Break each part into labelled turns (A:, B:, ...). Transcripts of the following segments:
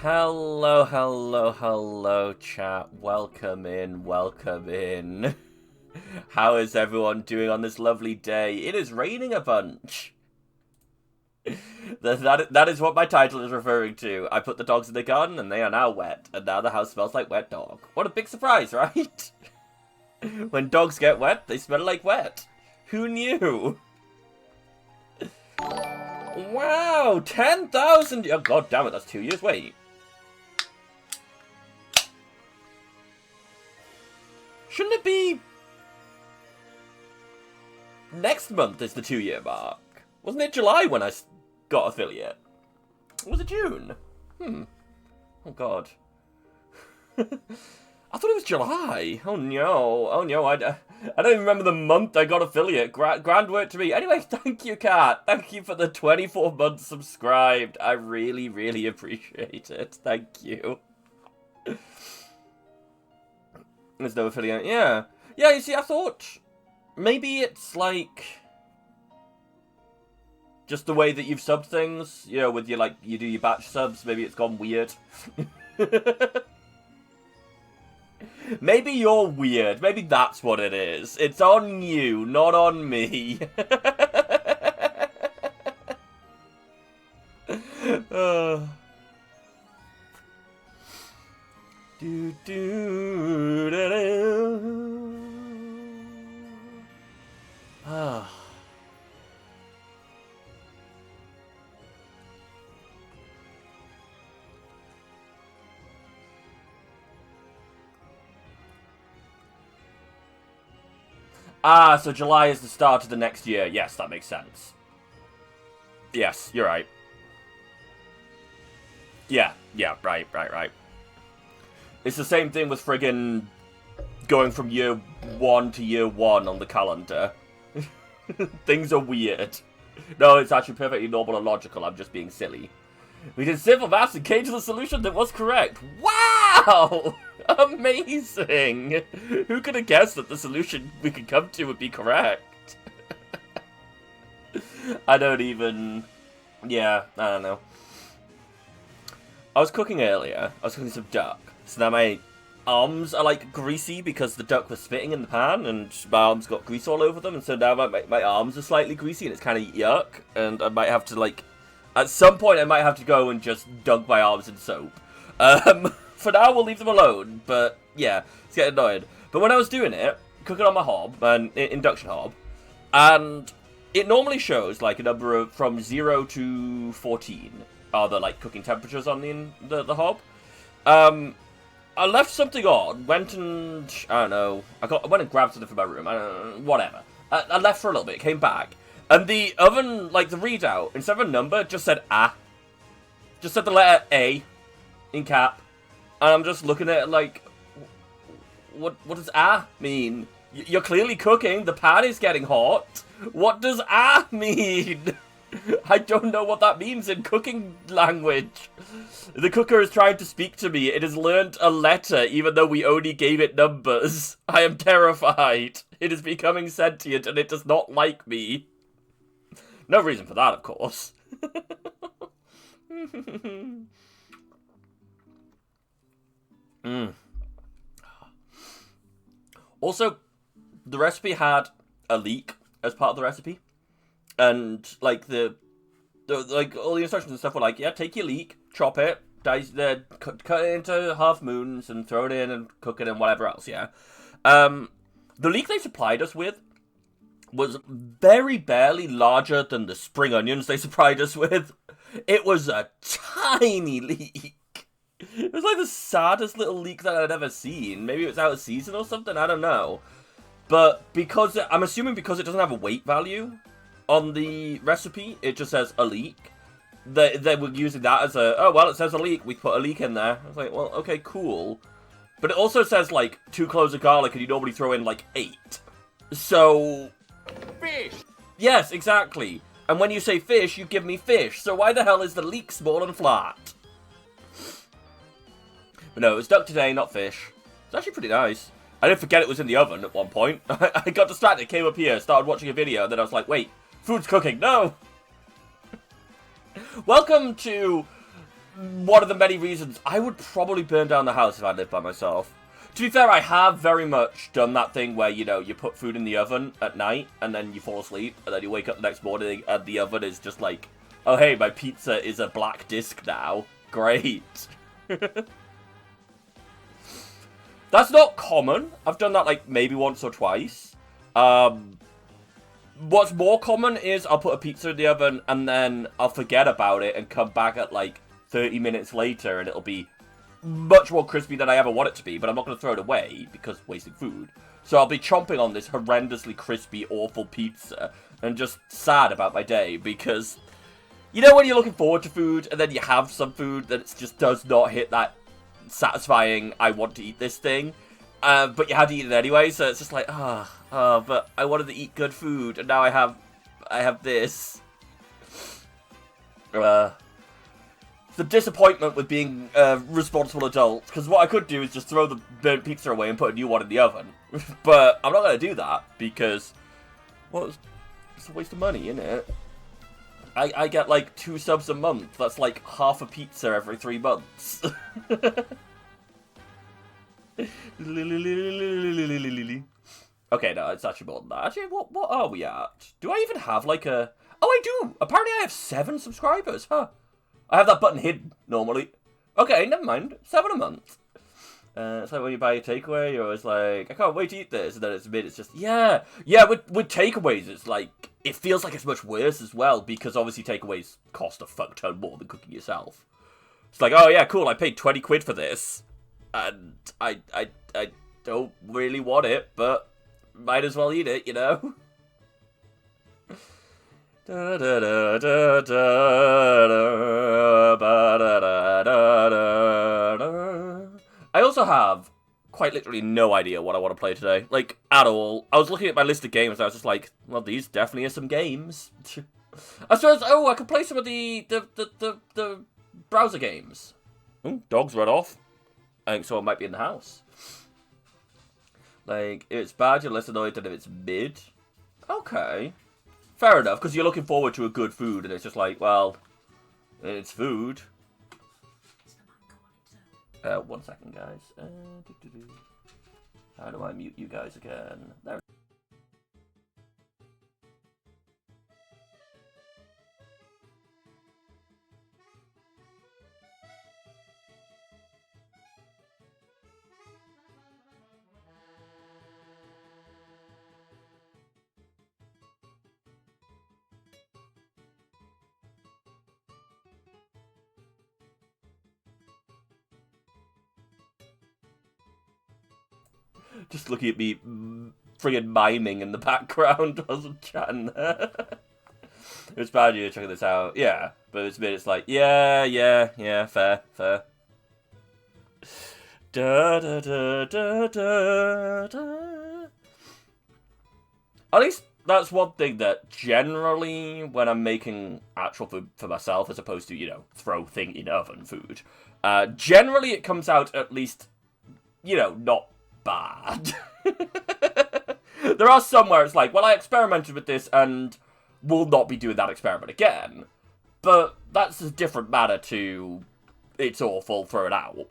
A: Hello, hello, hello, chat. Welcome in, welcome in. How is everyone doing on this lovely day? It is raining a bunch. That is what my title is referring to. I put the dogs in the garden and they are now wet, and now the house smells like wet dog. What a big surprise, right? When dogs get wet, they smell like wet. Who knew? Wow, 10,000! Oh, god damn it, that's 2 years. Wait. Shouldn't it be... Next month is the 2-year mark. Wasn't it July when I got affiliate? Or was it June? Oh god. I thought it was July. Oh no, I don't even remember the month I got affiliate. Grand work to me. Anyway, thank you, Kat. Thank you for the 24 months subscribed. I really, really appreciate it. Thank you. There's no affiliate. Yeah, you see, I thought maybe it's like just the way that you've subbed things, you know, with your, like, you do your batch subs, maybe it's gone weird. Maybe you're weird. Maybe that's what it is. It's on you, not on me. Do do da da. Ah. Ah, so July is the start of the next year. Yes, that makes sense. Yes, you're right. Yeah, right. It's the same thing with friggin' going from year 1 to year 1 on the calendar. Things are weird. No, it's actually perfectly normal and logical. I'm just being silly. We did simple maths and came to the solution that was correct. Wow! Amazing! Who could have guessed that the solution we could come to would be correct? I don't even... Yeah, I don't know. I was cooking earlier. I was cooking some duck. So now my arms are, like, greasy because the duck was spitting in the pan and my arms got grease all over them. And so now my arms are slightly greasy and it's kind of yuck. And I might have to, like... At some point, I might have to go and just dunk my arms in soap. For now, we'll leave them alone. But, yeah, it's getting annoying. But when I was doing it, cooking on my hob, an induction hob, and it normally shows, like, a number of from 0 to 14 are the, like, cooking temperatures on the hob. I left something on, went and, I don't know, I went and grabbed something from my room, I don't know, whatever. I left for a little bit, came back. And the oven, like, the readout, instead of a number, just said A. Just said the letter A in cap. And I'm just looking at it like, what does A mean? You're clearly cooking, the pan is getting hot. What does A mean? I don't know what that means in cooking language. The cooker is trying to speak to me. It has learned a letter, even though we only gave it numbers. I am terrified. It is becoming sentient, and it does not like me. No reason for that, of course. Also, the recipe had a leek as part of the recipe. And, like, like, all the instructions and stuff were like, yeah, take your leek, chop it, cut it into half moons, and throw it in and cook it and whatever else, yeah. The leek they supplied us with was very barely larger than the spring onions they supplied us with. It was a tiny leek. It was like the saddest little leek that I'd ever seen. Maybe it was out of season or something, I don't know. But because, I'm assuming because it doesn't have a weight value on the recipe, it just says a leek. They were using that as a, oh, well, it says a leek, we put a leek in there. I was like, well, okay, cool. But it also says, like, 2 cloves of garlic, and you normally throw in, like, 8. So... Fish! Yes, exactly. And when you say fish, you give me fish. So why the hell is the leek small and flat? But no, it was duck today, not fish. It's actually pretty nice. I didn't forget it was in the oven at one point. I got distracted, came up here, started watching a video, and then I was like, wait, food's cooking, no! Welcome to one of the many reasons I would probably burn down the house if I lived by myself. To be fair, I have very much done that thing where, you know, you put food in the oven at night, and then you fall asleep, and then you wake up the next morning, and the oven is just like, oh hey, my pizza is a black disc now. Great. That's not common. I've done that, like, maybe once or twice. What's more common is I'll put a pizza in the oven, and then I'll forget about it, and come back at, like, 30 minutes later, and it'll be much more crispy than I ever want it to be, but I'm not going to throw it away, because wasting food. So I'll be chomping on this horrendously crispy, awful pizza, and just sad about my day, because, you know when you're looking forward to food, and then you have some food that it just does not hit that satisfying, I want to eat this thing, but you had to eat it anyway, so it's just like, but I wanted to eat good food, and now I have this. The disappointment with being a responsible adult, because what I could do is just throw the burnt pizza away and put a new one in the oven. But I'm not going to do that, because, well, it's a waste of money, isn't it? I get, like, 2 subs a month. That's, like, half a pizza every 3 months. Okay, no, it's actually more than that. Actually, what are we at? Do I even have, like, a... Oh, I do! Apparently I have 7 subscribers, huh? I have that button hidden, normally. Okay, never mind. 7 a month. It's like when you buy a takeaway, you're always like, I can't wait to eat this. And then it's just, yeah. Yeah, with takeaways, it's like, it feels like it's much worse as well, because obviously takeaways cost a fuck ton more than cooking yourself. It's like, oh yeah, cool, I paid 20 quid for this. And I don't really want it, but might as well eat it, you know? I also have quite literally no idea what I want to play today. Like, at all. I was looking at my list of games and I was just like, well, these definitely are some games. I suppose, I could play some of the browser games. Ooh, dogs run off. I think someone might be in the house. Like, if it's bad, you're less annoyed than if it's mid. Okay. Fair enough, because you're looking forward to a good food, and it's just like, well, it's food. 1 second, guys. How do I mute you guys again? There. Just looking at me friggin' miming in the background whilst I'm chatting there. It's bad you're checking this out. Yeah, but it's like, yeah, fair. Da da da da da da. At least that's one thing that generally, when I'm making actual food for myself, as opposed to, you know, throw thing in oven food, generally it comes out at least, you know, not bad. There are some where it's like, well, I experimented with this and will not be doing that experiment again. But that's a different matter to it's awful, throw it out.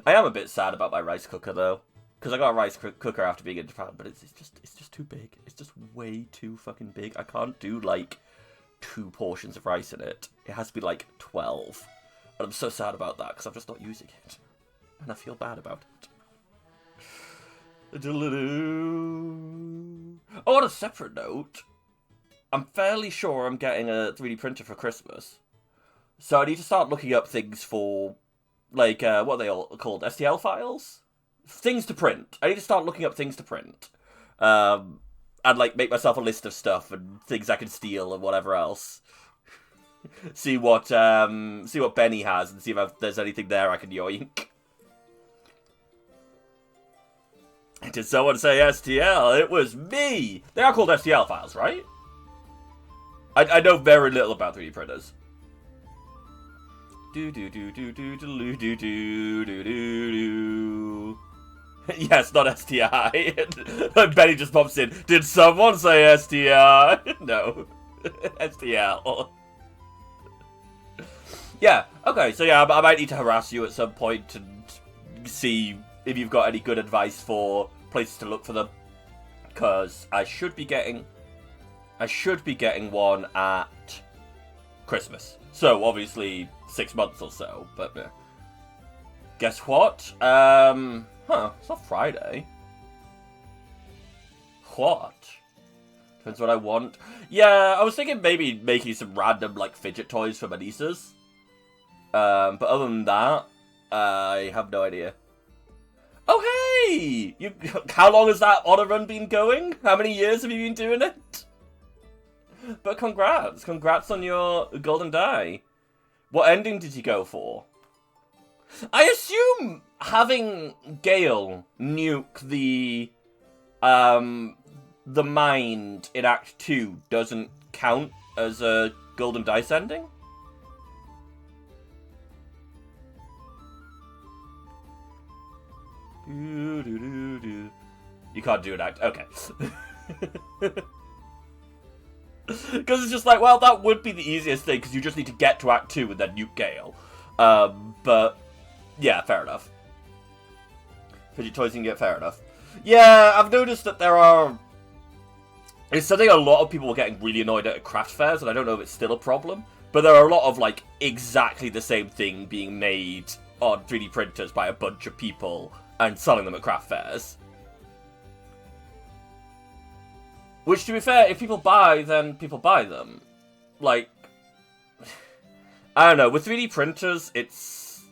A: I am a bit sad about my rice cooker though, because I got a rice cooker after being in Japan, but it's just too big. It's just way too fucking big. I can't do like 2 portions of rice in it. It has to be like 12. And I'm so sad about that, because I'm just not using it. And I feel bad about it. Oh, on a separate note, I'm fairly sure I'm getting a 3D printer for Christmas. So I need to start looking up things for, like, what are they all called? STL files? Things to print. I need to start looking up things to print. And, like, make myself a list of stuff and things I can steal and whatever else. see what Benny has and see if there's anything there I can yoink. Did someone say STL? It was me! They are called STL files, right? I know very little about 3D printers. Yes, not STI. Benny just pops in. Did someone say STI? No. STL. Yeah, okay, so yeah, I might need to harass you at some point and see if you've got any good advice for places to look for them. Because I should be getting one at Christmas. So, obviously, 6 months or so, but guess what? It's not Friday. What? Depends what I want. Yeah, I was thinking maybe making some random, like, fidget toys for my nieces. But other than that, I have no idea. Oh, hey! How long has that honor run been going? How many years have you been doing it? But congrats. Congrats on your golden die. What ending did you go for? I assume having Gale nuke the mind in Act 2 doesn't count as a golden dice ending? You can't do an act. Okay. Because it's just like, well, that would be the easiest thing, because you just need to get to Act 2 and then nuke Gale. But, yeah, fair enough. Fidget toys can get fair enough. Yeah, I've noticed that there are... It's something a lot of people were getting really annoyed at craft fairs, and I don't know if it's still a problem. But there are a lot of, like, exactly the same thing being made on 3D printers by a bunch of people and selling them at craft fairs. Which, to be fair, if people buy, then people buy them. Like, I don't know, with 3D printers, it's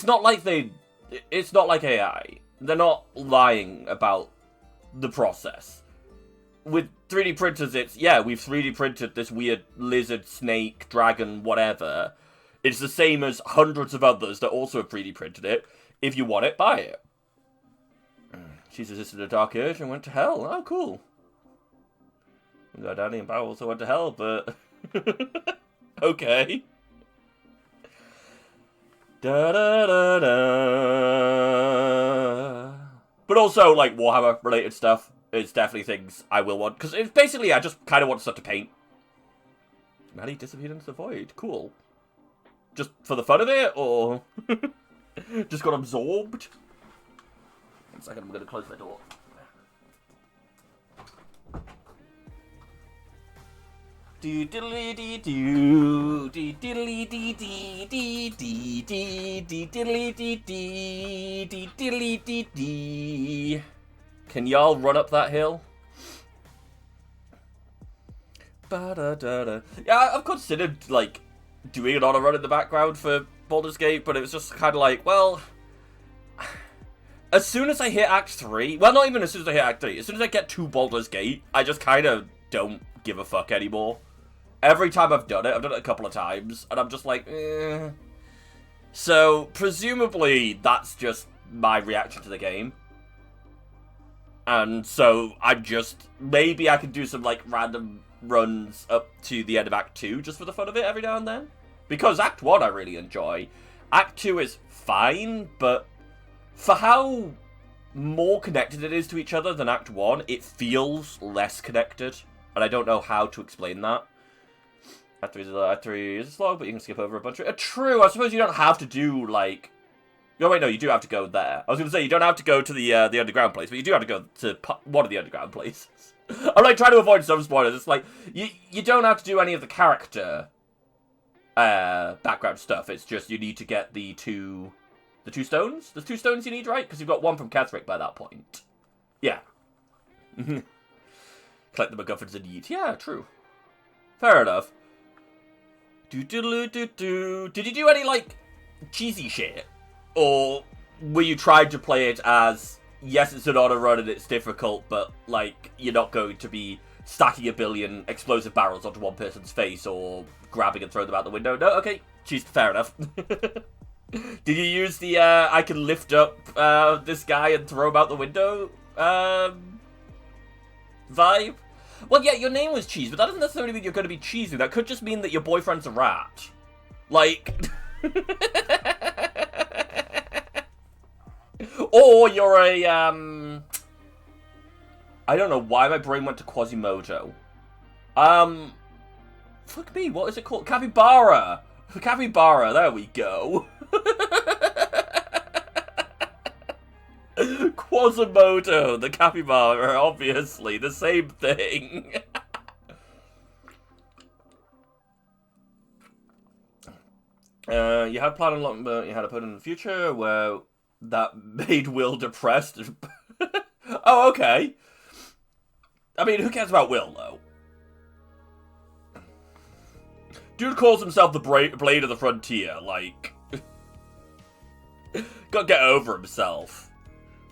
A: not like it's not like AI. They're not lying about the process. With 3D printers, it's, yeah, we've 3D printed this weird lizard, snake, dragon, whatever. It's the same as hundreds of others that also have 3D printed it. If you want it, buy it. She's resisted a dark urge and went to hell. Oh, cool. Danny and Bao also went to hell, but... okay. Da-da-da-da. But also, like, Warhammer-related stuff. It's definitely things I will want. Because it's basically, I just kind of want stuff to paint. Maddie disappeared into the void. Cool. Just for the fun of it, or... just got absorbed? 1 second, I'm going to close my door. Do diddly dee doo, dee diddly dee dee dee dee dee dee diddly dee dee dee diddly dee dee. Can y'all run up that hill? Ba-da-da-da. Yeah, I've considered, like, doing an honor run in the background for Baldur's Gate, but it was just kind of like, well... As soon as I hit Act 3... Well, not even as soon as I hit Act 3. As soon as I get to Baldur's Gate, I just kind of don't give a fuck anymore. Every time I've done it a couple of times, and I'm just like, eh. So, presumably, that's just my reaction to the game. And so, I'm just... Maybe I can do some, like, random runs up to the end of Act 2, just for the fun of it every now and then. Because Act 1 I really enjoy. Act 2 is fine, but... For how more connected it is to each other than Act 1, it feels less connected. And I don't know how to explain that. Act 3 is slow, but you can skip over a bunch of... True, I suppose you don't have to do, like... Oh, wait, no, you do have to go there. I was going to say, you don't have to go to the underground place, but you do have to go to one of the underground places. I'm, like, trying to avoid some spoilers. It's like, you don't have to do any of the character background stuff. It's just you need to get the two stones? There's 2 stones you need, right? Because you've got 1 from Ketheric by that point. Yeah. Collect the MacGuffins and yeet. Yeah, true. Fair enough. Did you do any, like, cheesy shit? Or were you trying to play it as, yes, it's an honor run and it's difficult, but, like, you're not going to be stacking a billion explosive barrels onto one person's face or grabbing and throwing them out the window? No? Okay. Cheese, fair enough. Did you use the, I can lift up, this guy and throw him out the window, vibe? Well, yeah, your name was Cheese, but that doesn't necessarily mean you're going to be cheesy. That could just mean that your boyfriend's a rat. Like... or you're a, I don't know why my brain went to Quasimodo. Fuck me, what is it called? Capybara! Capybara, there we go. Quasimodo, the capybara, obviously, the same thing. You had a plan along, but you had to put in the future where that made Will depressed. Oh, okay. I mean, who cares about Will, though? Dude calls himself the Blade of the Frontier, like... Gotta get over himself.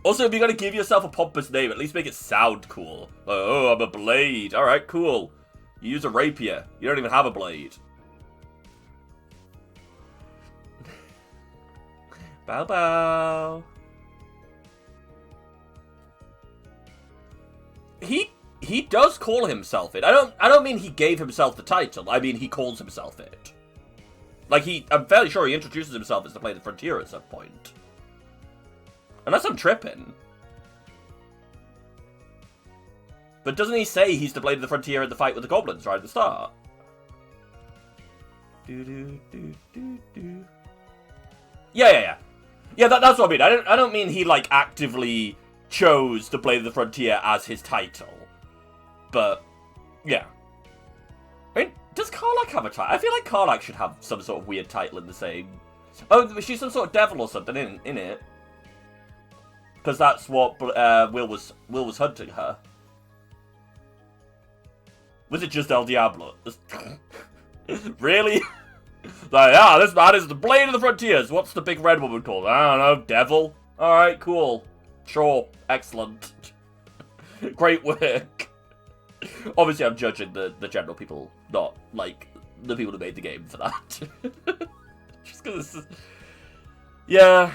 A: Also, if you're gonna give yourself a pompous name, at least make it sound cool. Like, oh, I'm a blade. Alright, cool. You use a rapier. You don't even have a blade. Bow bow. He does call himself it. I don't mean he gave himself the title. I mean he calls himself it. Like I'm fairly sure he introduces himself as the Blade of the Frontier at some point. Unless I'm tripping. But doesn't he say he's the Blade of the Frontier in the fight with the goblins right at the start? Yeah. Yeah, that's what I mean. I don't mean he like actively chose the Blade of the Frontier as his title. But yeah. I mean, does Karlach have a title? I feel like Karlach should have some sort of weird title in the same. Oh, she's some sort of devil or something in it. Because that's what Will was hunting her. Was it just El Diablo? Really? Like, this man is the Blade of the Frontiers. What's the big red woman called? I don't know, devil. Alright, cool. Sure, excellent. Great work. Obviously, I'm judging the general people, not, like, the people who made the game for that. Just because this is... Yeah.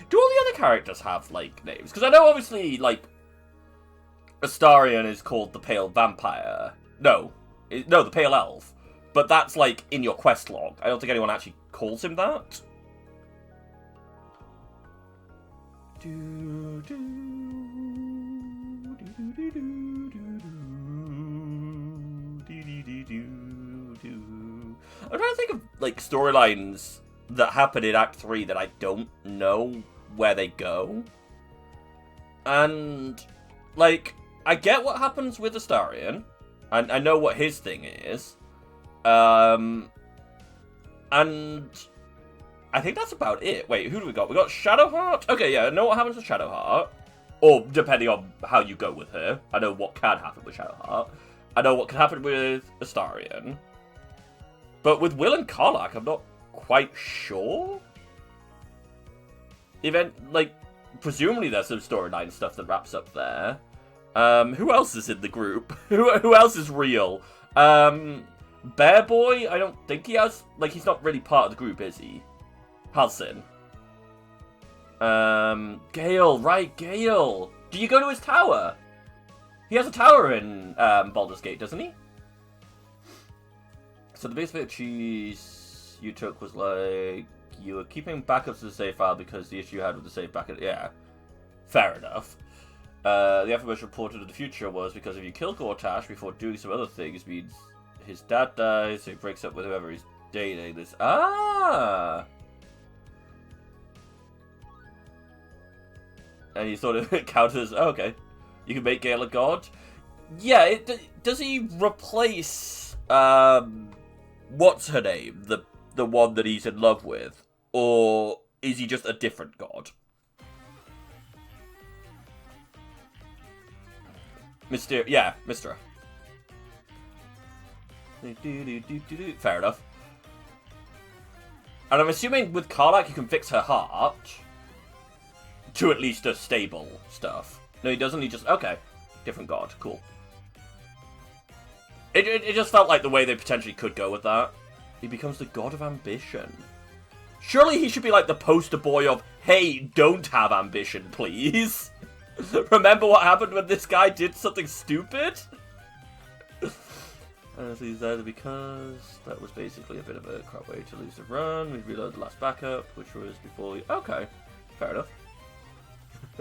A: Do all the other characters have, like, names? Because I know, obviously, like, Astarion is called the Pale Vampire. No, the Pale Elf. But that's, like, in your quest log. I don't think anyone actually calls him that. I'm trying to think of, like, storylines that happen in Act 3 that I don't know where they go. And, like, I get what happens with Astarion. And I know what his thing is. And I think that's about it. Wait, who do we got? We got Shadowheart? Okay, yeah, I know what happens with Shadowheart. Or, depending on how you go with her. I know what can happen with Shadowheart. I know what can happen with Astarion. But with Will and Karlach, I'm not quite sure. Presumably there's some storyline stuff that wraps up there. Who else is in the group? Who else is real? Bear Boy, I don't think he has... Like, he's not really part of the group, is he? Halsin. Gale, right, Gale. Do you go to his tower? He has a tower in, Baldur's Gate, doesn't he? So the base bit of cheese you took was like... You were keeping backups to the save file because the issue you had with the save backup... Yeah. Fair enough. The information reported in the future was because if you kill Gortash before doing some other things, means his dad dies, so he breaks up with whoever he's dating. This and he sort of counters. Oh, okay, you can make Gale a god. Yeah, does he replace what's her name, the one that he's in love with, or is he just a different god? Yeah, Mystra. Fair enough. And I'm assuming with Karlach you can fix her heart to at least a stable stuff. No, he doesn't. He just... Okay. Different god. Cool. It just felt like the way they potentially could go with that. He becomes the god of ambition. Surely he should be like the poster boy of, hey, don't have ambition, please. Remember what happened when this guy did something stupid? So he's there because that was basically a bit of a crap way to lose the run. We reloaded the last backup, which was before we... Okay, fair enough.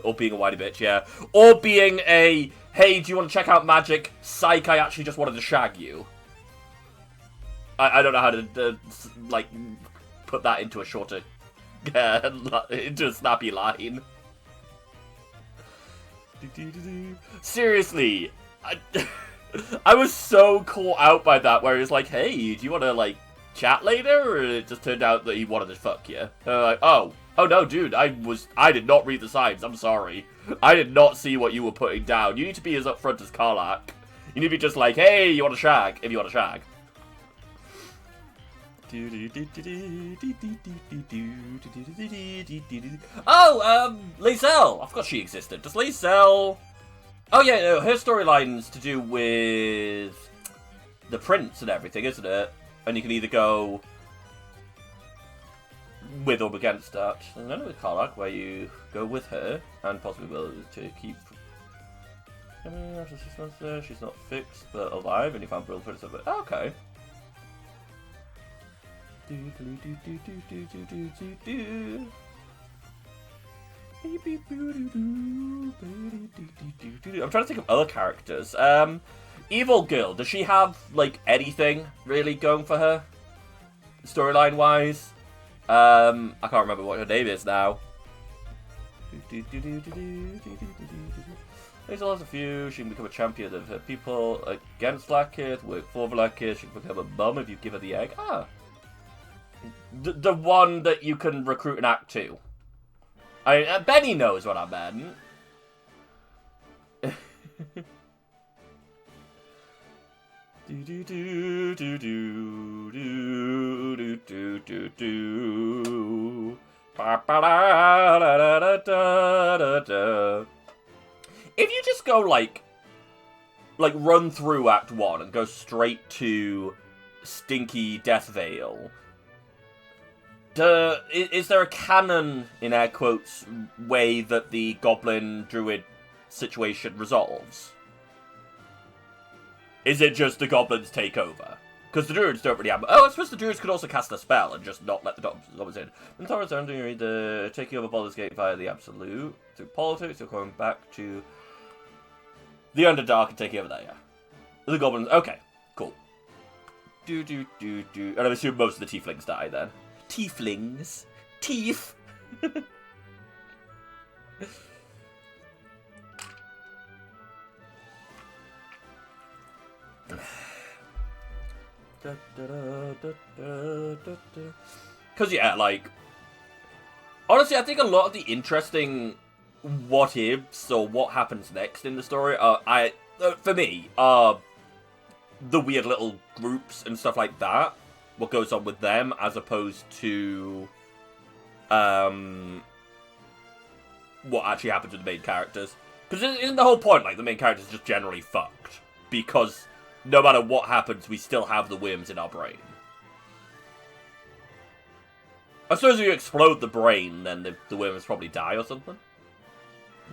A: Or being a whiny bitch, yeah. Or being a, hey, do you want to check out magic? Psych, I actually just wanted to shag you. I don't know how to, like, put that into a shorter, into a snappy line. Seriously, I was so caught out by that, where he was like, hey, do you want to, like, chat later? Or it just turned out that he wanted to fuck you. And I'm like, oh no, dude, I did not read the signs, I'm sorry. I did not see what you were putting down. You need to be as upfront as Karlach. You need to be just like, hey, you want to shag? If you want to shag. Oh, Lae'zel! I forgot she existed. Does Lae'zel... Oh yeah, no, her storyline's to do with the prince and everything, isn't it? And you can either go with or against that. And then with Karlach, where you go with her, and possibly will to keep... After 6 months there, she's not fixed, but alive, and you found Brill for it. Oh, okay. I'm trying to think of other characters. Evil Girl, does she have, like, anything really going for her? Storyline-wise? I can't remember what her name is now. Lae'zel has a few. She can become a champion of her people against Blackheath, work for Blackheath. She can become a mum if you give her the egg. Ah. The one that you can recruit in Act 2. Benny knows what I meant. If you just go like run through Act 1 and go straight to Stinky Death Vale, is there a canon, in air quotes, way that the Goblin Druid situation resolves? Is it just the Goblins take over? Because the Druids don't really have... Oh, I suppose the Druids could also cast a spell and just not let the Goblins in. When Taurus are doing the taking over Baldur's Gate via the Absolute, through politics, you're going back to the Underdark and taking over there, yeah. The Goblins... Okay, cool. And I assume most of the Tieflings die, then. Tieflings. Teeth. Because, yeah, like... Honestly, I think a lot of the interesting what-ifs or what happens next in the story for me, are the weird little groups and stuff like that. What goes on with them, as opposed to what actually happens with the main characters. Because isn't the whole point, like, the main characters are just generally fucked? Because no matter what happens, we still have the worms in our brain. I suppose if you explode the brain, then the worms probably die or something.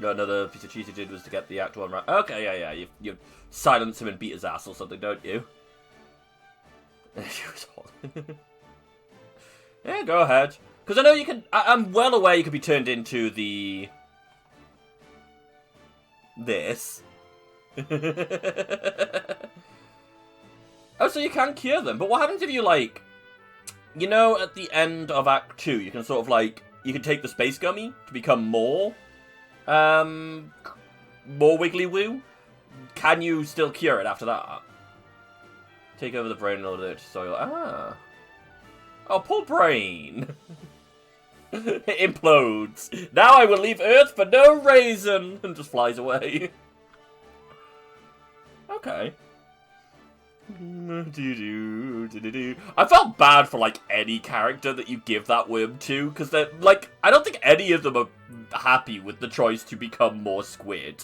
A: Another piece of cheese you did was to get the Act 1 right. Okay, yeah, you silence him and beat his ass or something, don't you? Yeah, go ahead. Because I know you can... I'm well aware you could be turned into the... This. Oh, so you can cure them. But what happens if you, like... You know, at the end of Act 2, you can sort of, like... You can take the Space Gummy to become more... more Wiggly Woo. Can you still cure it after that? Take over the brain in order to soil. Ah. Oh, poor brain. It implodes. Now I will leave Earth for no reason. And just flies away. Okay. I felt bad for, like, any character that you give that worm to. Because they're, like, I don't think any of them are happy with the choice to become more squid.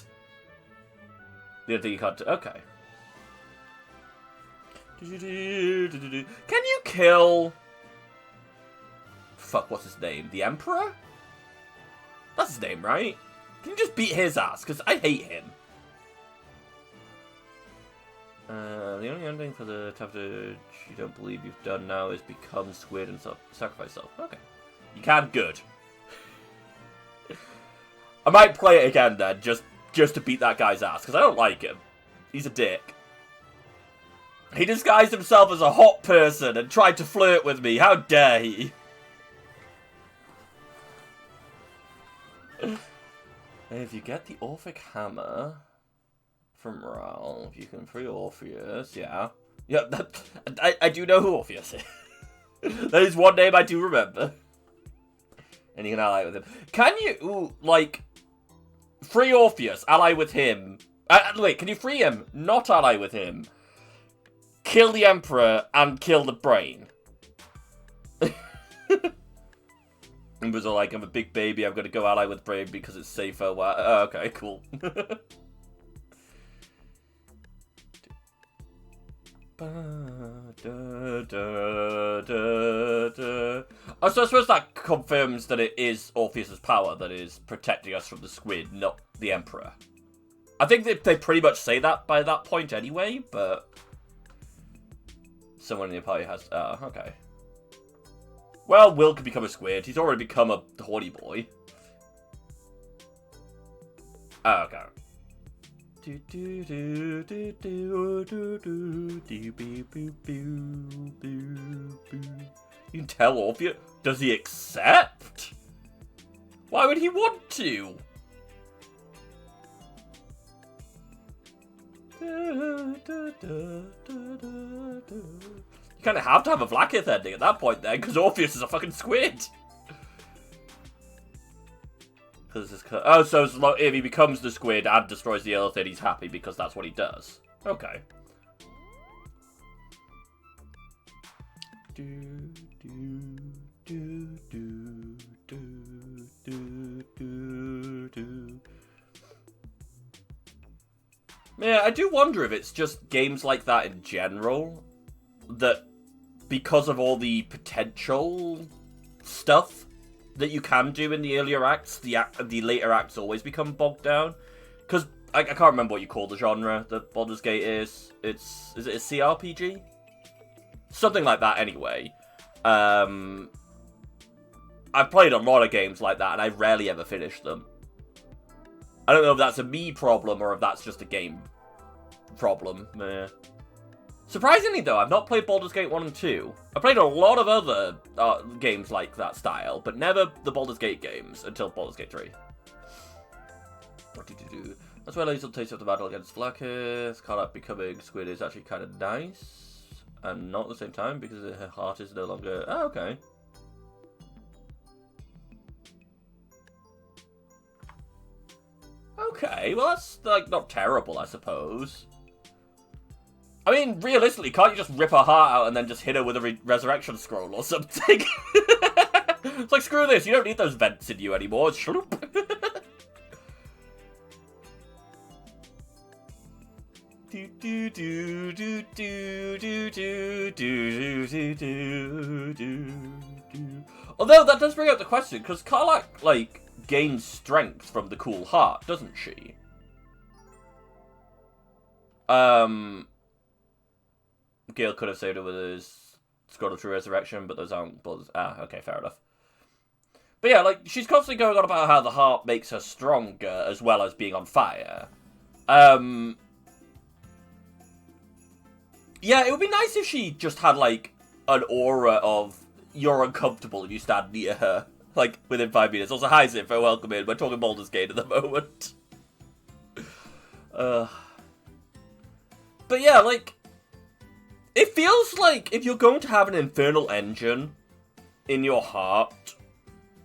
A: The other thing you can't do. Okay. Can you kill... Fuck, what's his name? The Emperor? That's his name, right? Can you just beat his ass? Because I hate him. The only ending for the Taffeta you don't believe you've done now is become squid and sacrifice self. Okay. You can, good. I might play it again then, just to beat that guy's ass, because I don't like him. He's a dick. He disguised himself as a hot person and tried to flirt with me. How dare he? If you get the Orphic Hammer from Ralph, you can free Orpheus. Yeah. Yeah, I do know who Orpheus is. That is one name I do remember. And you can ally with him. Can you, like, free Orpheus, ally with him? Wait, can you free him, not ally with him? Kill the Emperor and kill the brain. And was all like, I'm a big baby, I'm gonna go ally with brain because it's safer. Wow. Oh, okay, cool. So I suppose that confirms that it is Orpheus's power that is protecting us from the squid, not the Emperor. I think they pretty much say that by that point anyway, but someone in the party has... okay. Well, Will could become a squid. He's already become a horny boy. Oh, okay. You can tell Orpheus. Does he accept? Why would he want to? You kind of have to have a Vlaakith ending at that point then, because Orpheus is a fucking squid. Oh, so if he becomes the squid and destroys the other thing, he's happy because that's what he does. Okay. Yeah, I do wonder if it's just games like that in general that, because of all the potential stuff that you can do in the earlier acts, the later acts always become bogged down. Because I can't remember what you call the genre that Baldur's Gate is. Is it a CRPG? Something like that anyway. I've played a lot of games like that and I rarely ever finish them. I don't know if that's a me problem or if that's just a game problem. Surprisingly, though, I've not played Baldur's Gate 1 and 2. I played a lot of other games like that style, but never the Baldur's Gate games until Baldur's Gate 3. What did you do? That's where I used to taste of the battle against Vlaakith. Karlach becoming squid is actually kind of nice. And not at the same time, because her heart is no longer... Oh, okay. Okay, well that's, like, not terrible, I suppose. I mean, realistically, can't you just rip her heart out and then just hit her with a resurrection scroll or something? It's like, screw this, you don't need those vents in you anymore. Shloop. Although, that does bring up the question, because Karlach, like, gains strength from the cool heart, doesn't she? Gale could have saved her with his Scroll of True Resurrection, but those aren't... okay, fair enough. But yeah, like, she's constantly going on about how the heart makes her stronger, as well as being on fire. Yeah, it would be nice if she just had, like, an aura of, you're uncomfortable if you stand near her. Like, within 5 minutes. Also, hi, Zinfo, welcome in. We're talking Baldur's Gate at the moment. But yeah, like... It feels like if you're going to have an infernal engine in your heart,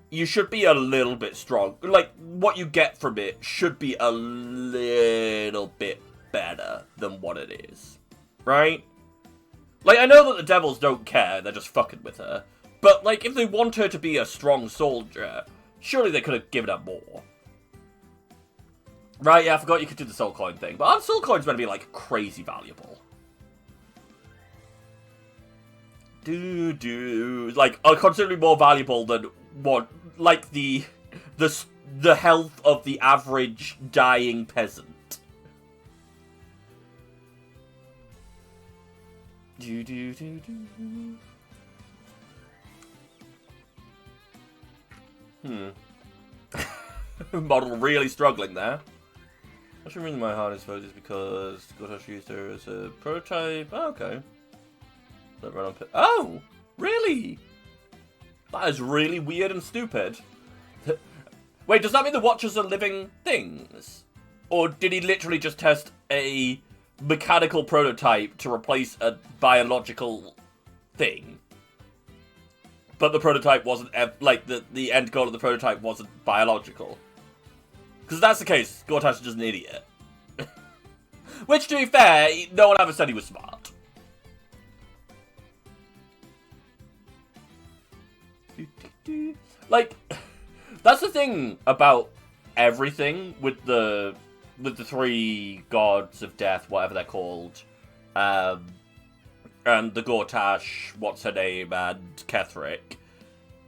A: you should be a little bit strong. Like, what you get from it should be a little bit better than what it is. Right? Like, I know that the devils don't care, they're just fucking with her. But, like, if they want her to be a strong soldier, surely they could have given her more. Right, yeah, I forgot you could do the soul coin thing. But soul coin's meant to be, like, crazy valuable. Like, considerably more valuable than what, like, the health of the average dying peasant. model really struggling there. What's the reason my heart is is because Gotash used her as a prototype? Oh, okay. Oh, really? That is really weird and stupid. Wait, does that mean the Watchers are living things? Or did he literally just test a mechanical prototype to replace a biological thing? But the prototype wasn't, like, the end goal of the prototype wasn't biological. Because if that's the case, Gortash is just an idiot. Which, to be fair, no one ever said he was smart. Like, that's the thing about everything with the three gods of death, whatever they're called, and the Gortash, what's her name, and Ketherick.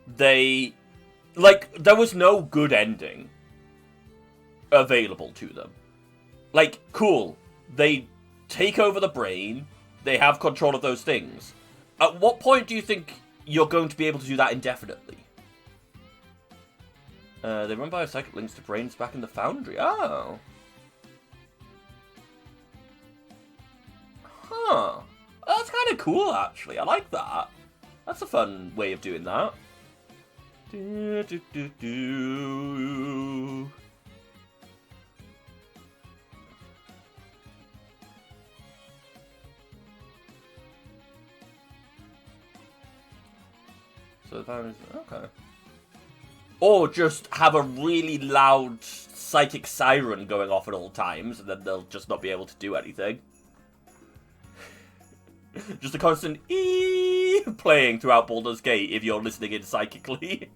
A: They, like, there was no good ending available to them. Like, cool, they take over the brain, they have control of those things. At what point do you think you're going to be able to do that indefinitely? They run biopsychic links to brains back in the Foundry. Oh. Huh. That's kind of cool, actually. I like that. That's a fun way of doing that. Do, do, do, do. So the Foundry's... Okay. Or just have a really loud psychic siren going off at all times, and then they'll just not be able to do anything. Just a constant ee playing throughout Baldur's Gate if you're listening in psychically.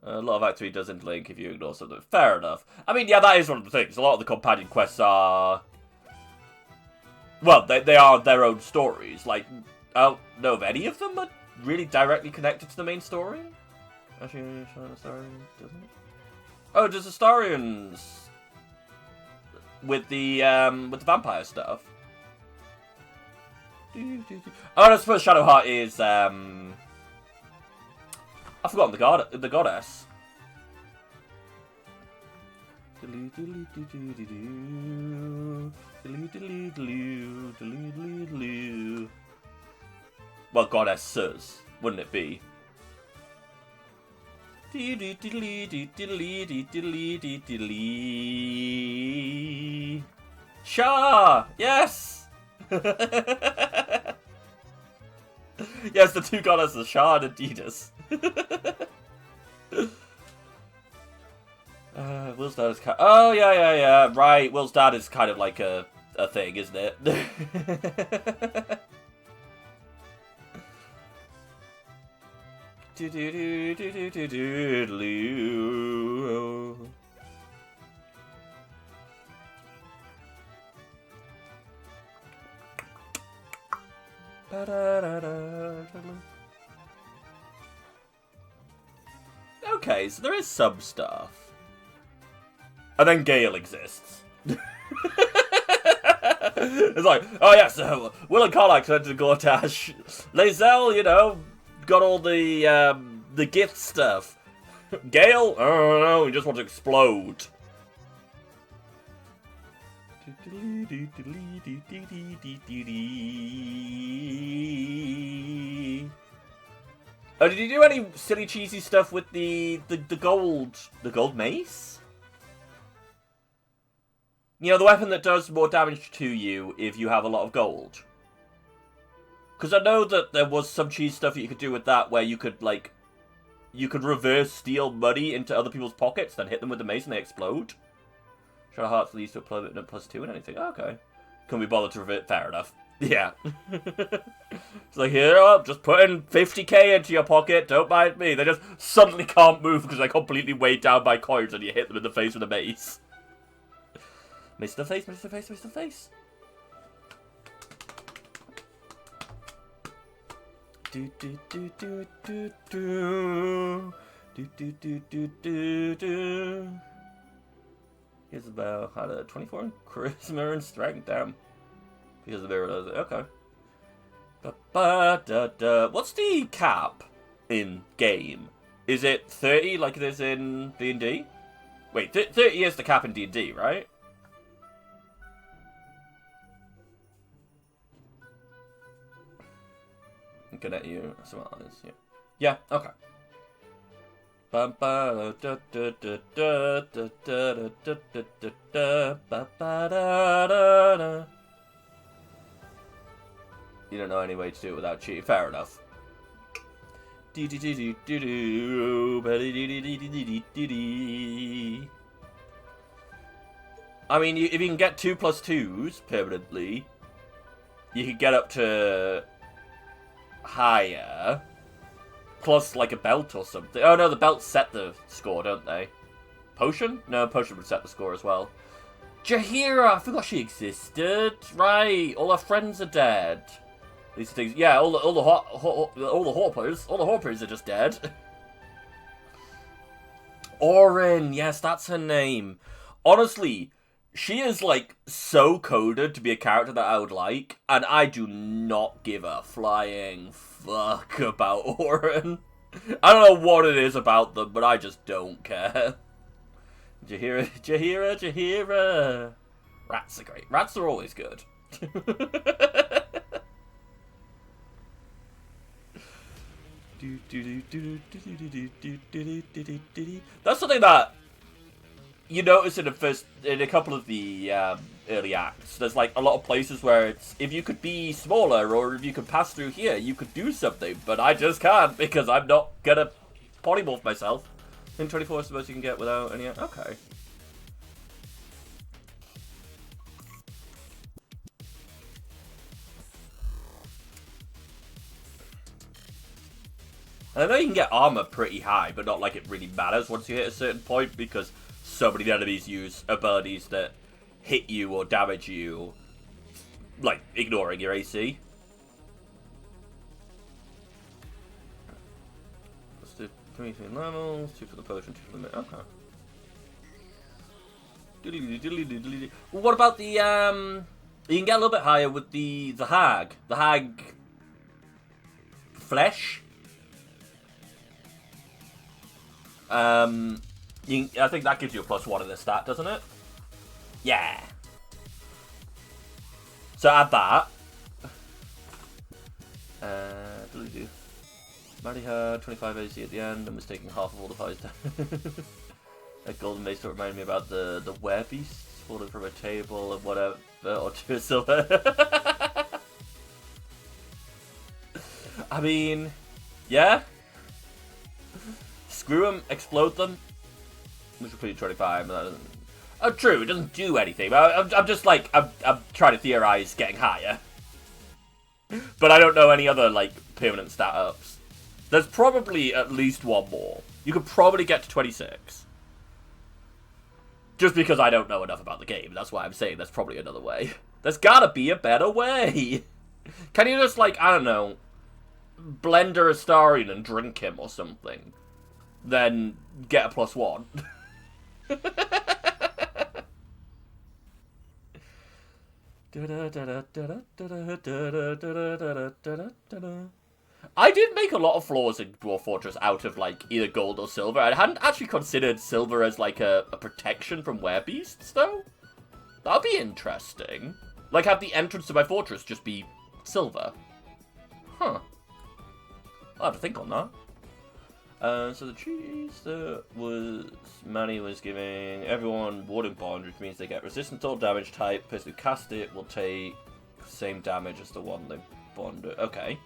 A: A lot of activity does interlink if you ignore something. Fair enough. I mean, yeah, that is one of the things. A lot of the companion quests are... Well, they are their own stories. Like, I don't know if any of them are really directly connected to the main story. Actually, doesn't it? Oh, does Astarians with the vampire stuff? Oh, I suppose Shadowheart is I've forgotten the goddess. Well, goddesses, wouldn't it be? Shah! Yes! Yes, the two goddesses, Shah and Adidas. Will's dad is kind of... Oh, yeah. Right, Will's dad is kind of like a thing, isn't it? Okay, so there is some stuff. And then Gale exists. It's like, oh yeah, so Will and Karlach turned to Gortash. Lae'zel, you know, got all the gift stuff. Gale, I don't know, he just wants to explode. Oh, did you do any silly cheesy stuff with the gold mace? You know, the weapon that does more damage to you if you have a lot of gold. Because I know that there was some cheese stuff that you could do with that where you could, like, you could reverse steal money into other people's pockets, then hit them with the mace and they explode. Shadow Hearts leads to a +2 and anything. Oh, okay. Can we bother to revert? Fair enough. Yeah. It's like, here, just put in 50k into your pocket, don't mind me. They just suddenly can't move because they're completely weighed down by coins and you hit them in the face with a mace. Mace to the face, mace to the face, mace to the face. Do do do do do do do do do do do do. Isabel had a 24 in charisma and strength. Damn. Because the mirror does it. Okay. What's the cap in game? Is it 30 like it is in D&D? Wait, 30 is the cap in D&D, right? I'm gonna let you some others, yeah. Yeah, okay. You don't know any way to do it without cheating. Fair enough. I mean, if you can get 2+2s permanently, you can get up to higher. Plus, like, a belt or something. Oh, no, the belts set the score, don't they? Potion? No, potion would set the score as well. Jaheira! I forgot she existed. Right, all our friends are dead. These things, yeah, all the Horpers are just dead. Orin, yes, that's her name. Honestly, she is, like, so coded to be a character that I would like, and I do not give a flying fuck about Orin. I don't know what it is about them, but I just don't care. Jaheira. Rats are great. Rats are always good. That's something that you notice in a couple of the early acts. There's like a lot of places where it's if you could be smaller or if you could pass through here, you could do something, but I just can't because I'm not gonna polymorph myself. In 24 is the most you can get without any. Okay. And I know you can get armor pretty high, but not like it really matters once you hit a certain point because so many enemies use abilities that hit you or damage you, like ignoring your AC. Let's do 3 levels, 2 for the potion, 2 for the minute. Okay. Well, what about the you can get a little bit higher with the hag. The hag flesh. I think that gives you a +1 in the stat, doesn't it? Yeah. So add that. Marry her, 25 AC at the end, and was taking half of all the pies down. A golden mace to remind me about the werebeasts falling from a table and whatever, or 2 silver. I mean, yeah. Screw them, explode them. Which will put you 25. Oh, true, it doesn't do anything. I'm just like, I'm trying to theorize getting higher. But I don't know any other, like, permanent stat ups. There's probably at least one more. You could probably get to 26. Just because I don't know enough about the game. That's why I'm saying there's probably another way. There's gotta be a better way. Can you just, like, I don't know, blend a Astarion and drink him or something? Then get a +1. I did make a lot of floors in Dwarf Fortress out of like either gold or silver. I hadn't actually considered silver as like a protection from werebeasts though. That'd be interesting. Like have the entrance to my fortress just be silver. Huh. I'll have to think on that. So the trees that Manny was giving everyone Warding Bond, which means they get resistance to all damage type. The person who cast it will take the same damage as the one they bonded. Okay.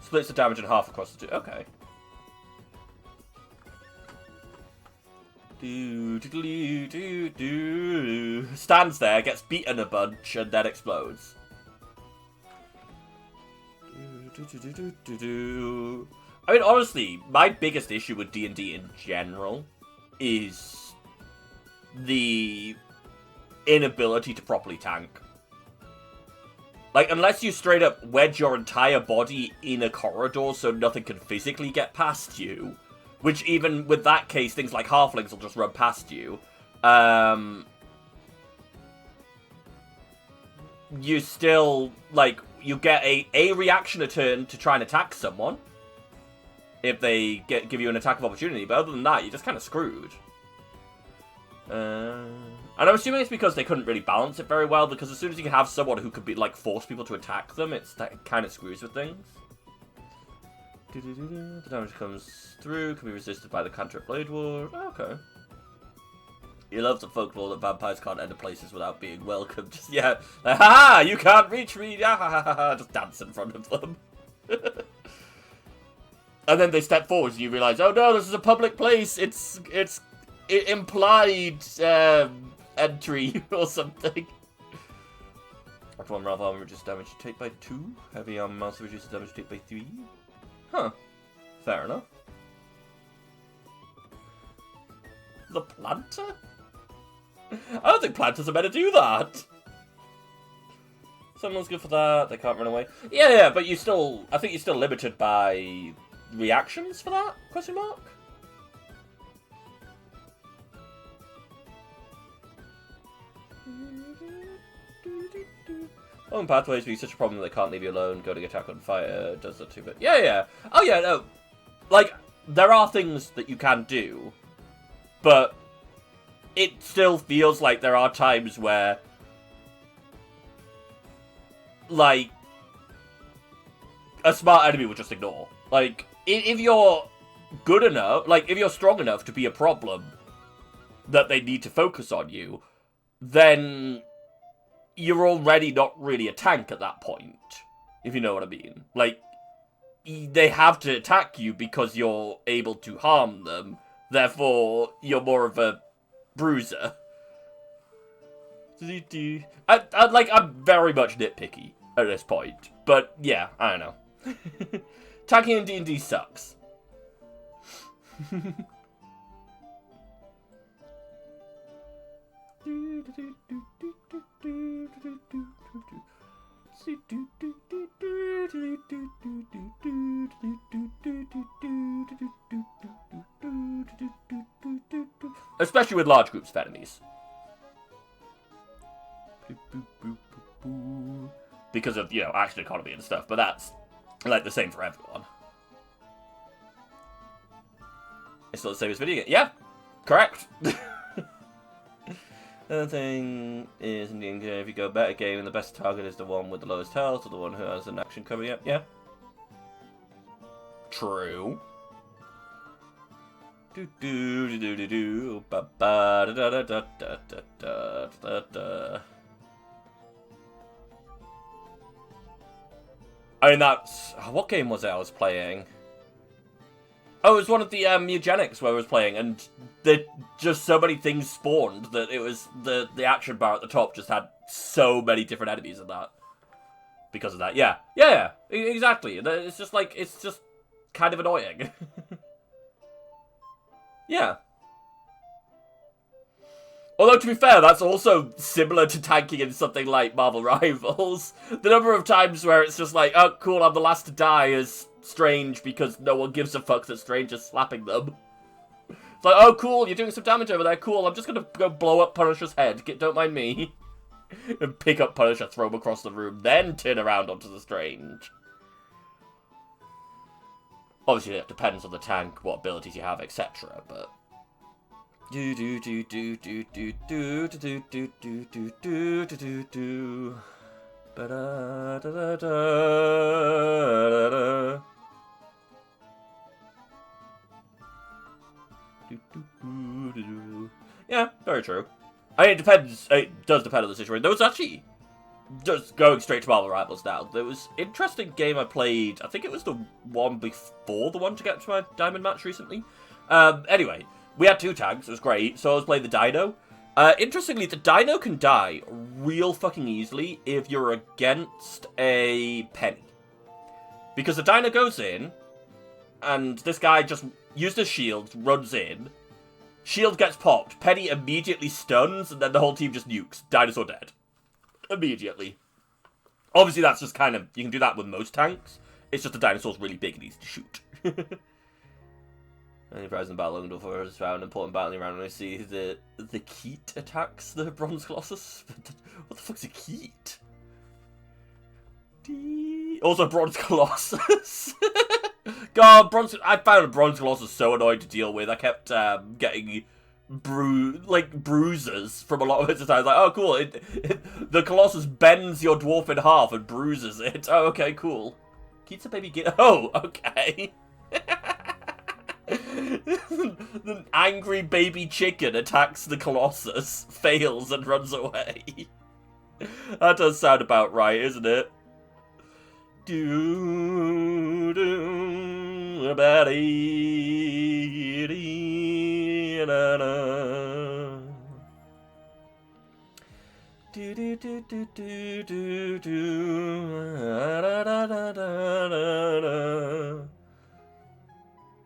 A: Splits the damage in half across the two. Okay. Stands there, gets beaten a bunch, and then explodes. I mean, honestly, my biggest issue with D&D in general is the inability to properly tank. Like, unless you straight up wedge your entire body in a corridor so nothing can physically get past you, which even with that case, things like halflings will just run past you, you still, like, you get a reaction a turn to try and attack someone if they give you an attack of opportunity, but other than that, you're just kind of screwed. And I'm assuming it's because they couldn't really balance it very well, because as soon as you can have someone who could be like force people to attack them, that kind of screws with things. The damage comes through, can be resisted by the cantrip Blade Ward. Oh, okay. You love the folklore that vampires can't enter places without being welcomed. Just, yeah, like, ha! You can't reach me! Just dance in front of them. And then they step forward and you realise, oh no, this is a public place! It's implied entry or something. After one round of armor reduces damage to take by 2. Heavy armor master reduces damage to take by 3. Huh. Fair enough. The planter? I don't think planters are meant to do that. Someone's good for that. They can't run away. Yeah, but I think you're still limited by reactions for that? Question mark? Own pathways being such a problem that they can't leave you alone. Go to attack on fire does that too, but yeah. Oh yeah, no. Like, there are things that you can do, but it still feels like there are times where, like, a smart enemy will just ignore. Like, if you're good enough, like, if you're strong enough to be a problem that they need to focus on you, then you're already not really a tank at that point, if you know what I mean. Like, they have to attack you because you're able to harm them, therefore you're more of a bruiser. I'm very much nitpicky at this point, but yeah, I don't know. Tanking in D&D sucks. Especially with large groups of enemies. Because of, action economy and stuff, but that's, like, the same for everyone. It's not the same as video game. Yeah, correct. Another thing is, in the end, if you go better game, the best target is the one with the lowest health, or the one who has an action coming up. Yeah. True. I mean, that's... What game was it I was playing? Oh, it was one of the Eugenics where I was playing, and just so many things spawned that it was... The action bar at the top just had so many different enemies in that. Because of that. Yeah, exactly. It's just like... It's just kind of annoying. Yeah. Although, to be fair, that's also similar to tanking in something like Marvel Rivals. The number of times where it's just like, oh, cool, I'm the last to die is Strange because no one gives a fuck that Strange is slapping them. It's like, oh, cool, you're doing some damage over there, cool, I'm just gonna go blow up Punisher's head, don't mind me. And pick up Punisher, throw him across the room, then turn around onto the Strange. Obviously, it depends on the tank, what abilities you have, etc., but... Yeah, very true. I mean, it depends. It does depend on the situation. There was actually, just going straight to Marvel Rivals now, there was an interesting game I played. I think it was the one before the one to get to my Diamond match recently. Anyway, we had two tanks. It was great. So I was playing the Dino. Interestingly, the Dino can die real fucking easily if you're against a Penny. Because the Dino goes in, and this guy just uses his shield, runs in, shield gets popped, Penny immediately stuns, and then the whole team just nukes. Dinosaur dead. Immediately. Obviously, that's just kind of... You can do that with most tanks. It's just the dinosaur's really big and easy to shoot. Only prize in battle long before it's found important battling around when I see the Keat attacks the Bronze Colossus. What the fuck's a Keat? Also, Bronze Colossus. God, I found Bronze Colossus so annoying to deal with. I kept getting bruises from a lot of it. I was like, oh, cool. The Colossus bends your dwarf in half and bruises it. Oh, okay, cool. Keeps a baby Oh, okay. The angry baby chicken attacks the Colossus, fails, and runs away. That does sound about right, isn't it? Do do about do do do do do do do.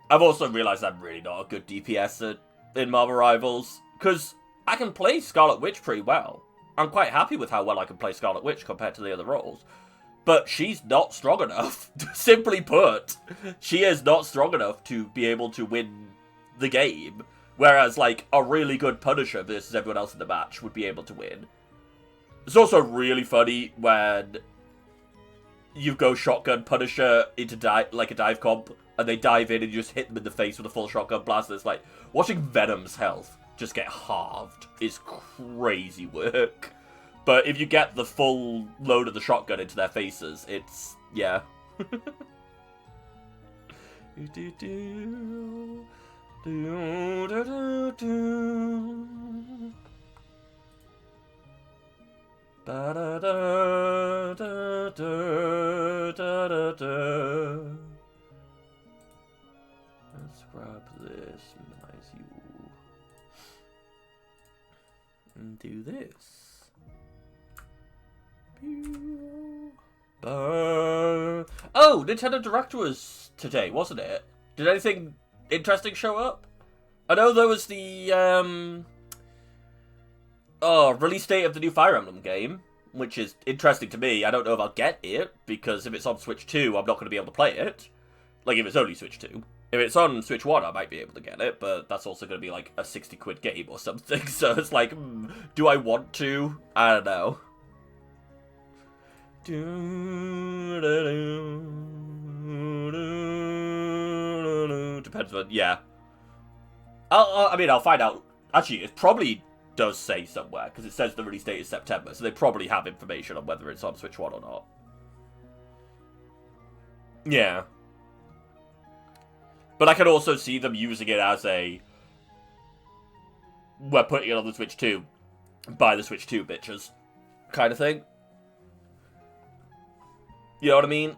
A: I've also realised I'm really not a good DPS in Marvel Rivals, because I can play Scarlet Witch pretty well. I'm quite happy with how well I can play Scarlet Witch compared to the other roles. But she's not strong enough. Simply put, she is not strong enough to be able to win the game. Whereas, like, a really good Punisher versus everyone else in the match would be able to win. It's also really funny when you go shotgun Punisher into a dive comp, and they dive in and you just hit them in the face with a full shotgun blast. And it's like, watching Venom's health just get halved is crazy work. But if you get the full load of the shotgun into their faces, it's, yeah. Let's grab this, minimize you, and do this. Oh, Nintendo Direct was today, wasn't it? Did anything interesting show up? I know there was the release date of the new Fire Emblem game, which is interesting to me. I don't know if I'll get it, because if it's on Switch 2, I'm not going to be able to play it. Like, if it's only Switch 2. If it's on Switch 1, I might be able to get it, but that's also going to be like a 60 quid game or something, so it's like, do I want to? I don't know. Depends on, yeah. I'll find out. Actually, it probably does say somewhere, because it says the release date is September, so they probably have information on whether it's on Switch 1 or not. Yeah. But I can also see them using it as a, we're putting it on the Switch 2, buy the Switch 2, bitches, kind of thing. You know what I mean?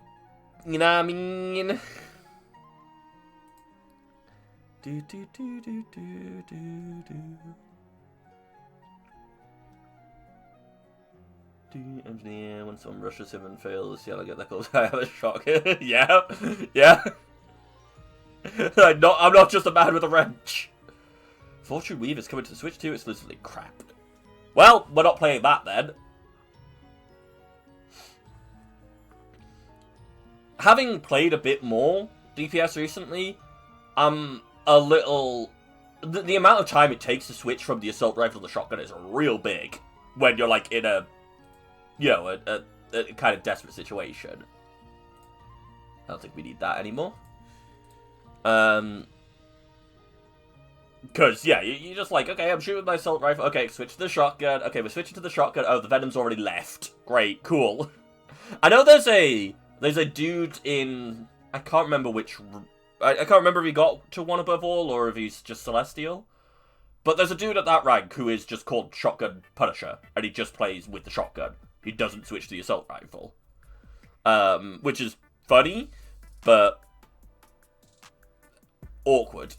A: You know what I mean? Do do do do do do do. Engineer, when someone rushes him and fails, yeah, I get that close. I have a shock. Yeah, yeah. I'm not just a man with a wrench. Fortune Weave is coming to the Switch 2 exclusively. Crap. Well, we're not playing that then. Having played a bit more DPS recently, I'm a little... The amount of time it takes to switch from the assault rifle to the shotgun is real big when you're, like, in a, you know, a kind of desperate situation. I don't think we need that anymore. Because, yeah, you're just like, okay, I'm shooting my assault rifle. Okay, switch to the shotgun. Okay, we're switching to the shotgun. Oh, the Venom's already left. Great, cool. I know there's a dude in... I can't remember which... I can't remember if he got to one above all or if he's just Celestial. But there's a dude at that rank who is just called Shotgun Punisher, and he just plays with the shotgun. He doesn't switch to the assault rifle. Which is funny, but... awkward.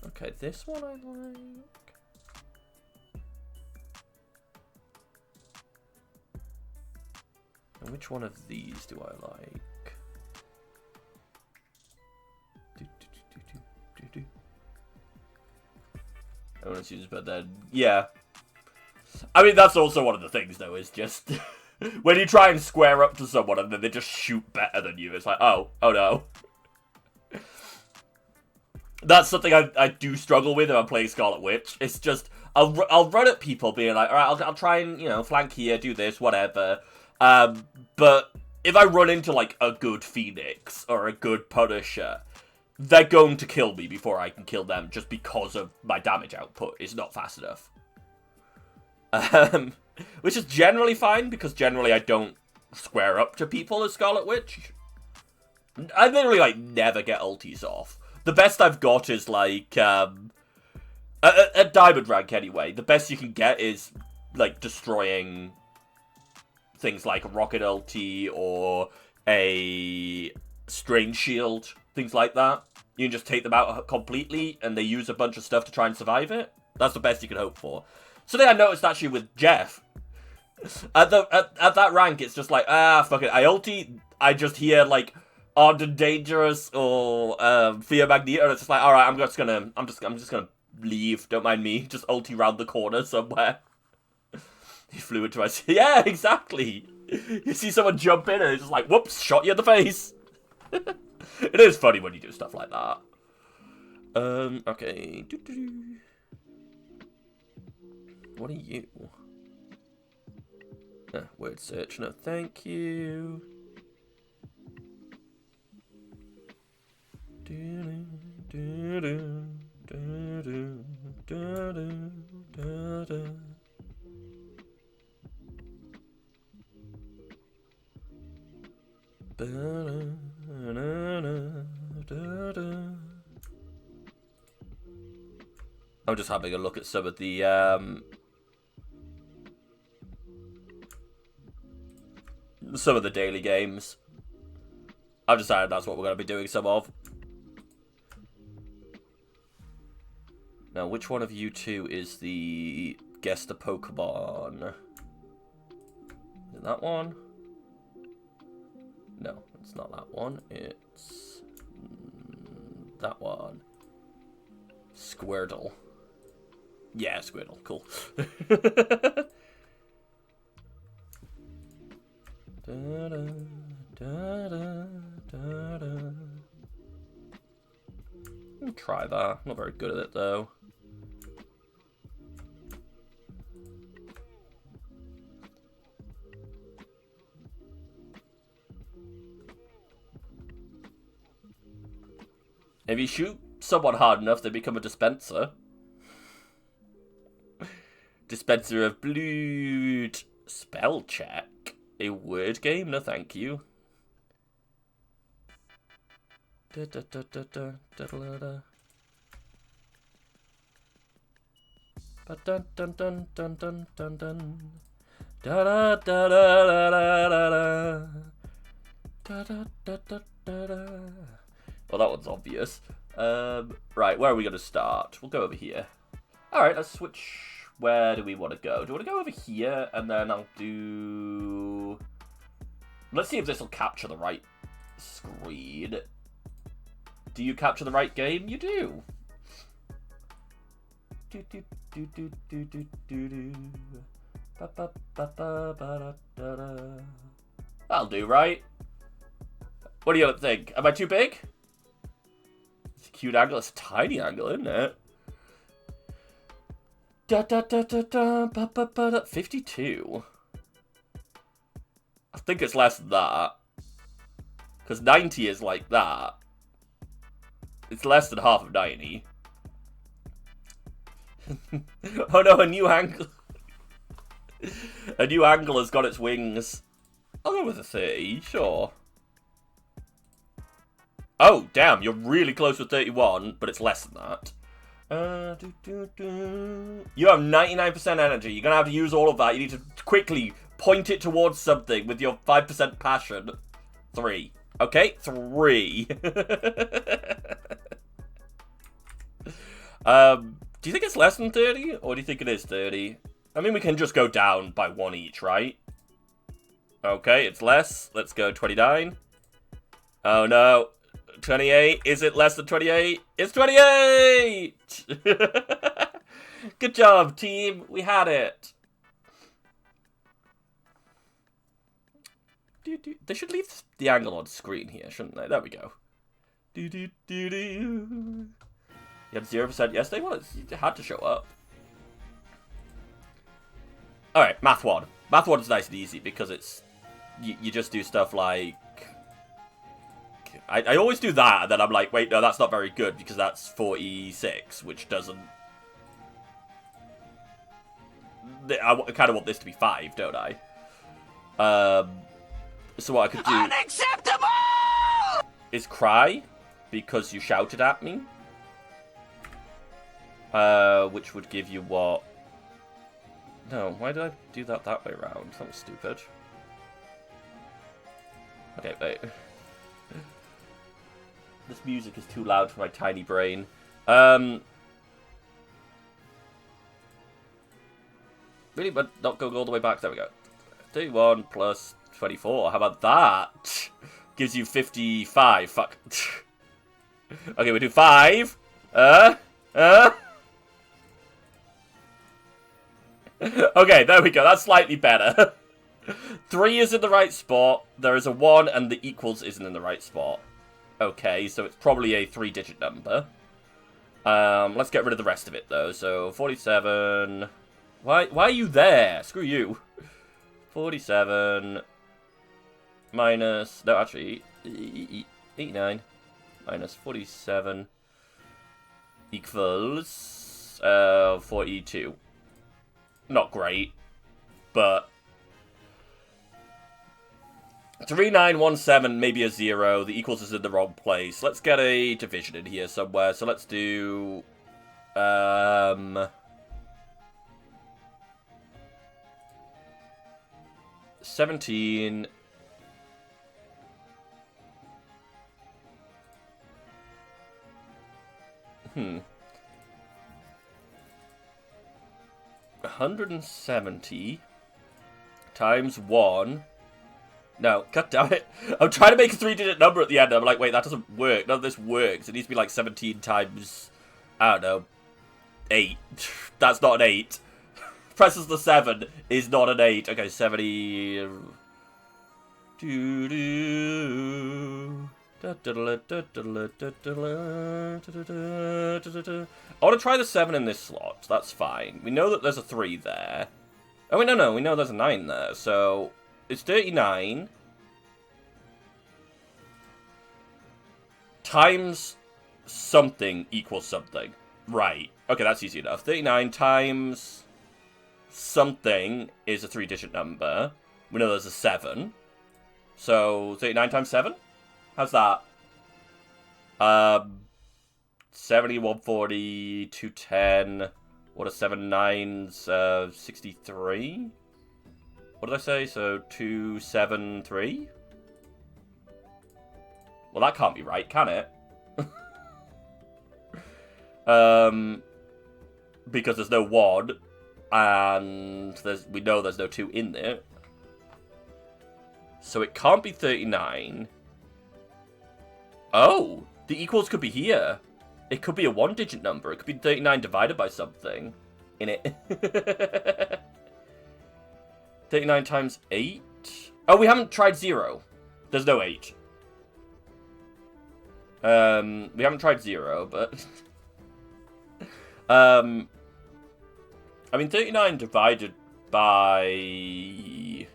A: Okay, this one I like. And which one of these do I like? I want to choose, but then, yeah. I mean, that's also one of the things, though, is just... when you try and square up to someone and then they just shoot better than you, it's like, oh no. That's something I do struggle with if I'm playing Scarlet Witch. It's just, I'll run at people being like, alright, I'll try and, flank here, do this, whatever. But if I run into, like, a good Phoenix or a good Punisher, they're going to kill me before I can kill them just because of my damage output is not fast enough. Which is generally fine, because generally I don't square up to people as Scarlet Witch. I literally, like, never get ultis off. The best I've got is, like, at Diamond rank anyway, the best you can get is, like, destroying things like a rocket ulti or a strange shield, things like that. You can just take them out completely, and they use a bunch of stuff to try and survive it. That's the best you can hope for. So then I noticed, actually, with Jeff, at that rank, it's just like, fuck it, I ulti, I just hear, like, Odd and Dangerous or Fear Magneto, and it's just like, alright, I'm just gonna leave, don't mind me, just ulti round the corner somewhere. He flew into my... Yeah, exactly! You see someone jump in and it's just like, whoops, shot you in the face! It is funny when you do stuff like that. Okay. What are you? Word search, no thank you. I'm just having a look at some of the daily games. I've decided that's what we're going to be doing some of. Now, which one of you two is the guess the Pokemon? Is it that one? No, it's not that one. It's that one. Squirtle. Yeah, Squirtle. Cool. I'll try that. I'm not very good at it, though. If you shoot someone hard enough, they become a dispenser. Dispenser of blood. Spell check. A word game? No, thank you. Da, da, da, da, da, da, da, da. Ba, dun, dun, dun, dun, dun, dun, dun. Da, da, da, da, da, da, da. Da, da, da, da, da, da. Well, that one's obvious. Right, where are we going to start? We'll go over here. Alright, let's switch. Where do we want to go? Do we want to go over here? And then I'll do... Let's see if this will capture the right screen. Do you capture the right game? You do. Do, do, do, do, do, do, do, do. Ba, ba, ba, ba, ba, da, da, da. That'll do, right? What do you think? Am I too big? It's a cute angle. It's a tiny angle, isn't it? Da, da, da, da, da, ba, ba, ba, da. 52. I think it's less than that. Because 90 is like that. It's less than half of 90. Oh no, a new angle. A new angle has got its wings. I'll go with a 30, sure. Oh, damn, you're really close to 31, but it's less than that. You have 99% energy. You're going to have to use all of that. You need to quickly point it towards something with your 5% passion. 3. Okay, 3. Do you think it's less than 30? Or do you think it is 30? I mean, we can just go down by 1 each, right? Okay, it's less. Let's go 29. Oh, no. 28. Is it less than 28? It's 28! Good job, team. We had it. They should leave the angle on screen here, shouldn't they? There we go. You had 0% yesterday? Well, it had to show up. Alright, Math 1. Math 1 is nice and easy because it's... You just do stuff like... I always do that, and then I'm like, wait, no, that's not very good because that's 46, which doesn't... I kind of want this to be 5, don't I? So what I could do...
B: Unacceptable!
A: Is cry, because you shouted at me. Which would give you what? No, why did I do that way around? That was stupid. Okay, wait. This music is too loud for my tiny brain. Really, but not going all the way back. There we go. 31 plus 24. How about that? Gives you 55. Fuck. Okay, we do 5. Okay, there we go. That's slightly better. 3 is in the right spot. There is a 1, and the equals isn't in the right spot. Okay, so it's probably a 3-digit number. Let's get rid of the rest of it, though. So, 47... Why are you there? Screw you. 47... minus... No, actually... 89 minus 47 equals... 42. Not great, but... 3917, maybe a 0. The equals is in the wrong place. Let's get a division in here somewhere. So let's do... 17... Hmm. 170 times 1. No, god damn it. I'm trying to make a 3-digit number at the end. I'm like, wait, that doesn't work. None of this works. It needs to be like 17 times, I don't know, 8. That's not an 8. Presses the 7 is not an 8. Okay, 70. I want to try the 7 in this slot. That's fine. We know that there's a 3 there. Oh, wait, no. We know there's a 9 there. So, it's 39 times something equals something. Right. Okay, that's easy enough. 39 times something is a 3-digit number. We know there's a 7. So, 39 times 7? How's that? 70, 140, 210. What are 7 9s? 63? What did I say? So, 273? Well, that can't be right, can it? Because there's no 1, and we know there's no 2 in there. So it can't be 39. Oh, the equals could be here. It could be a 1-digit number. It could be 39 divided by something in it. 39 times 8? Oh, we haven't tried 0. There's no 8. We haven't tried 0, but... I mean, 39 divided by...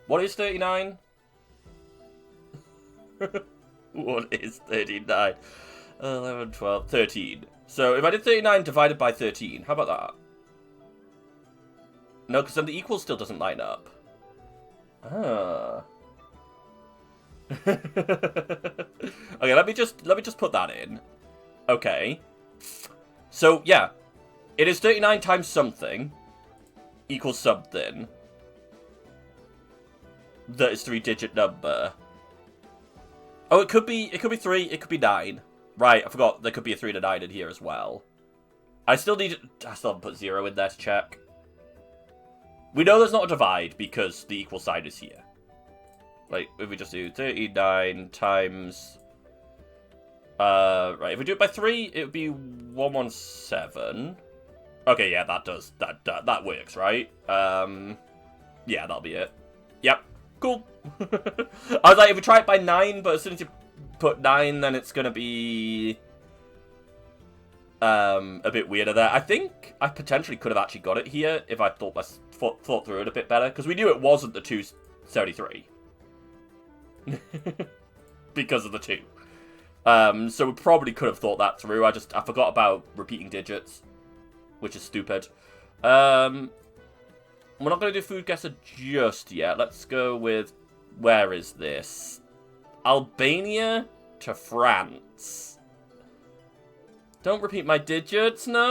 A: What is 39? What is 39? 11, 12, 13. So, if I did 39 divided by 13, how about that? No, because then the equal still doesn't line up. Ah. Okay, let me just put that in. Okay. So, yeah. It is 39 times something equals something. That is 3-digit number. Oh, it could be 3, it could be 9. Right, I forgot there could be a 3 and a 9 in here as well. I still haven't put 0 in there to check. We know there's not a divide because the equal sign is here. Like, if we just do 39 times... right, if we do it by 3, it would be 117. Okay, yeah, that works, right? Yeah, that'll be it. Yep. Cool. I was like, if we try it by 9, but as soon as you put 9, then it's gonna be... A bit weirder there. I think I potentially could have actually got it here if I thought through it a bit better, because we knew it wasn't the 273 because of the 2. So we probably could have thought that through. I forgot about repeating digits, which is stupid. We're not going to do food guesser just yet. Let's go with, where is this? Albania to France. Don't repeat my digits, no!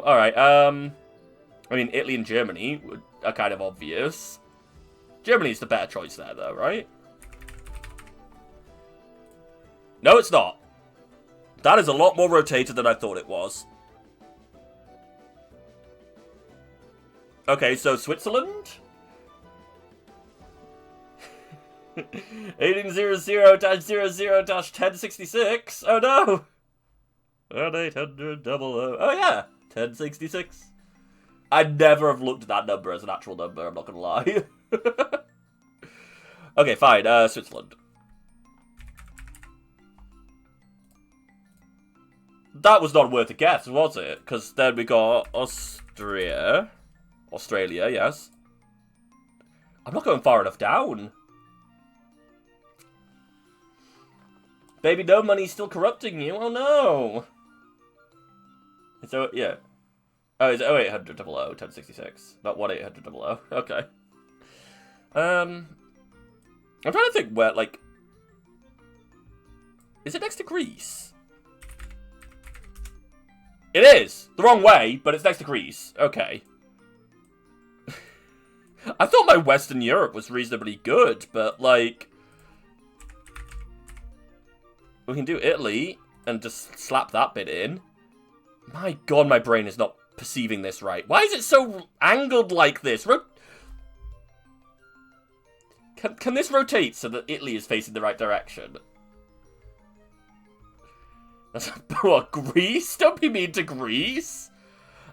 A: Alright, I mean, Italy and Germany are kind of obvious. Germany's the better choice there, though, right? No, it's not. That is a lot more rotated than I thought it was. Okay, so Switzerland? 1800-00-1066. Oh no! 1800-00. Oh yeah, 1066. I'd never have looked at that number as an actual number, I'm not gonna lie. Okay, fine, Switzerland. That was not worth a guess, was it? Because then we got Australia, yes. I'm not going far enough down. Baby, no money's still corrupting you. Oh no. So yeah. Oh, it's 0800-00-1066, not 1-800-00. Okay. I'm trying to think where, like, is it next to Greece? It is! The wrong way, but it's next to Greece. Okay. I thought my Western Europe was reasonably good, but, like, we can do Italy and just slap that bit in. My god, my brain is not perceiving this right. Why is it so angled like this? Can this rotate so that Italy is facing the right direction? What, Greece? Don't be mean to Greece.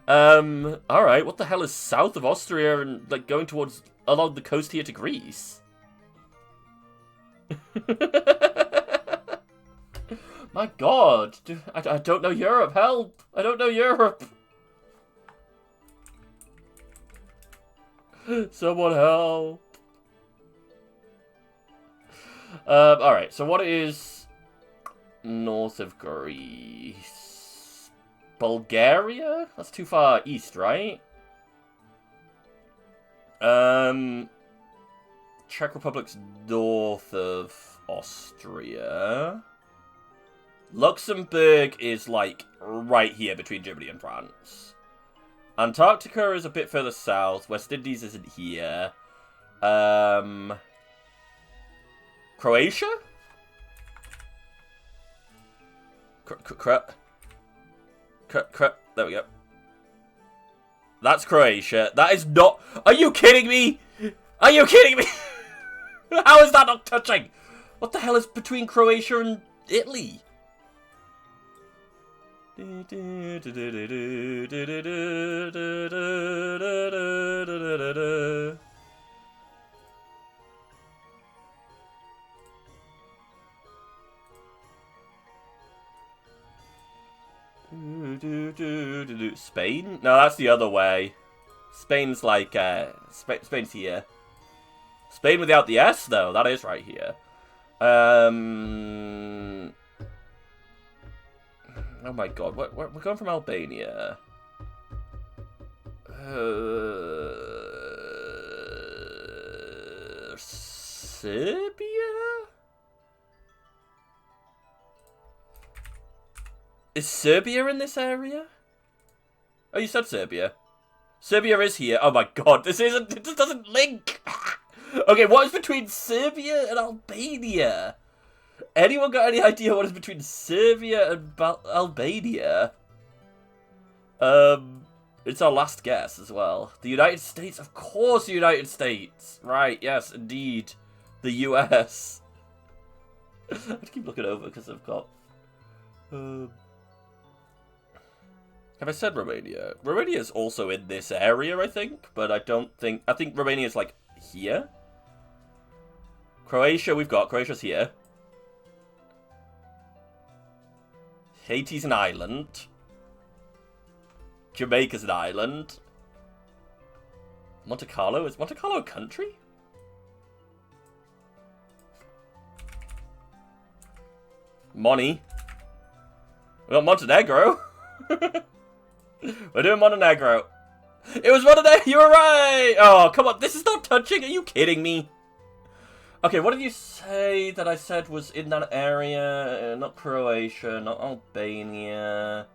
A: Alright, what the hell is south of Austria and, like, going towards, along the coast here to Greece? My god, I don't know Europe, help! I don't know Europe! Someone help! Alright, so what is north of Greece? Bulgaria? That's too far east, right? Czech Republic's north of Austria. Luxembourg is, like, right here between Germany and France. Antarctica is a bit further south. West Indies isn't here. Croatia? There we go. That's Croatia. That is not... Are you kidding me? Are you kidding me? How is that not touching? What the hell is between Croatia and Italy? Spain? No, that's the other way. Spain's like, Spain's here. Spain without the S, though. That is right here. Oh my god, we're going from Albania. Serbia? Is Serbia in this area? Oh, you said Serbia. Serbia is here. Oh my god, this doesn't link. Okay, what is between Serbia and Albania? Anyone got any idea what is between Serbia and Albania? It's our last guess as well. The United States? Of course the United States! Right, yes, indeed. The US. I have to keep looking over because I've got... Have I said Romania? Romania is also in this area, I think, but I don't think... I think Romania is, like, here? Croatia, we've got. Croatia's here. Haiti's an island. Jamaica's an island. Monte Carlo? Is Monte Carlo a country? Money. We got Montenegro. We're doing Montenegro. It was Montenegro! You were right! Oh, come on. This is not touching. Are you kidding me? Okay, what did you say that I said was in that area? Not Croatia, not Albania.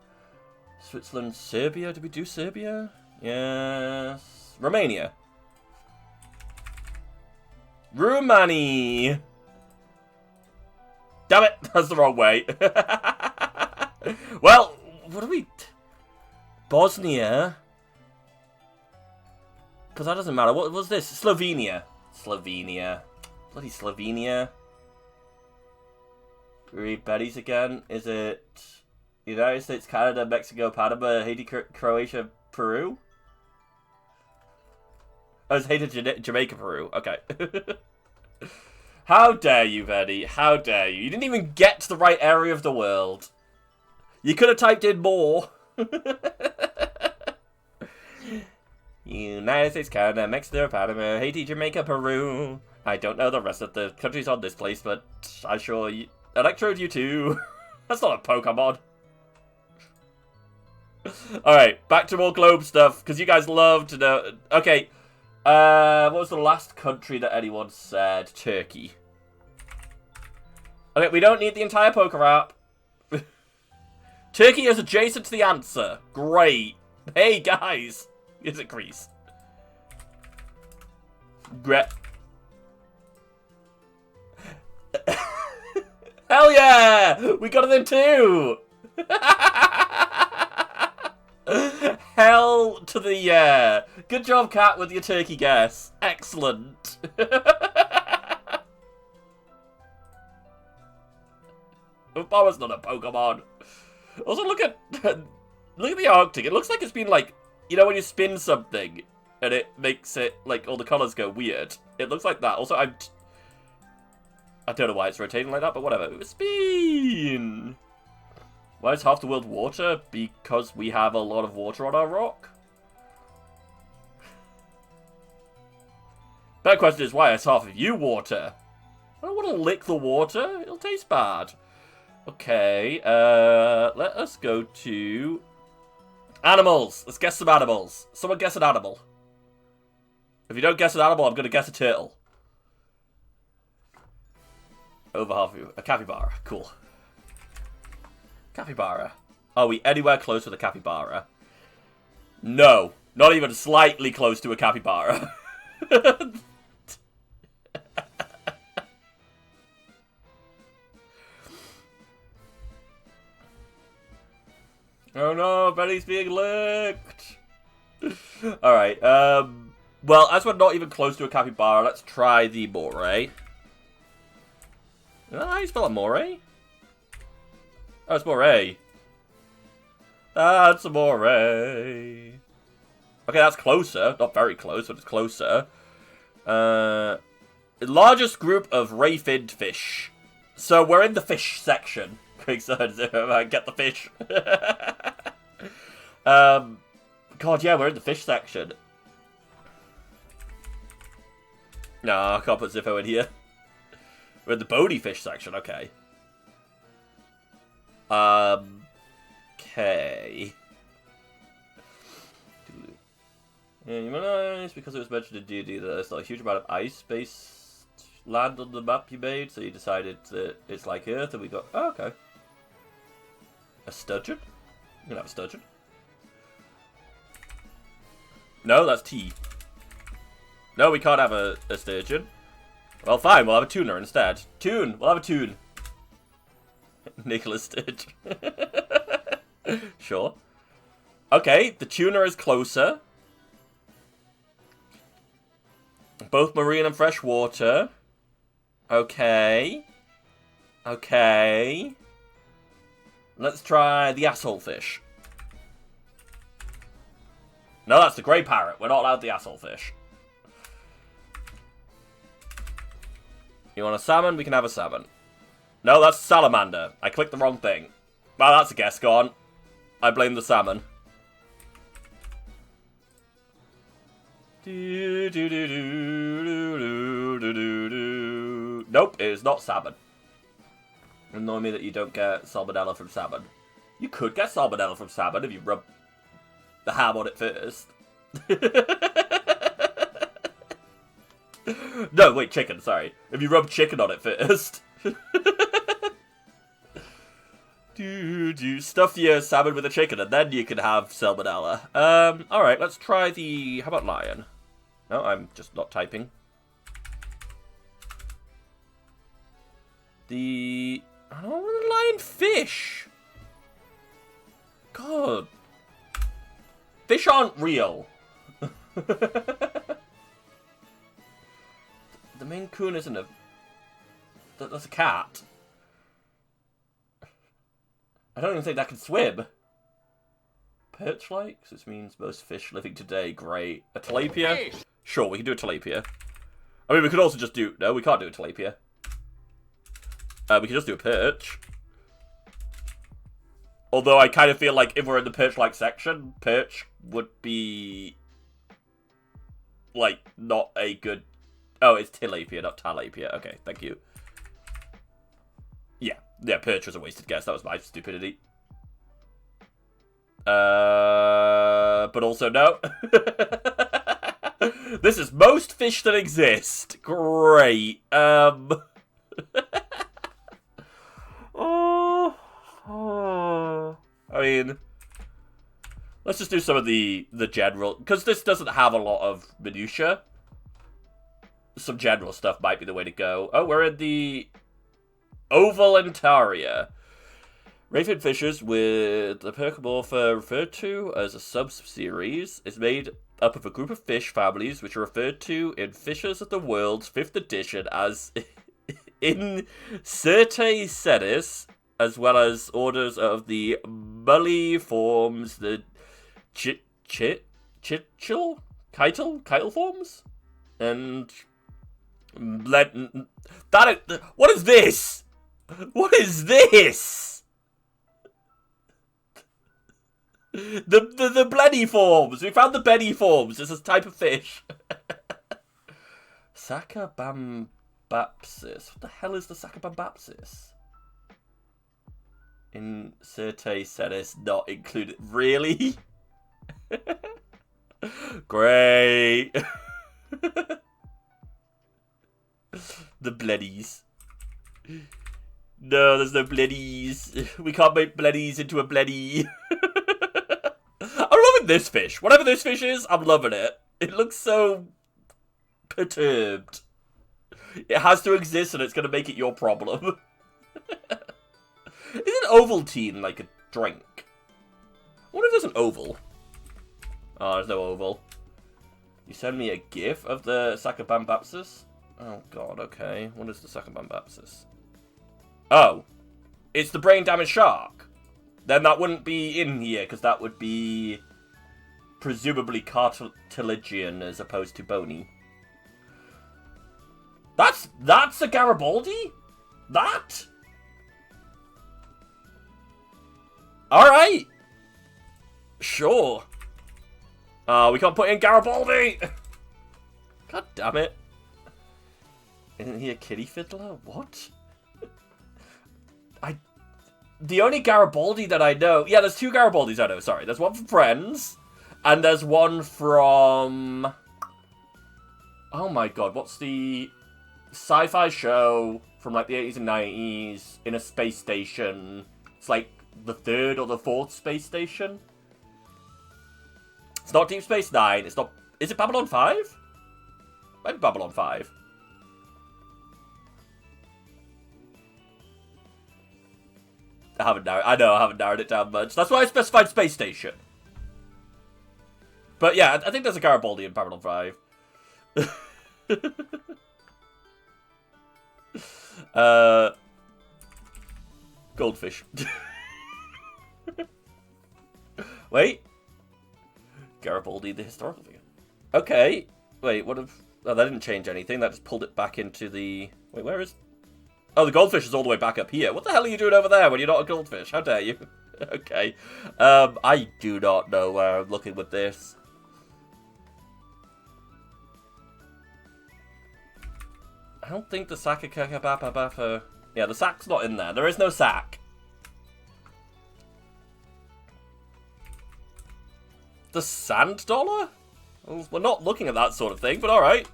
A: Switzerland, Serbia? Did we do Serbia? Yes. Romania. Romani. Damn it, that's the wrong way. Well, what do we... Bosnia? Because that doesn't matter. What was this? Slovenia. Slovenia. Bloody Slovenia. Read Betty's again. Is it United States, Canada, Mexico, Panama, Haiti, Croatia, Peru? Oh, it's Haiti, Jamaica, Peru. Okay. How dare you, Betty? How dare you? You didn't even get to the right area of the world. You could have typed in more. United States, Canada, Mexico, Panama, Haiti, Jamaica, Peru. I don't know the rest of the countries on this place, but I'm sure you... Electrode you too. That's not a Pokemon. Alright, back to more globe stuff, because you guys love to know... Okay, what was the last country that anyone said? Turkey. Okay, we don't need the entire poker app. Turkey is adjacent to the answer. Great. Hey, guys. Is it Greece? Hell yeah! We got them too! Hell to the yeah! Good job, Cat, with your turkey guess. Excellent. Obama's not a Pokemon. Also, look at the Arctic. It looks like it's been like, you know, when you spin something and it makes it like all the colors go weird. It looks like that. Also, I don't know why it's rotating like that, but whatever. Spin. Why is half the world water? Because we have a lot of water on our rock. Better question is, why is half of you water? I don't want to lick the water. It'll taste bad. Okay, let us go to animals. Let's guess some animals. Someone guess an animal. If you don't guess an animal, I'm going to guess a turtle. Over half of you. A capybara. Cool. Capybara. Are we anywhere close with a capybara? No. Not even slightly close to a capybara. Oh no, Benny's being licked! Alright, well, as we're not even close to a capybara, let's try the moray. How do you spell it, moray? Oh, it's moray. That's a moray. Okay, that's closer. Not very close, but it's closer. Largest group of ray-finned fish. So we're in the fish section. Get the fish. God, yeah, we're in the fish section. No, I can't put Ziffo in here. We're in the bony fish section, okay. Okay. Yeah, you realize because it was mentioned in D&D that there's not a huge amount of ice-based land on the map you made, so you decided that it's like Earth, and we got... Oh, okay. A sturgeon? You can have a sturgeon. No, that's T. No, we can't have a sturgeon. Well, fine, we'll have a tuna instead. Toon! We'll have a toon. Nicholas Sturgeon. Sure. Okay, the tuna is closer. Both marine and freshwater. Okay. Okay. Let's try the asshole fish. No, that's the grey parrot. We're not allowed the asshole fish. You want a salmon? We can have a salmon. No, that's salamander. I clicked the wrong thing. Well, that's a guess gone. I blame the salmon. Nope, it is not salmon. Annoy me that you don't get salmonella from salmon. You could get salmonella from salmon if you rub the ham on it first. No, wait, chicken, sorry. If you rub chicken on it first. Stuff your salmon with a chicken and then you can have salmonella. Alright, let's try the... How about lion? No, I'm just not typing. I don't want lionfish. God. Fish aren't real. The Maine Coon isn't a... That's a cat. I don't even think that can swim. Perch-like? This means most fish living today. Great. A tilapia? Sure, we can do a tilapia. I mean, we could also just do... No, we can't do a tilapia. We can just do a perch. Although I kind of feel like if we're in the perch-like section, perch would be... like, not a good... Oh, it's tilapia, not talapia. Okay, thank you. Yeah, perch was a wasted guess. That was my stupidity. But also no. This is most fish that exist. Great. I mean, let's just do some of the general, because this doesn't have a lot of minutia. Some general stuff might be the way to go. Oh, we're in the Oval Antaria. Rayfin fishes with the Percomorpha referred to as a subseries is made up of a group of fish families which are referred to in Fishers of the World's 5th edition as Incertae Sedis, as well as orders of the Mulliforms, the Chichil? Chital forms? And... What is this? What is this? The blenniforms. We found the blenniforms. It's a type of fish. Sacabambapsis. What the hell is the Sacabambapsis? Incertae sedis not included. Really? Great. The blennies. No, there's no blennies. We can't make blennies into a blenny. I'm loving this fish. Whatever this fish is, I'm loving it. It looks so perturbed. It has to exist and it's going to make it your problem. Isn't Ovaltine like a drink? I wonder if there's an oval. Oh, there's no oval. You send me a gif of the Sacabambapsis? Oh god, okay. What is the Sacabambapsis? Oh. It's the brain damaged shark. Then that wouldn't be in here, because that would be presumably cartilagian as opposed to bony. That's a Garibaldi? That? Alright. Sure. We can't put in Garibaldi! God damn it. Isn't he a kitty fiddler? What? The only Garibaldi that I know... Yeah, there's two Garibaldis I know, sorry. There's one from Friends, and there's one from... Oh my god, what's the sci-fi show from like the 80s and 90s in a space station? It's like the 3rd or the 4th space station? It's not Deep Space Nine, it's not... Is it Babylon 5? Might be Babylon 5. I haven't narrowed it down much. That's why I specified space station. But yeah, I think there's a Garibaldi in Babylon 5. Goldfish. Wait. Garibaldi, the historical figure. Okay. Wait, what if... Oh, that didn't change anything. That just pulled it back into the... Wait, where is... Oh, the goldfish is all the way back up here. What the hell are you doing over there when you're not a goldfish? How dare you? Okay. I do not know where I'm looking with this. I don't think the Sakakakabababafa... Yeah, the sack's not in there. There is no sack. The sand dollar? Well, we're not looking at that sort of thing, but alright.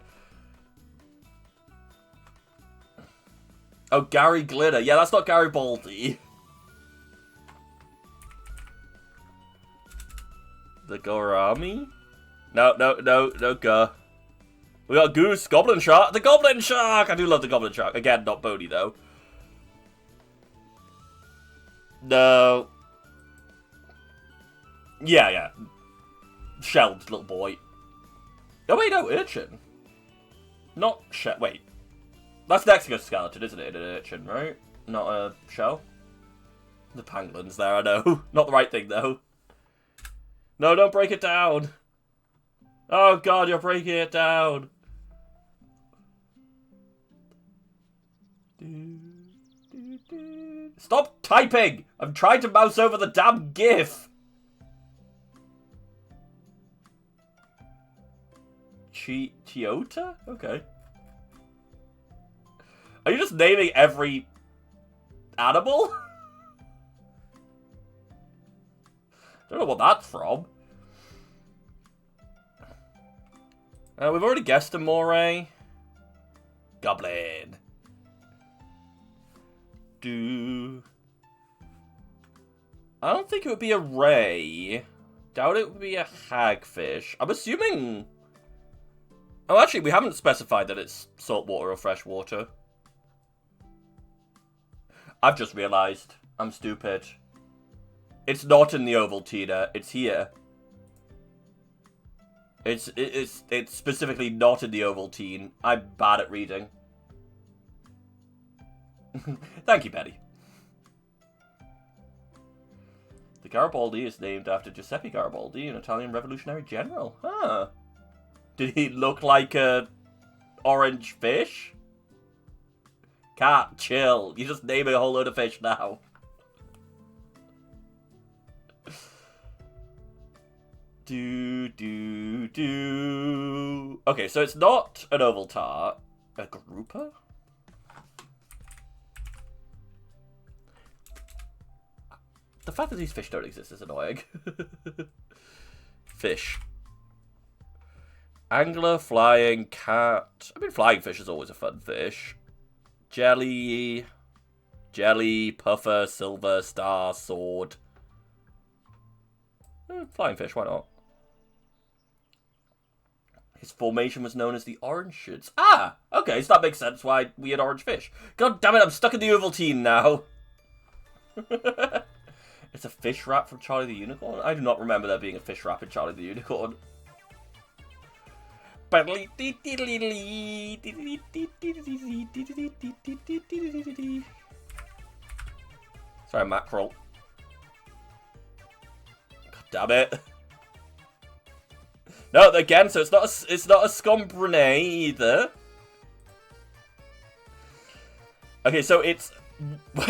A: Oh, Gary Glitter. Yeah, that's not Garibaldi. The Gorami? No, go. We got Goose, Goblin Shark. The Goblin Shark! I do love the Goblin Shark. Again, not Bodhi, though. No. Yeah. Shelled little boy. Oh, wait, no, Urchin. Not shell. Wait. That's an exoskeleton, isn't it? An urchin, right? Not a shell? The pangolins there, I know. Not the right thing, though. No, don't break it down. Oh, God, you're breaking it down. Stop typing! I'm trying to mouse over the damn GIF. Chiota? Okay. Are you just naming every animal? Don't know what that's from. We've already guessed a Moray. Goblin. I don't think it would be a ray. Doubt it would be a hagfish. I'm assuming... Oh, actually, we haven't specified that it's saltwater or freshwater. I've just realised. I'm stupid. It's not in the Ovaltine. It's here. It's specifically not in the Ovaltine. I'm bad at reading. Thank you, Betty. The Garibaldi is named after Giuseppe Garibaldi, an Italian revolutionary general. Huh. Did he look like a orange fish? Cat, chill. You're just naming a whole load of fish now. Okay, so it's not an oval tart. A grouper? The fact that these fish don't exist is annoying. Fish. Angler, flying, cat. I mean, flying fish is always a fun fish. Jelly. Jelly, puffer, silver, star, sword. Flying fish, why not? His formation was known as the orange shoots. Ah! Okay, so that makes sense why we had orange fish. God damn it, I'm stuck in the Ovaltine now. It's a fish wrap from Charlie the Unicorn? I do not remember there being a fish wrap in Charlie the Unicorn. Sorry, mackerel. God damn it. No, again, so it's not a scombrene either. Okay, so it's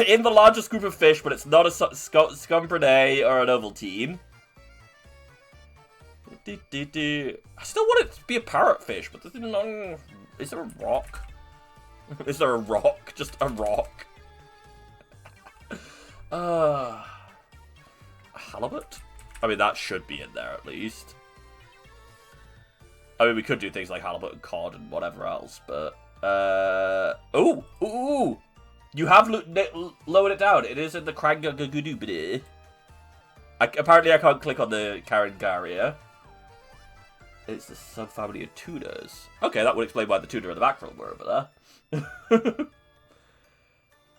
A: in the largest group of fish, but it's not a scombrene or an Ovaltine. I still want it to be a parrotfish, but there's no... Is there a rock? Is there a rock? Just a rock. Halibut? I mean, that should be in there at least. I mean, we could do things like halibut and cod and whatever else, but... Ooh! You have lowered it down. It is in the Krangagagudubide. Apparently I can't click on the Carangaria. It's the subfamily of tunas. Okay, that would explain why the tuna and the mackerel were over there.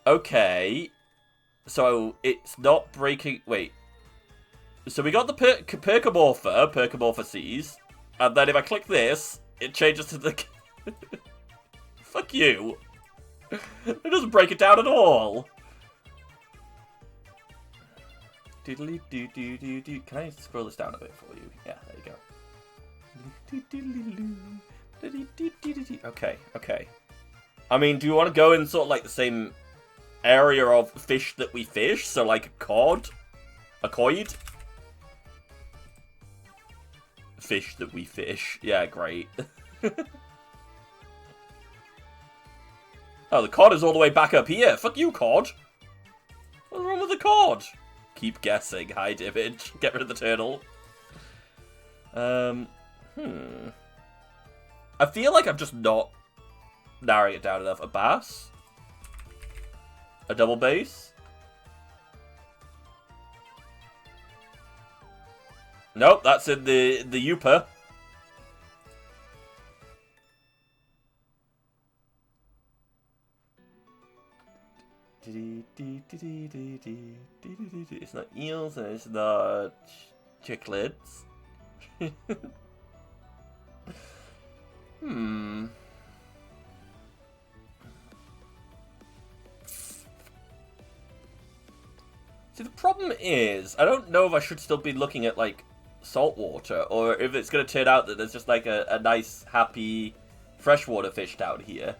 A: Okay. So, it's not breaking... Wait. So we got the Percamorpha and then if I click this, it changes to the... Fuck you. It doesn't break it down at all. Can I scroll this down a bit for you? Yeah, there you go. Okay. I mean, do you want to go in sort of like the same area of fish that we fish. So like a cod, a coid. Fish that we fish. Yeah, great. Oh, the cod is all the way back up here. Fuck you, cod. What's wrong with the cod? Keep guessing. Hide image. Get rid of the turtle. I feel like I'm just not narrowing it down enough. A bass? A double bass? Nope, that's in the Yupa. It's not eels and it's not cichlids. See, the problem is, I don't know if I should still be looking at, like, saltwater, or if it's going to turn out that there's just, like, a nice, happy, freshwater fish down here.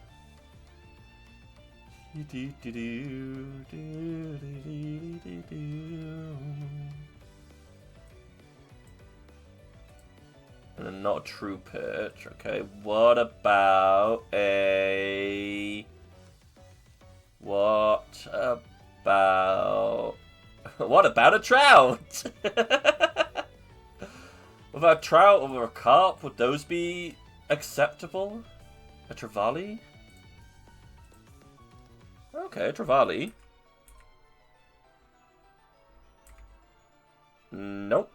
A: And not a true perch. Okay, what about a... What about a trout? What about a trout or a carp? Would those be acceptable? A trevally? Okay, trevally. Nope.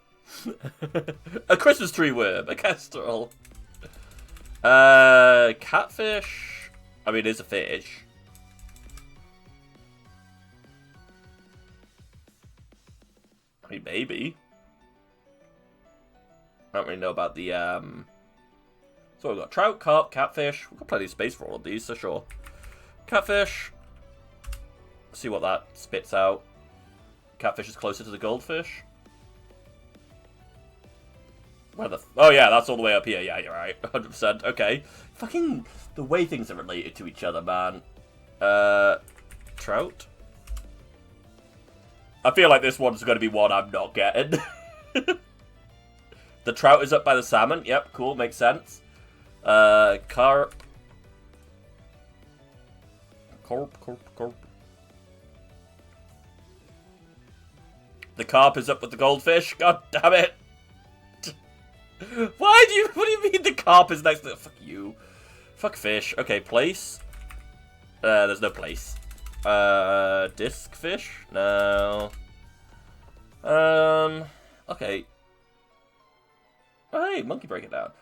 A: A Christmas tree worm, a kestrel. Catfish. I mean, it's a fish. I mean, maybe. I don't really know about the, So we've got trout, carp, catfish. We've got plenty of space for all of these, so sure. Catfish. See what that spits out. Catfish is closer to the goldfish. Where the... Oh, yeah, that's all the way up here. Yeah, you're right. 100%. Okay. Fucking... The way things are related to each other, man. Trout? I feel like this one's going to be one I'm not getting. The trout is up by the salmon. Yep, cool. Makes sense. Carp. Carp. The carp is up with the goldfish. God damn it. What do you mean the carp is next to... Fuck you. Fuck fish. Okay, place. There's no place. Disc fish? No. Okay. Oh, hey, monkey break it down.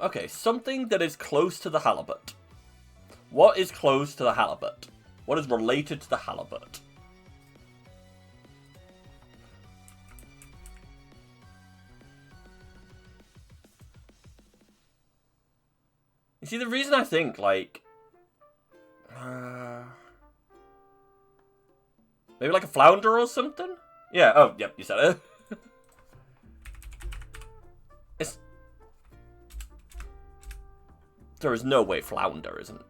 A: Okay, something that is close to the halibut. What is close to the halibut? What is related to the halibut? You see, the reason I think, like... maybe like a flounder or something? Yeah, oh, yep, you said it. There is no way flounder isn't.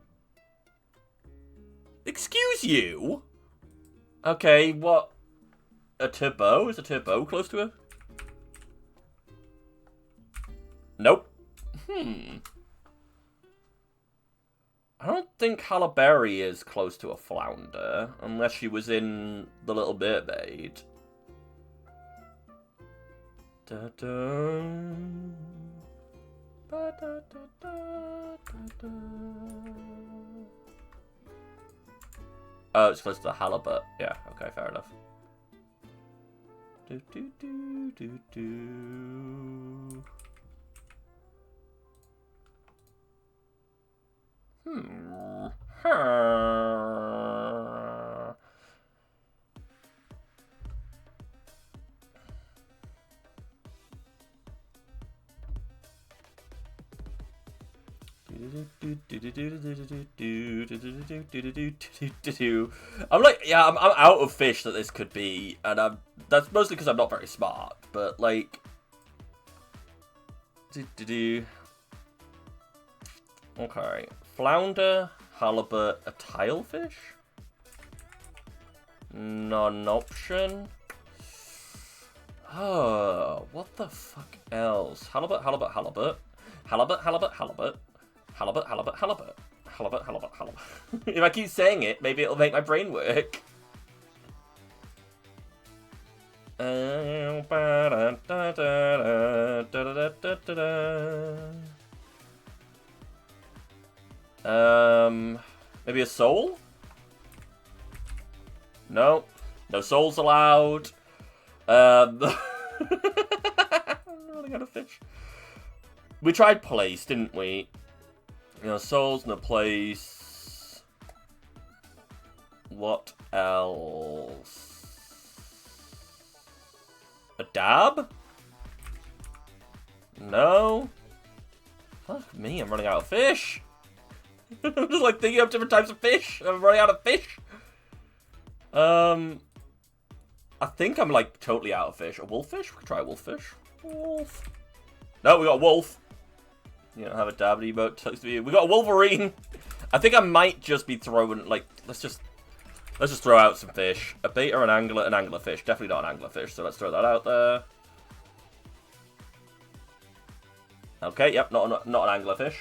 A: Excuse you? Okay, what? A turbot? Is a turbot close to her? Nope. I don't think Halle is close to a flounder, unless she was in The Little Mermaid. Da-dum. Oh, it's close to the halibut. Yeah, okay, fair enough. I'm like, yeah, I'm out of fish that this could be, and that's mostly because I'm not very smart, but like, okay, flounder, halibut, a tilefish. Non-option. Oh, what the fuck else? Halibut, halibut, halibut. Halibut, halibut, halibut. Halibut, halibut, halibut. Halibut, halibut, halibut. If I keep saying it, maybe it'll make my brain work. Maybe a soul? No. No souls allowed. I'm running out of fish. We tried place, didn't we? No souls, no place. What else? A dab? No. Fuck me, I'm running out of fish. I'm just like thinking of different types of fish. I'm running out of fish. I think I'm like totally out of fish. A wolffish? We could try a wolffish. Wolf. No, we got a wolf. You don't have a dab emote. We got a wolverine. I think I might just be throwing like let's just throw out some fish. A beta, an anglerfish. Definitely not an anglerfish. So let's throw that out there. Okay, yep, not an anglerfish.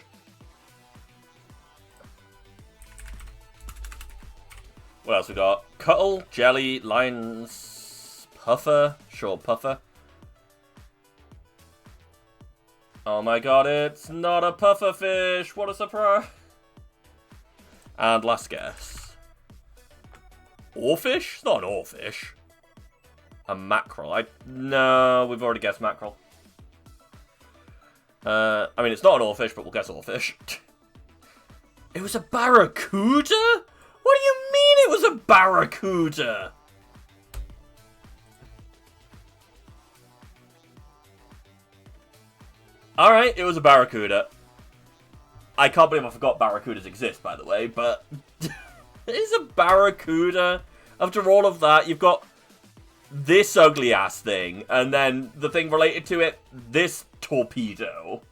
A: What else we got? Cuttle, jelly, lines, puffer. Sure, puffer. Oh my god, it's not a puffer fish. What a surprise. And last guess. Oarfish? It's not an oarfish. A mackerel. No, we've already guessed mackerel. I mean, it's not an oarfish, but we'll guess oarfish. It was a barracuda? What do you mean it was a barracuda? Alright, it was a barracuda. I can't believe I forgot barracudas exist, by the way, but... It's a barracuda. After all of that, you've got this ugly-ass thing, and then the thing related to it, this torpedo.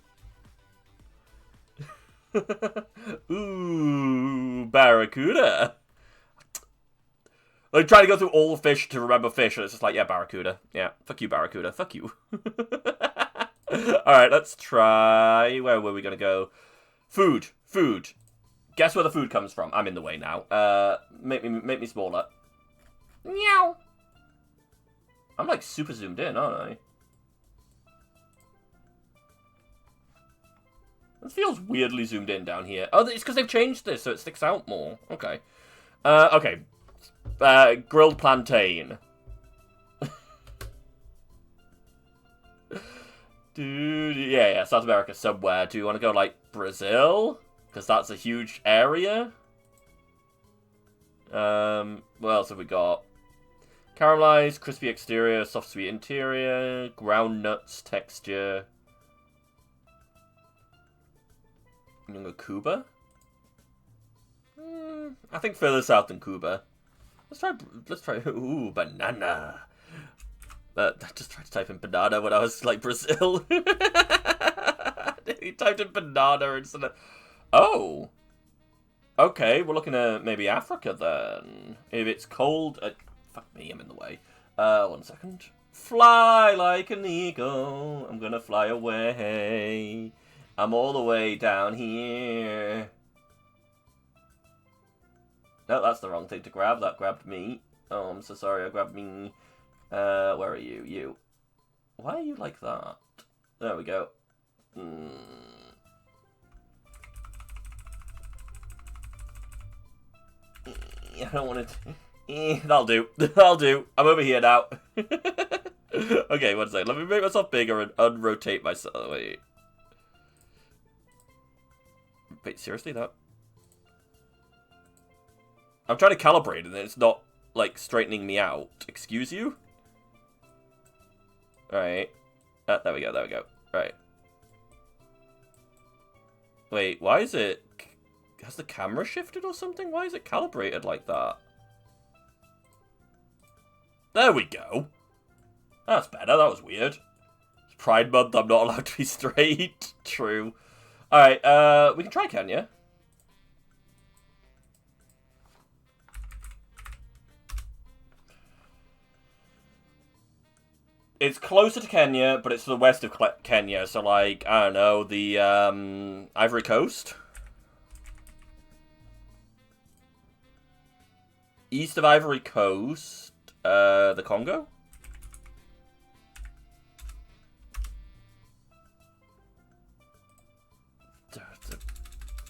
A: Ooh, barracuda. Like, trying to go through all the fish to remember fish, and it's just like, yeah, barracuda. Yeah, fuck you, barracuda. Fuck you. Alright, let's try... Where were we gonna go? Food. Food. Guess where the food comes from. I'm in the way now. Make me smaller. Meow. I'm like super zoomed in, aren't I? It feels weirdly zoomed in down here. Oh, it's because they've changed this, so it sticks out more. Okay. Okay. Grilled plantain. Dude, yeah, South America somewhere. Do you want to go, like, Brazil? Because that's a huge area. What else have we got? Caramelized, crispy exterior, soft sweet interior, ground nuts texture. Cuba? I think further south than Cuba. Let's try, ooh, banana. I just tried to type in banana when I was like Brazil. He typed in banana instead of... Oh. Okay, we're looking at maybe Africa then. If it's cold... fuck me, I'm in the way. 1 second. Fly like an eagle. I'm gonna fly away. I'm all the way down here. No, that's the wrong thing to grab. That grabbed me. Oh, I'm so sorry. I grabbed me. Where are you? You. Why are you like that? There we go. I don't want to... That'll do. That'll do. I'm over here now. Okay, 1 second. Let me make myself bigger and unrotate myself. Wait. Wait, seriously? That... I'm trying to calibrate and it's not, like, straightening me out. Excuse you? Alright. There we go, there we go. Right. Wait, why is it... Has the camera shifted or something? Why is it calibrated like that? There we go. That's better, that was weird. It's Pride Month, I'm not allowed to be straight. True. Alright, we can try Kenya. It's closer to Kenya, but it's to the west of Kenya. So, like, I don't know, the Ivory Coast, east of Ivory Coast, the Congo.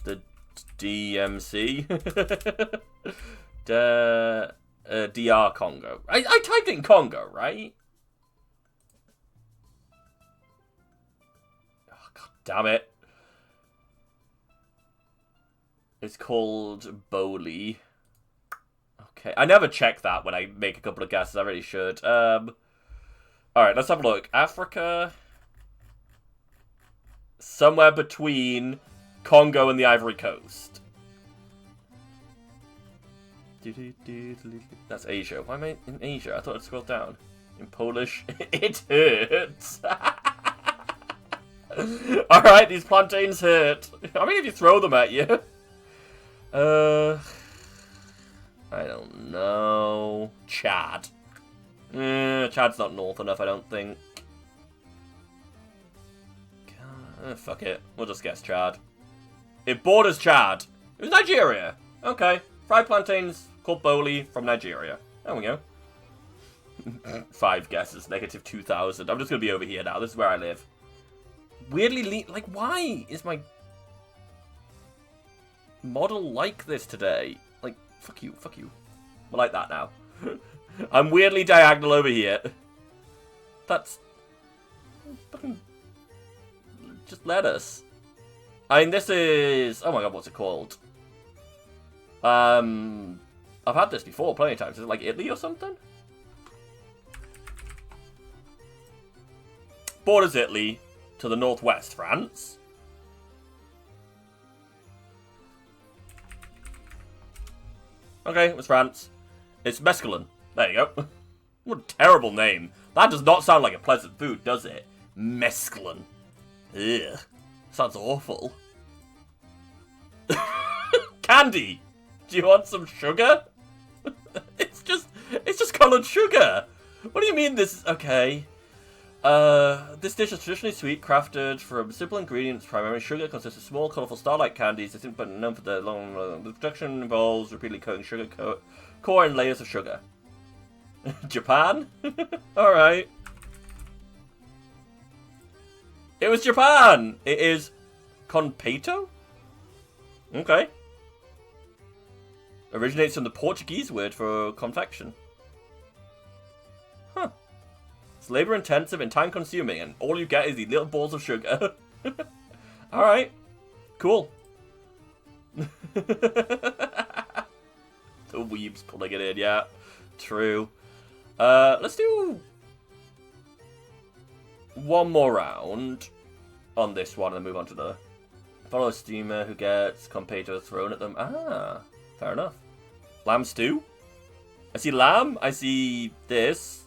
A: The DMC. DR Congo. I typed in Congo, right? Oh, God damn it. It's called Boli. Okay, I never check that when I make a couple of guesses. I really should. Alright, let's have a look. Africa. Somewhere between Congo and the Ivory Coast. That's Asia. Why am I in Asia? I thought I'd scroll down. In Polish, it hurts. Alright, these plantains hurt. I mean, if you throw them at you. I don't know. Chad. Chad's not north enough, I don't think. Fuck it. We'll just guess Chad. It borders Chad. It was Nigeria. Okay. Fried plantains called Boli from Nigeria. There we go. 5 guesses. Negative 2,000. I'm just going to be over here now. This is where I live. Weirdly, like, why is my model like this today? Like, fuck you, fuck you. We're like that now. I'm weirdly diagonal over here. That's... fucking... just let us. I mean, this is... oh my god, what's it called? I've had this before plenty of times. Is it like Italy or something? Borders Italy. To the northwest, France. Okay, it was France. It's mescaline. There you go. What a terrible name. That does not sound like a pleasant food, does it? Mescaline. Ugh. Sounds awful. Candy! Do you want some sugar? It's just coloured sugar. What do you mean this is... okay. This dish is traditionally sweet, crafted from simple ingredients, primarily sugar, consists of small, colourful star-like candies, distinct but known for the long... the production involves repeatedly coating sugar core in layers of sugar. Japan? Alright. It was Japan! It is... Conpeito? Okay. Originates from the Portuguese word for confection. Huh. It's labor-intensive and time-consuming, and all you get is these little balls of sugar. Alright. Cool. The weeb's pulling it in, yeah. True. Let's do... one more round on this one, and then move on to the... follow a steamer who gets Competo thrown at them. Ah, fair enough. Lamb stew? I see lamb, I see this.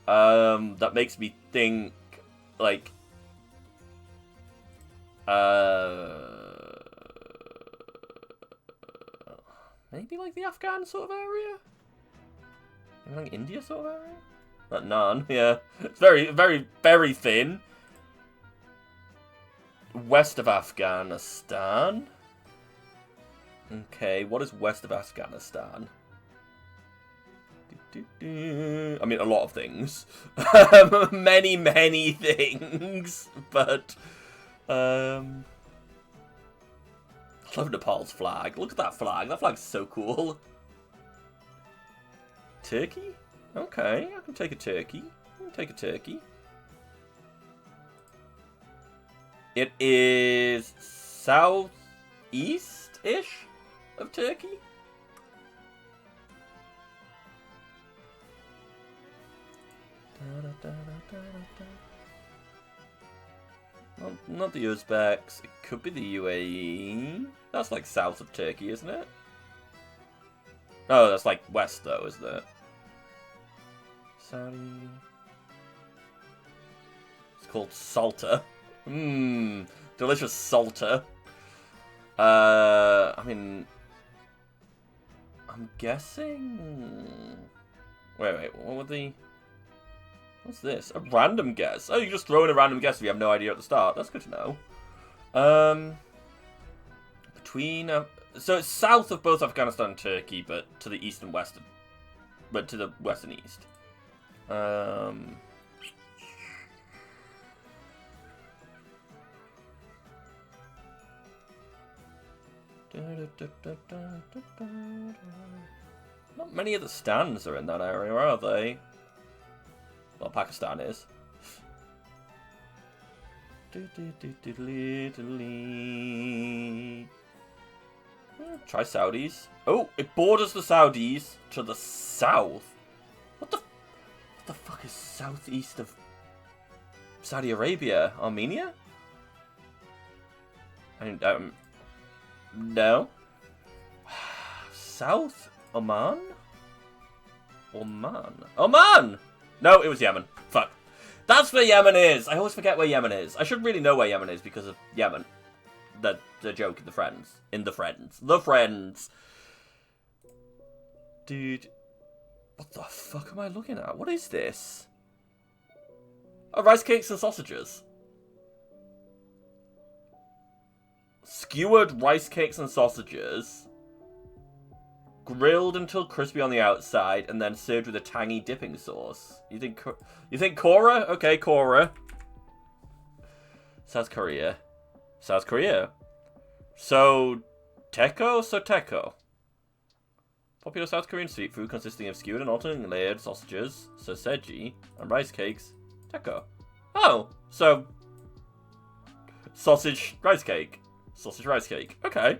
A: That makes me think, like... maybe like the Afghan sort of area? Maybe like India sort of area? Not none, yeah. It's very, very, very thin. West of Afghanistan. Okay, what is west of Afghanistan? I mean, a lot of things. Many, many things. But, I love Nepal's flag. Look at that flag. That flag's so cool. Turkey? Okay, I can take a turkey. I can take a turkey. It is southeast-ish of Turkey. Not the Uzbeks. It could be the UAE. That's like south of Turkey, isn't it? Oh, that's like west though, isn't it? Saudi. It's called Salta. Mmm, delicious Salta. I mean, I'm guessing... wait, what were the... What's this? A random guess. Oh, you just throw in a random guess if you have no idea at the start. That's good to know. Between... so it's south of both Afghanistan and Turkey, but to the east and west. But to the west and east. Not many of the stands are in that area, are they? Well, Pakistan is. Try Saudis. Oh, it borders the Saudis to the south. What the fuck is southeast of Saudi Arabia? Armenia? No. South Oman? Oman! No, it was Yemen. Fuck. That's where Yemen is! I always forget where Yemen is. I should really know where Yemen is because of Yemen. The joke in The Friends. The Friends. Dude. What the fuck am I looking at? What is this? Oh, rice cakes and sausages. Skewered rice cakes and sausages. Grilled until crispy on the outside, and then served with a tangy dipping sauce. You think Cora? Okay, Cora. South Korea. So, teko. Popular South Korean street food consisting of skewered and alternately layered sausages, soseji, and rice cakes. Teko. Oh, so sausage rice cake. Okay.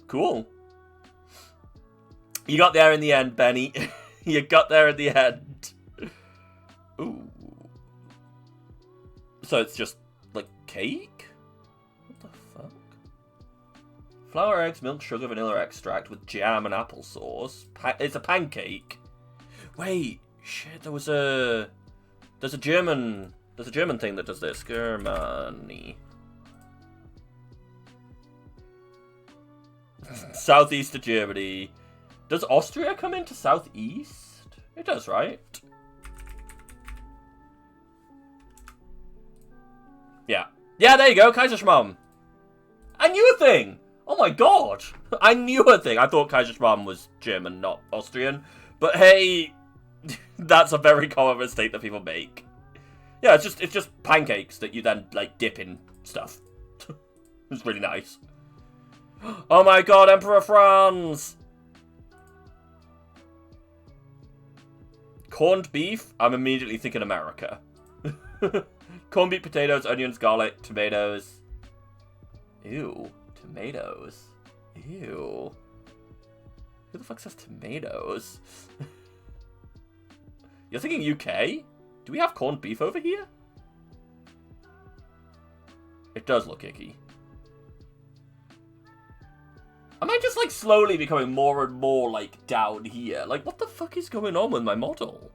A: Cool. You got there in the end, Benny. You got there in the end. Ooh. So it's just, like, cake? What the fuck? Flour, eggs, milk, sugar, vanilla extract with jam and applesauce. It's a pancake. Wait, shit, there's a German thing that does this. Germany. Southeast of Germany. Does Austria come into southeast? It does, right? Yeah. Yeah, there you go, Kaiserschmarrn. I knew a thing! Oh my god! I knew a thing. I thought Kaiserschmarrn was German, not Austrian. But hey, that's a very common mistake that people make. Yeah, it's just pancakes that you then, like, dip in stuff. It's really nice. Oh my god, Emperor Franz! Corned beef? I'm immediately thinking America. Corned beef, potatoes, onions, garlic, tomatoes. Ew. Tomatoes. Ew. Who the fuck says tomatoes? You're thinking UK? Do we have corned beef over here? It does look icky. Am I just, like, slowly becoming more and more, like, down here? Like, what the fuck is going on with my model?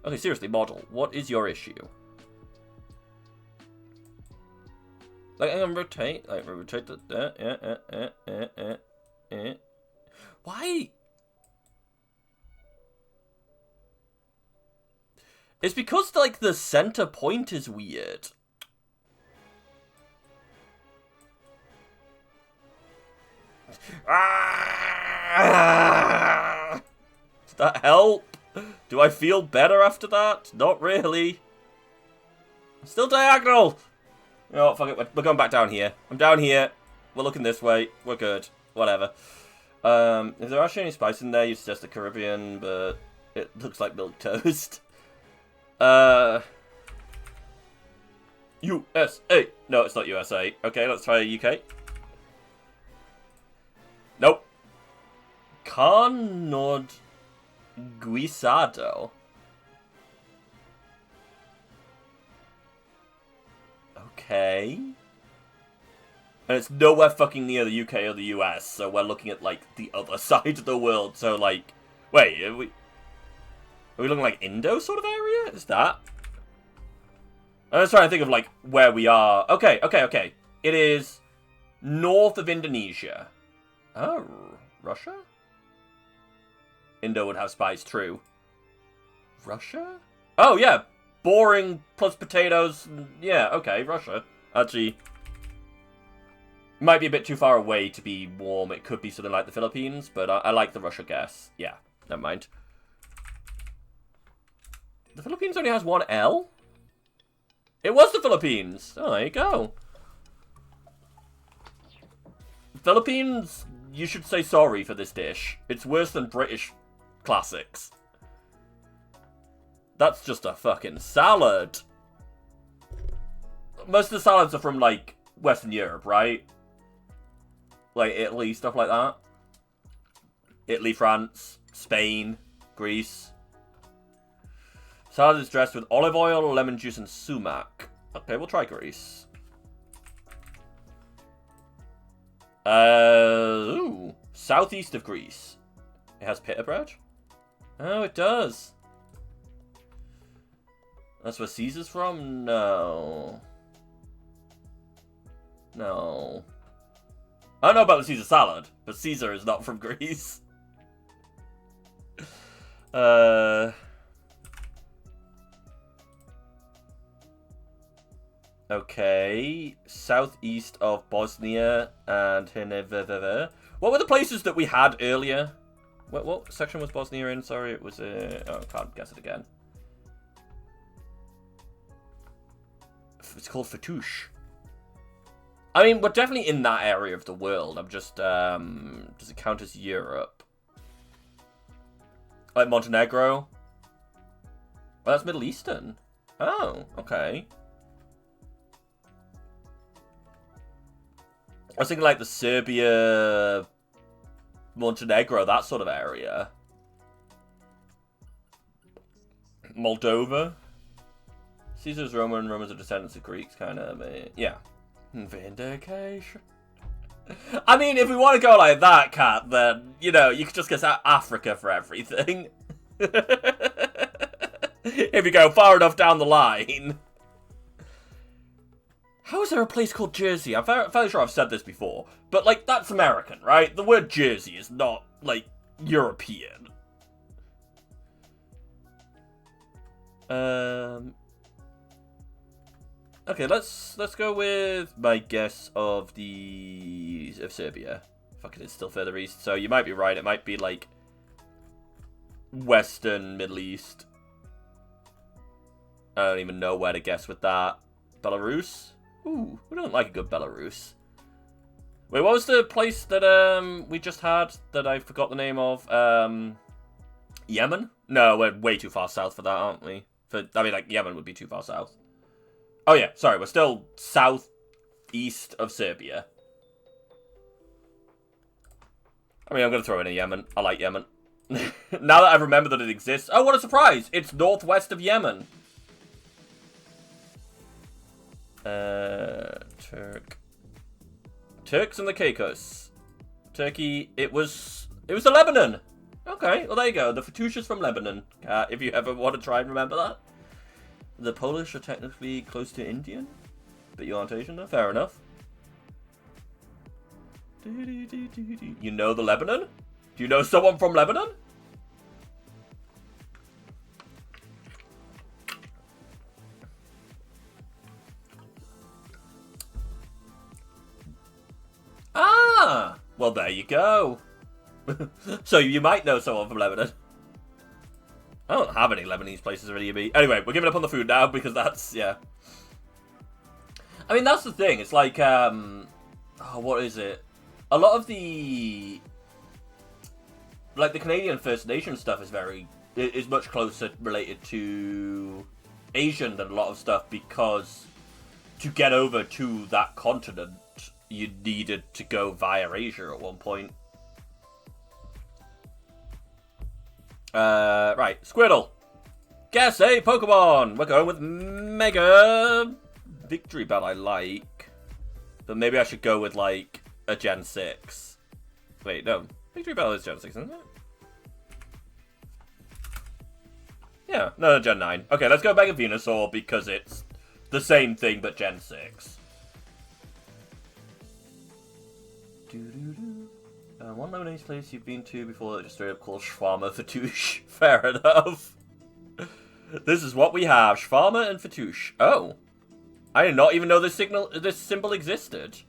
A: Okay, seriously, model. What is your issue? Like, I'm gonna rotate. Like, rotate the... Why? It's because, like, the center point is weird. Does that help? Do I feel better after that? Not really. I'm still diagonal! You know what, fuck it, we're going back down here. I'm down here. We're looking this way. We're good. Whatever. If there are actually any spice in there, you suggest the Caribbean, but it looks like milk toast. USA. No, it's not USA. Okay, let's try UK. Nope. Carnod guisado. Okay. And it's nowhere fucking near the UK or the US, so we're looking at, like, the other side of the world. So, like, wait, are we looking like Indo sort of area? Is that? I was trying to think of, like, where we are. Okay. It is north of Indonesia. Oh, Russia? Indo would have spies, true. Russia? Oh, yeah. Boring plus potatoes. Yeah, okay, Russia. Actually, might be a bit too far away to be warm. It could be something like the Philippines, but I like the Russia guess. Yeah, never mind. The Philippines only has one L? It was the Philippines! Oh, there you go. Philippines, you should say sorry for this dish. It's worse than British classics. That's just a fucking salad. Most of the salads are from, like, Western Europe, right? Like Italy, stuff like that. Italy, France, Spain, Greece. Salad is dressed with olive oil, lemon juice, and sumac. Okay, we'll try Greece. Ooh. Southeast of Greece. It has pita bread? Oh, it does. That's where Caesar's from? No. No. I don't know about the Caesar salad, but Caesar is not from Greece. Okay. Southeast of Bosnia and Herzegovina. What were the places that we had earlier? What section was Bosnia in? Sorry, it was... oh, I can't guess it again. It's called Fatouche. I mean, we're definitely in that area of the world. I'm just, does it count as Europe? Like Montenegro? Oh, that's Middle Eastern. Oh, okay. I was thinking like the Serbia, Montenegro, that sort of area. Moldova? Caesar's Roman, Romans are descendants of Greeks, kind of, yeah. Vindication. I mean, if we want to go like that, Kat, then, you know, you could just get Africa for everything. If you go far enough down the line. How is there a place called Jersey? I'm fairly sure I've said this before. But, like, that's American, right? The word Jersey is not, like, European. Okay, let's go with my guess of Serbia. Fuck it, it's still further east. So you might be right. It might be like Western Middle East. I don't even know where to guess with that. Belarus? Ooh, we don't like a good Belarus. Wait, what was the place that we just had that I forgot the name of? Yemen? No, we're way too far south for that, aren't we? I mean, like, Yemen would be too far south. Oh yeah, sorry, we're still southeast of Serbia. I mean, I'm gonna throw in a Yemen. I like Yemen. Now that I've remembered that it exists. Oh, what a surprise! It's northwest of Yemen. Turks and the Caicos. Turkey, it was the Lebanon. Okay, well there you go. The Fatouche is from Lebanon. If you ever want to try and remember that. The Polish are technically close to Indian, but you aren't Asian though? Fair enough. You know the Lebanon? Do you know someone from Lebanon? Ah! Well, there you go. So you might know someone from Lebanon. I don't have any Lebanese places ready to be. Anyway, we're giving up on the food now because that's, yeah. I mean, that's the thing. It's like, oh, what is it? A lot of the, like, the Canadian First Nation stuff is much closer related to Asian than a lot of stuff because to get over to that continent, you needed to go via Asia at one point. Right, Squirtle. Guess a Pokemon. We're going with Mega Victory Bell. I like, but maybe I should go with like a Gen 6. Wait, no, Victory Bell is Gen 6, isn't it? Yeah, no, Gen 9. Okay, let's go Mega Venusaur because it's the same thing but Gen 6. One Lebanese place you've been to before that just straight up called Shawarma Fatouche. Fair enough. This is what we have. Shvarma and Fatouche. Oh. I did not even know this symbol existed.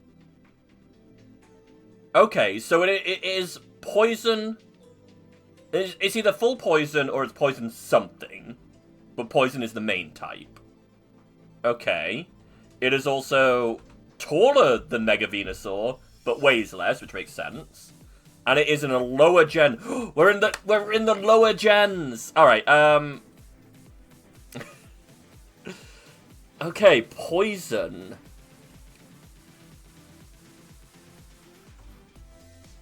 A: Okay, so it is poison. It's either full poison or it's poison something. But poison is the main type. Okay. It is also taller than Mega Venusaur, but weighs less, which makes sense. And it is in a lower gen. We're in the lower gens. All right. Okay, poison.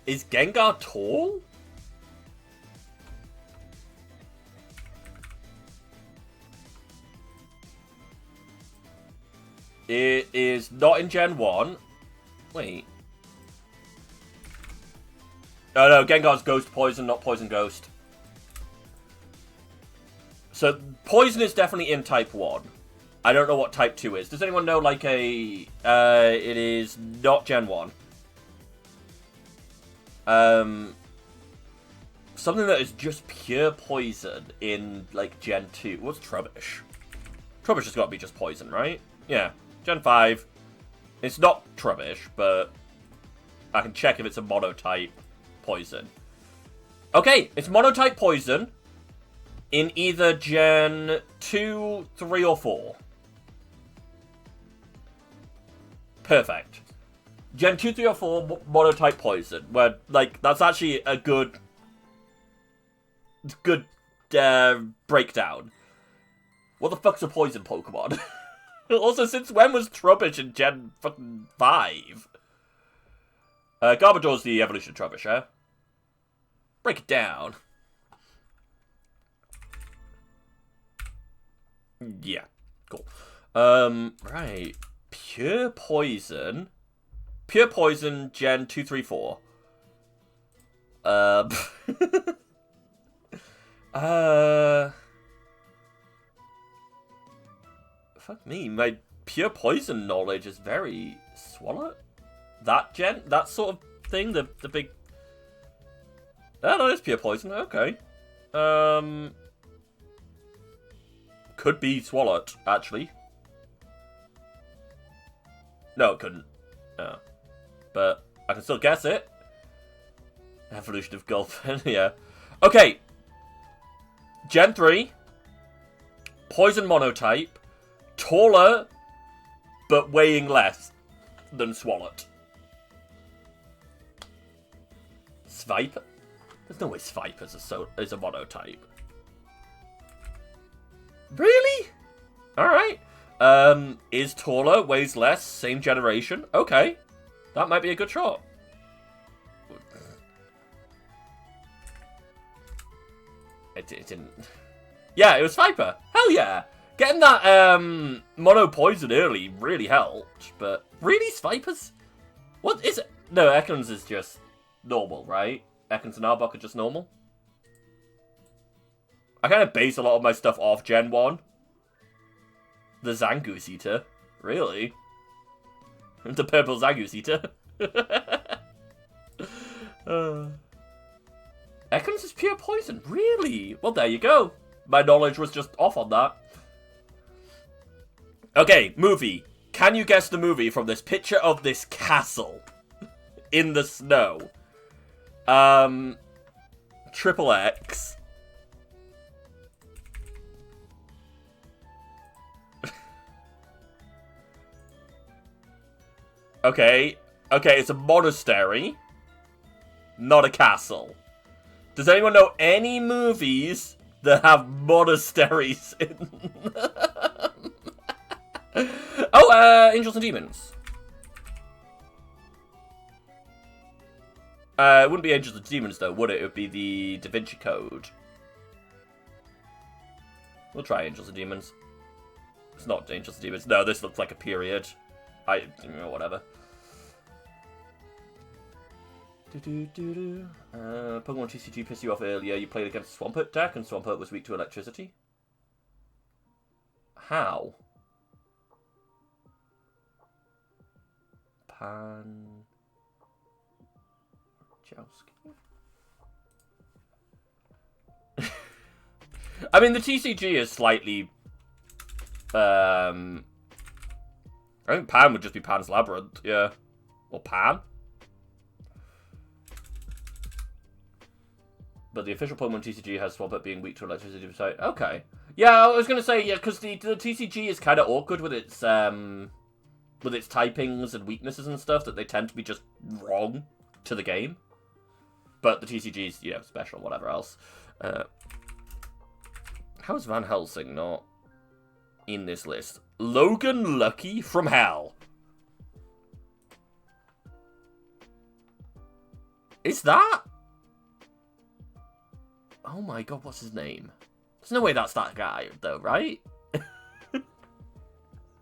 A: Is Gengar tall? It is not in Gen 1. Wait. Oh no, Gengar's Ghost Poison, not Poison Ghost. So, Poison is definitely in Type 1. I don't know what Type 2 is. Does anyone know, like, it is not Gen 1. Something that is just pure Poison in, like, Gen 2. What's Trubbish? Trubbish has got to be just Poison, right? Yeah. Gen 5. It's not Trubbish, but I can check if it's a monotype Poison. Okay, it's monotype Poison in either Gen 2, 3, or 4. Perfect. Gen 2, 3, or 4 monotype Poison. Where, like, that's actually a good breakdown. What the fuck's a Poison Pokemon? Also, since when was Trubbish in Gen fucking 5? Garbodor's the evolution of Trubbish, eh? Break it down. Yeah, cool. Right. Pure Poison. Pure Poison, Gen 2, 3, 4. Fuck me, my Pure Poison knowledge is very Swallow? That sort of thing, the big... Oh, no, it's Pure Poison, okay. Could be Swalot, actually. No, it couldn't. Oh. But I can still guess it. Evolution of Gulfin, yeah. Okay. Gen 3. Poison monotype. Taller, but weighing less than Swalot. Sviper? There's no way Sviper's is a monotype. Really? Alright. Is taller, weighs less, same generation. Okay. That might be a good shot. It didn't... Yeah, it was Sviper. Hell yeah. Getting that mono poison early really helped, but really, Svipers? What is it? No, Ekans is just normal, right? Ekans and Arbok are just normal. I kind of base a lot of my stuff off Gen 1. The Zangoose Eater. Really? The purple Zangoose Eater. Ekans is pure poison. Really? Well, there you go. My knowledge was just off on that. Okay, movie. Can you guess the movie from this picture of this castle in the snow? Triple X. Okay, it's a monastery, not a castle. Does anyone know any movies that have monasteries in them? Oh, Angels and Demons. It wouldn't be Angels and Demons, though, would it? It would be the Da Vinci Code. We'll try Angels and Demons. It's not Angels and Demons. No, this looks like a period. Whatever. Pokemon TCG pissed you off earlier. You played against a Swampert deck, and Swampert was weak to electricity. How? I mean, the TCG is slightly... I think Pan would just be Pan's Labyrinth, yeah. Or Pan. But the official Pokemon TCG has Swampert being weak to electricity site. Okay. Yeah, I was going to say, yeah, because the TCG is kind of awkward with its typings and weaknesses and stuff, that they tend to be just wrong to the game. But the TCG is, you know, special, whatever else. How is Van Helsing not in this list? Logan Lucky from Hell. Is that? Oh my god, what's his name? There's no way that's that guy, though, right?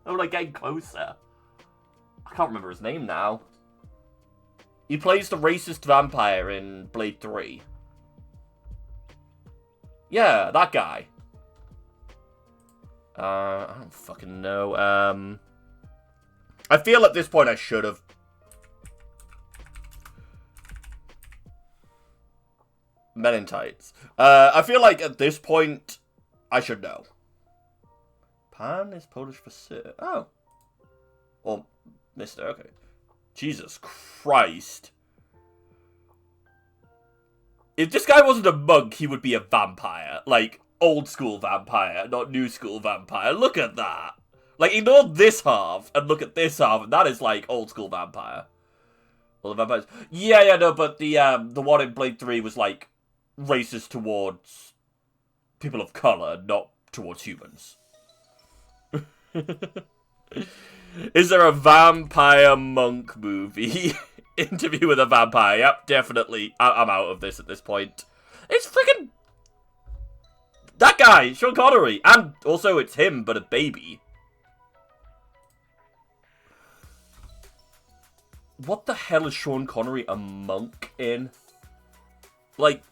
A: I'm like getting closer. I can't remember his name now. He plays the racist vampire in Blade 3. Yeah, that guy. I don't fucking know. I feel at this point I should have. Men in Tights. I feel like at this point I should know. Pan is Polish for Sir. Oh. Or Mr. Okay. Jesus Christ. If this guy wasn't a monk, he would be a vampire. Like, old school vampire, not new school vampire. Look at that. Like, ignore this half and look at this half, and that is like old school vampire. Well, the vampires. Yeah, no, but the one in Blade 3 was like racist towards people of color, not towards humans. Is there a vampire monk movie? Interview with a vampire. Yep, definitely. I'm out of this at this point. It's freaking that guy, Sean Connery. And also it's him, but a baby. What the hell is Sean Connery a monk in? Like,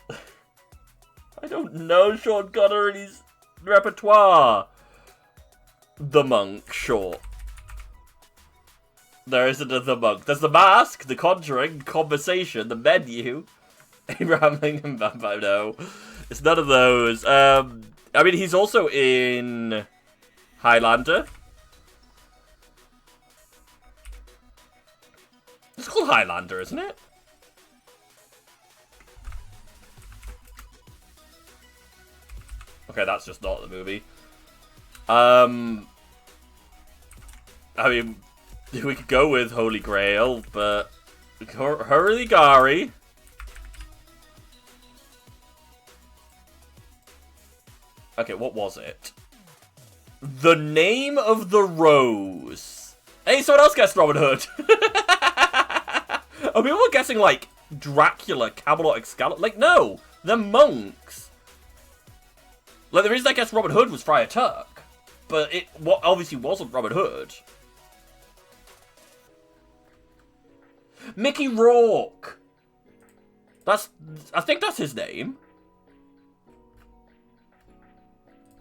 A: I don't know Sean Connery's repertoire. The Monk, sure. There isn't a The Monk. There's The Mask, The Conjuring, Conversation, The Menu, Abraham Lincoln Vampire. No, it's none of those. I mean, he's also in Highlander. It's called Highlander, isn't it? Okay, that's just not the movie. I mean, we could go with Holy Grail, but Hurly-Gary. Okay, what was it? The Name of the Rose. Hey, someone else guessed Robin Hood. Are people guessing, like, Dracula, Camelot, Excalibur? Like, no, they're monks. Like, the reason I guessed Robin Hood was Friar Tuck. But it obviously wasn't Robin Hood. Mickey Rourke. I think that's his name.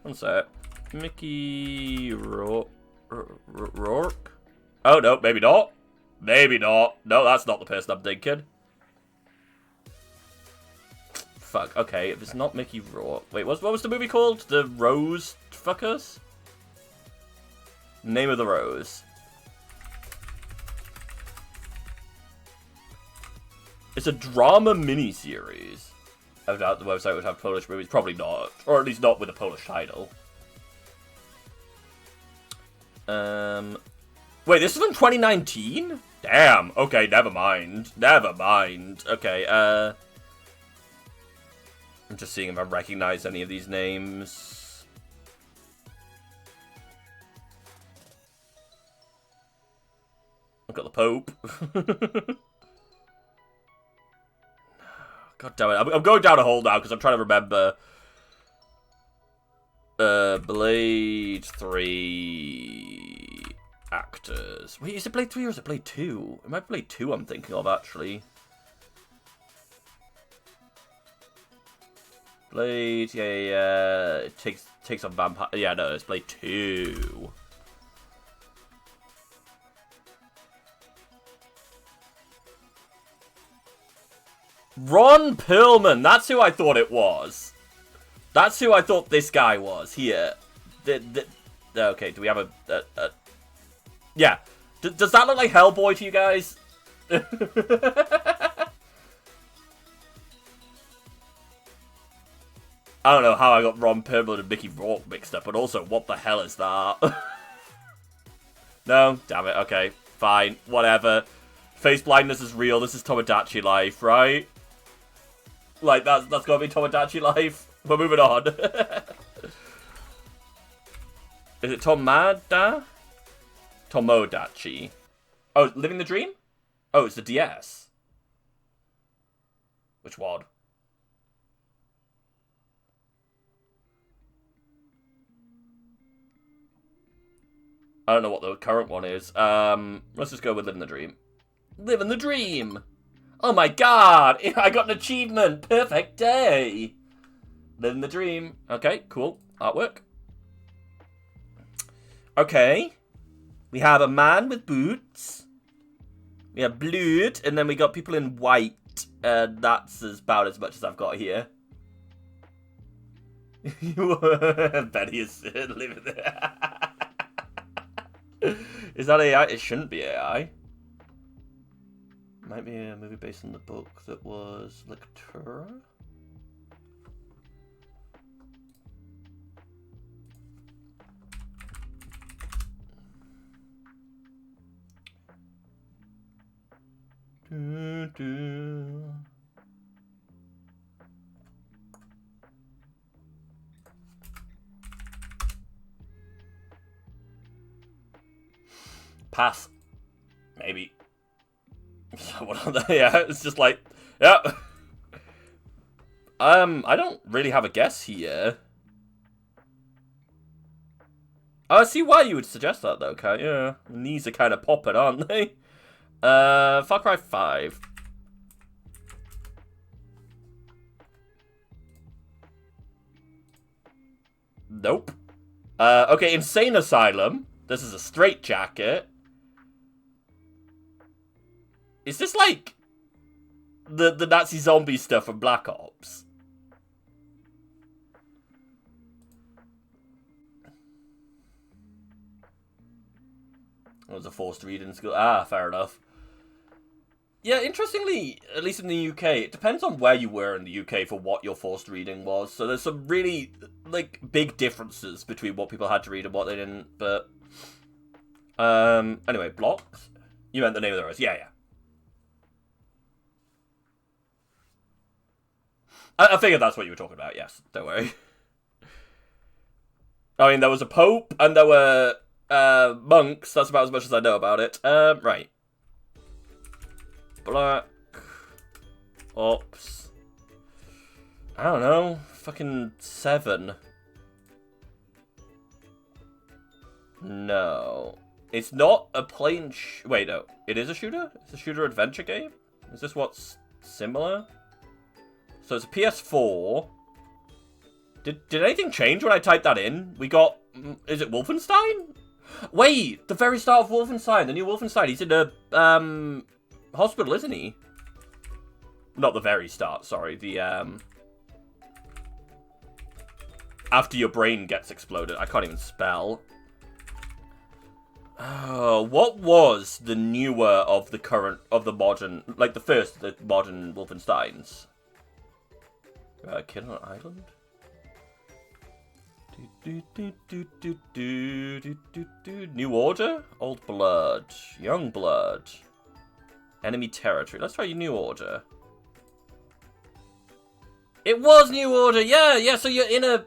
A: One sec. Mickey Rourke. Oh, no, maybe not. Maybe not. No, that's not the person I'm thinking. Fuck, okay, if it's not Mickey Rourke. Wait, what was the movie called? The Rose Fuckers? Name of the Rose. It's a drama miniseries. I doubt the website would have Polish movies. Probably not. Or at least not with a Polish title. Wait, this is from 2019? Damn. Okay, never mind. Never mind. Okay, I'm just seeing if I recognize any of these names. I've got the Pope. God damn it. I'm going down a hole now because I'm trying to remember. Blade 3 actors. Wait, is it Blade 3 or is it Blade 2? It might be Blade 2 I'm thinking of, actually. Blade, yeah. It takes on vampire. Yeah, no, it's Blade 2. Ron Perlman, that's who I thought it was. That's who I thought this guy was here. Okay, do we have a yeah. Does that look like Hellboy to you guys? I don't know how I got Ron Perlman and Mickey Rourke mixed up, but also, what the hell is that? No? Damn it, okay. Fine, whatever. Face blindness is real, this is Tomodachi life, right? Like, that's gotta be Tomodachi life. We're moving on. Is it Tomada? Tomodachi. Oh, Living the Dream? Oh, it's the DS. Which one? I don't know what the current one is. Let's just go with Living the Dream. Living the Dream! Oh my god! I got an achievement! Perfect day! Living the Dream. Okay, cool. Artwork. Okay. We have a man with boots. We have blood, and then we got people in white. That's about as much as I've got here. Betty is living there. Is that AI? It shouldn't be AI. Might be a movie based on the book that was Lectura. Pass. Maybe. Yeah, it's just like, yeah. I don't really have a guess here. Oh, I see why you would suggest that though, Kat. Yeah, the knees are kind of popping, aren't they? Far Cry 5. Nope. Okay, Insane Asylum. This is a straitjacket. Is this like the Nazi zombie stuff from Black Ops? It was a forced read in school. Ah, fair enough. Yeah, interestingly, at least in the UK, it depends on where you were in the UK for what your forced reading was. So there's some really, like, big differences between what people had to read and what they didn't, but... Anyway, blocks? You meant the name of the rose. Yeah, yeah. I figured that's what you were talking about, yes. Don't worry. I mean, there was a pope, and there were, monks. That's about as much as I know about it. Right. Black. Ops. I don't know. Fucking 7. No. It's not a plain wait, no. It is a shooter? It's a shooter adventure game? Is this what's similar? So it's a PS4. Did anything change when I typed that in? We got... Is it Wolfenstein? Wait! The very start of Wolfenstein. The new Wolfenstein. He's in a... hospital, isn't he? Not the very start, sorry. The, after your brain gets exploded. I can't even spell. Oh, what was the newer of the current, of the modern, like the modern Wolfensteins? Kid on an Island? New Order? Old Blood. Young Blood. Enemy Territory. Let's try New Order. It was New Order! Yeah, yeah, so you're in a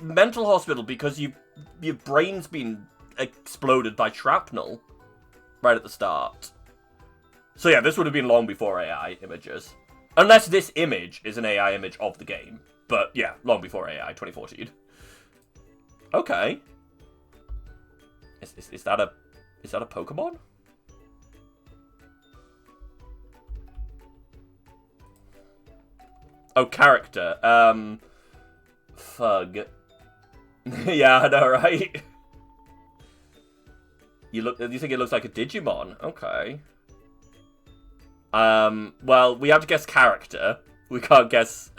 A: mental hospital because your brain's been exploded by shrapnel right at the start. So yeah, this would have been long before AI images. Unless this image is an AI image of the game. But yeah, long before AI, 2014. Okay. Is that a Pokemon? Oh, character. Fug. Yeah, I know, right? You think it looks like a Digimon? Okay. Well, we have to guess character. We can't guess,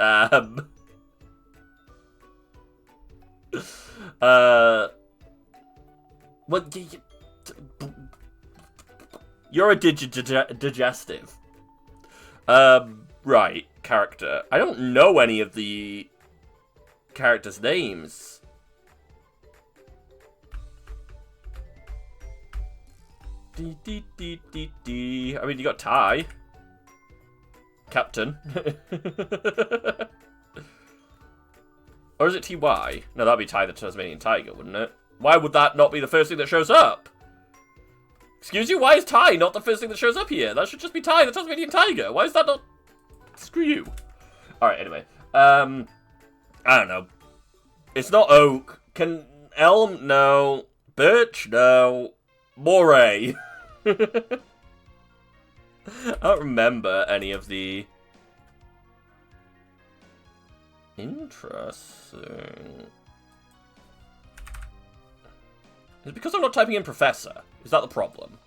A: What? You're a digestive. Right, character. I don't know any of the characters' names. I mean, you got Ty. Captain. Or is it TY? No, that'd be Ty the Tasmanian Tiger, wouldn't it? Why would that not be the first thing that shows up? Excuse you? Why is Ty not the first thing that shows up here? That should just be Ty the Tasmanian Tiger. Why is that not... Screw you. Alright, anyway. I don't know. It's not oak. Can... Elm? No. Birch? No. Moray. I don't remember any of the... Interesting. Is it because I'm not typing in Professor? Is that the problem?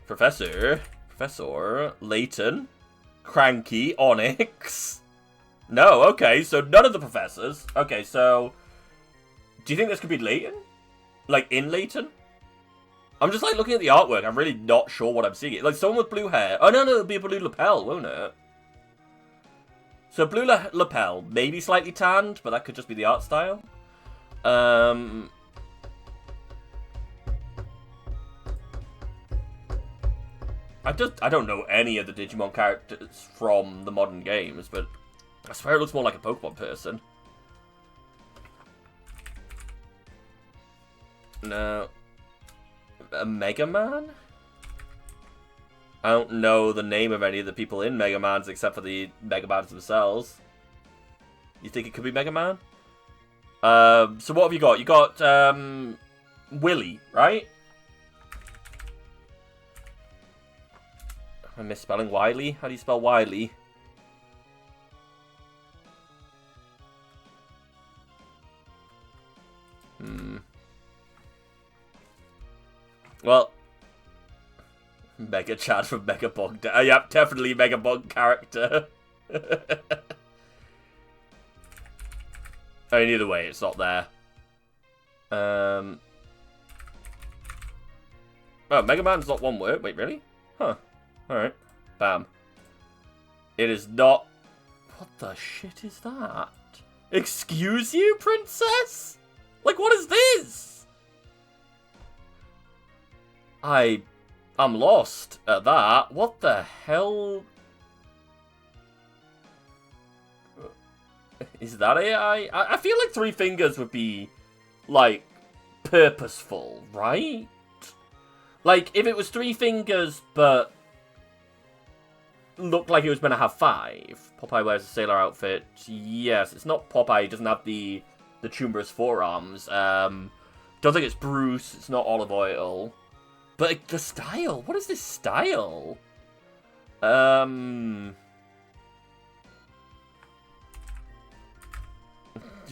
A: Professor, Layton, Cranky, Onyx. No, okay, so none of the professors. Okay, so... Do you think this could be Layton? Like, in Layton? I'm just, like, looking at the artwork. I'm really not sure what I'm seeing. Like, someone with blue hair. Oh, no, it'll be a blue lapel, won't it? So, blue lapel. Maybe slightly tanned, but that could just be the art style. I don't know any of the Digimon characters from the modern games, but I swear it looks more like a Pokemon person. No. A Mega Man? I don't know the name of any of the people in Mega Mans except for the Mega Mans themselves. You think it could be Mega Man? So what have you got? You got, Willy, right? Am I misspelling Wily? How do you spell Wily? Well, Mega Chad from Mega Bug. Yep, definitely Mega Bug character. I mean, either way, it's not there. Oh, Mega Man's not one word. Wait, really? Huh. Alright. Bam. It is not... What the shit is that? Excuse you, princess? Like, what is this? I'm lost at that. What the hell? Is that AI? I feel like Three Fingers would be, like, purposeful, right? Like, if it was Three Fingers, but looked like it was meant to have 5. Popeye wears a sailor outfit. Yes, it's not Popeye. He doesn't have the tumorous forearms. Don't think it's Bruce. It's not Olive Oil. But the style, what is this style?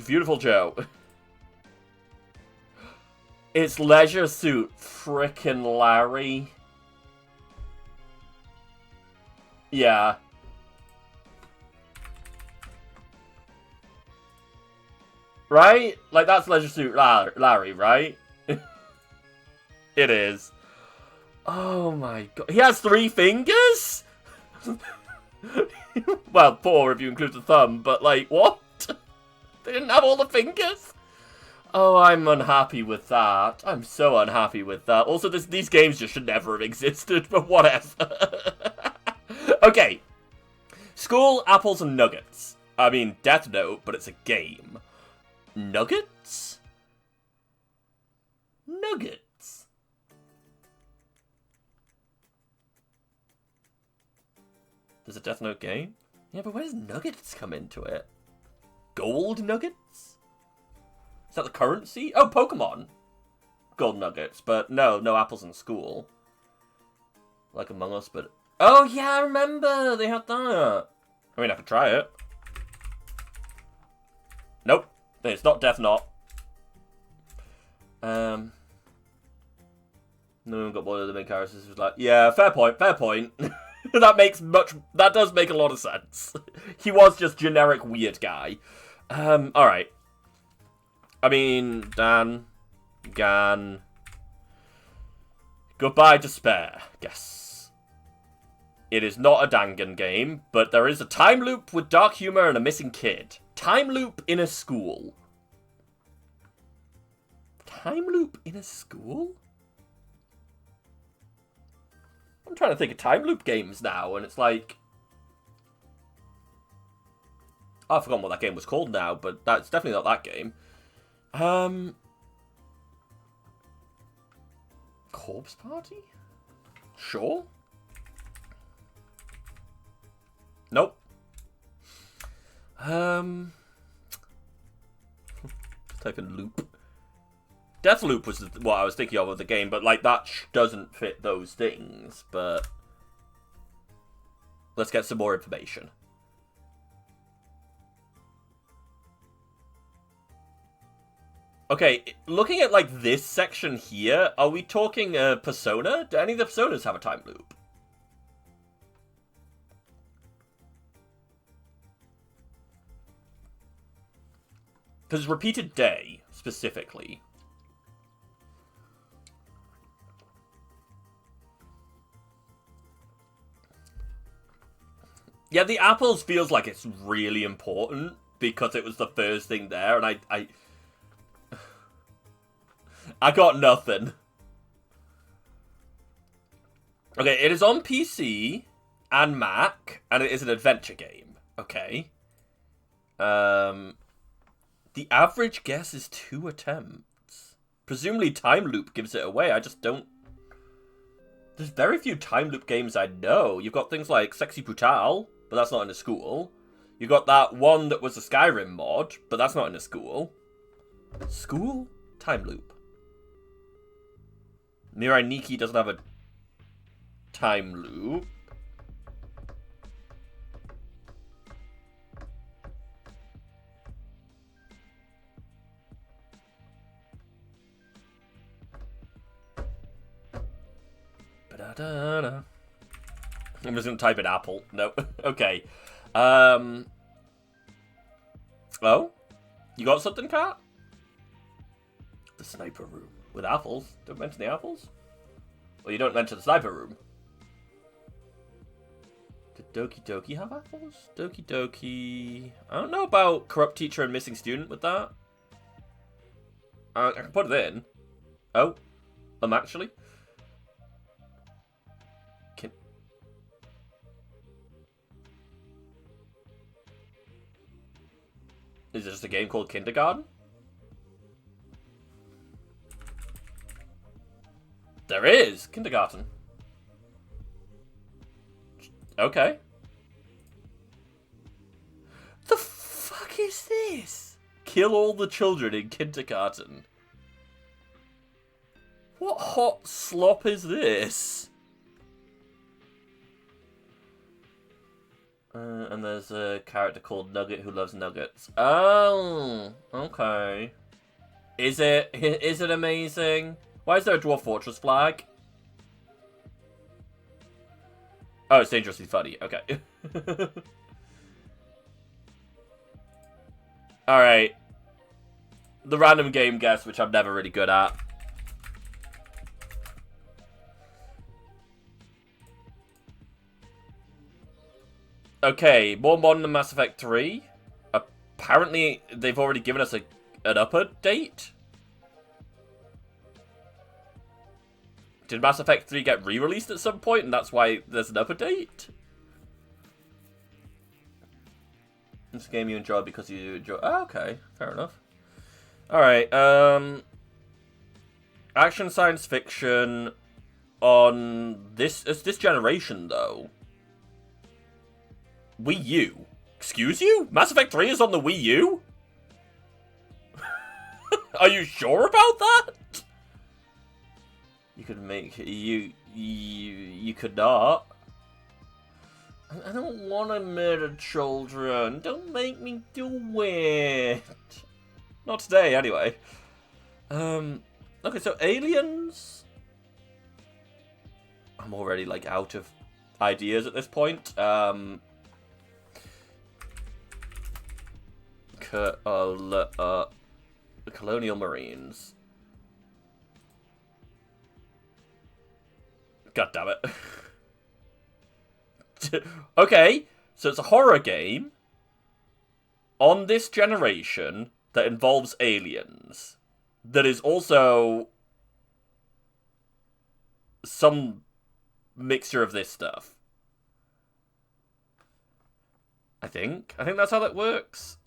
A: Beautiful Joe. It's Leisure Suit frickin' Larry. Yeah. Right? Like, that's Leisure Suit Larry, right? It is. Oh my god. He has 3 fingers? Well, 4 if you include the thumb, but like, what? They didn't have all the fingers? Oh, I'm unhappy with that. I'm so unhappy with that. Also, these games just should never have existed, but whatever. Okay. School, apples, and nuggets. I mean, Death Note, but it's a game. Nuggets? Nuggets. There's a Death Note game? Yeah, but where does nuggets come into it? Gold nuggets? Is that the currency? Oh, Pokemon! Gold nuggets, but no apples in school. Like Among Us, but... Oh, yeah, I remember! They had that! I mean, I could try it. Nope. It's not Death Knot. No one got one of the main characters who's like, yeah, fair point, fair point. That does make a lot of sense. He was just generic weird guy. Alright. I mean, Dan, Gan. Goodbye, despair, guess. It is not a Dangan game, but there is a time loop with dark humor and a missing kid. Time loop in a school. Time loop in a school? I'm trying to think of time loop games now, and it's like... Oh, I've forgotten what that game was called now, but that's definitely not that game. Corpse Party? Sure. Nope. Type in loop. Deathloop was what I was thinking of the game, but like that doesn't fit those things. But let's get some more information. Okay, looking at like this section here, are we talking Persona? Do any of the Personas have a time loop? Because repeated day, specifically. Yeah, the apples feels like it's really important because it was the first thing there, and I got nothing. Okay, it is on PC and Mac, and it is an adventure game. Okay. The average guess is 2 attempts. Presumably time loop gives it away. I just don't... There's very few time loop games I know. You've got things like Sexy Brutale, but that's not in a school. You got that one that was a Skyrim mod, but that's not in a school. School? Time loop. Mirai Nikki doesn't have a time loop. Ba-da-da-da. I'm just gonna type in apple. No. Okay. Oh? You got something, Kat? The sniper room. With apples. Don't mention the apples. Well, you don't mention the sniper room. Did Doki Doki have apples? Doki Doki... I don't know about corrupt teacher and missing student with that. I can put it in. Oh. Actually. Is it just a game called Kindergarten? There is! Kindergarten. Okay. The fuck is this? Kill all the children in kindergarten. What hot slop is this? And there's a character called Nugget who loves nuggets. Oh, okay. Is it amazing? Why is there a Dwarf Fortress flag? Oh, it's dangerously funny. Okay. Alright. The random game guess, which I'm never really good at. Okay, more modern than Mass Effect 3. Apparently, they've already given us an upper date. Did Mass Effect 3 get re-released at some point, and that's why there's an upper date? It's a game you enjoy because you enjoy... Oh, okay, fair enough. Alright, action science fiction on this... It's this generation, though. Wii U. Excuse you? Mass Effect 3 is on the Wii U? Are you sure about that? You could make... You could not. I don't want to murder children. Don't make me do it. Not today, anyway. Okay, so aliens... I'm already, like, out of ideas at this point. Colonial Marines. God damn it. Okay, so it's a horror game on this generation that involves aliens. That is also some mixture of this stuff. I think that's how that works.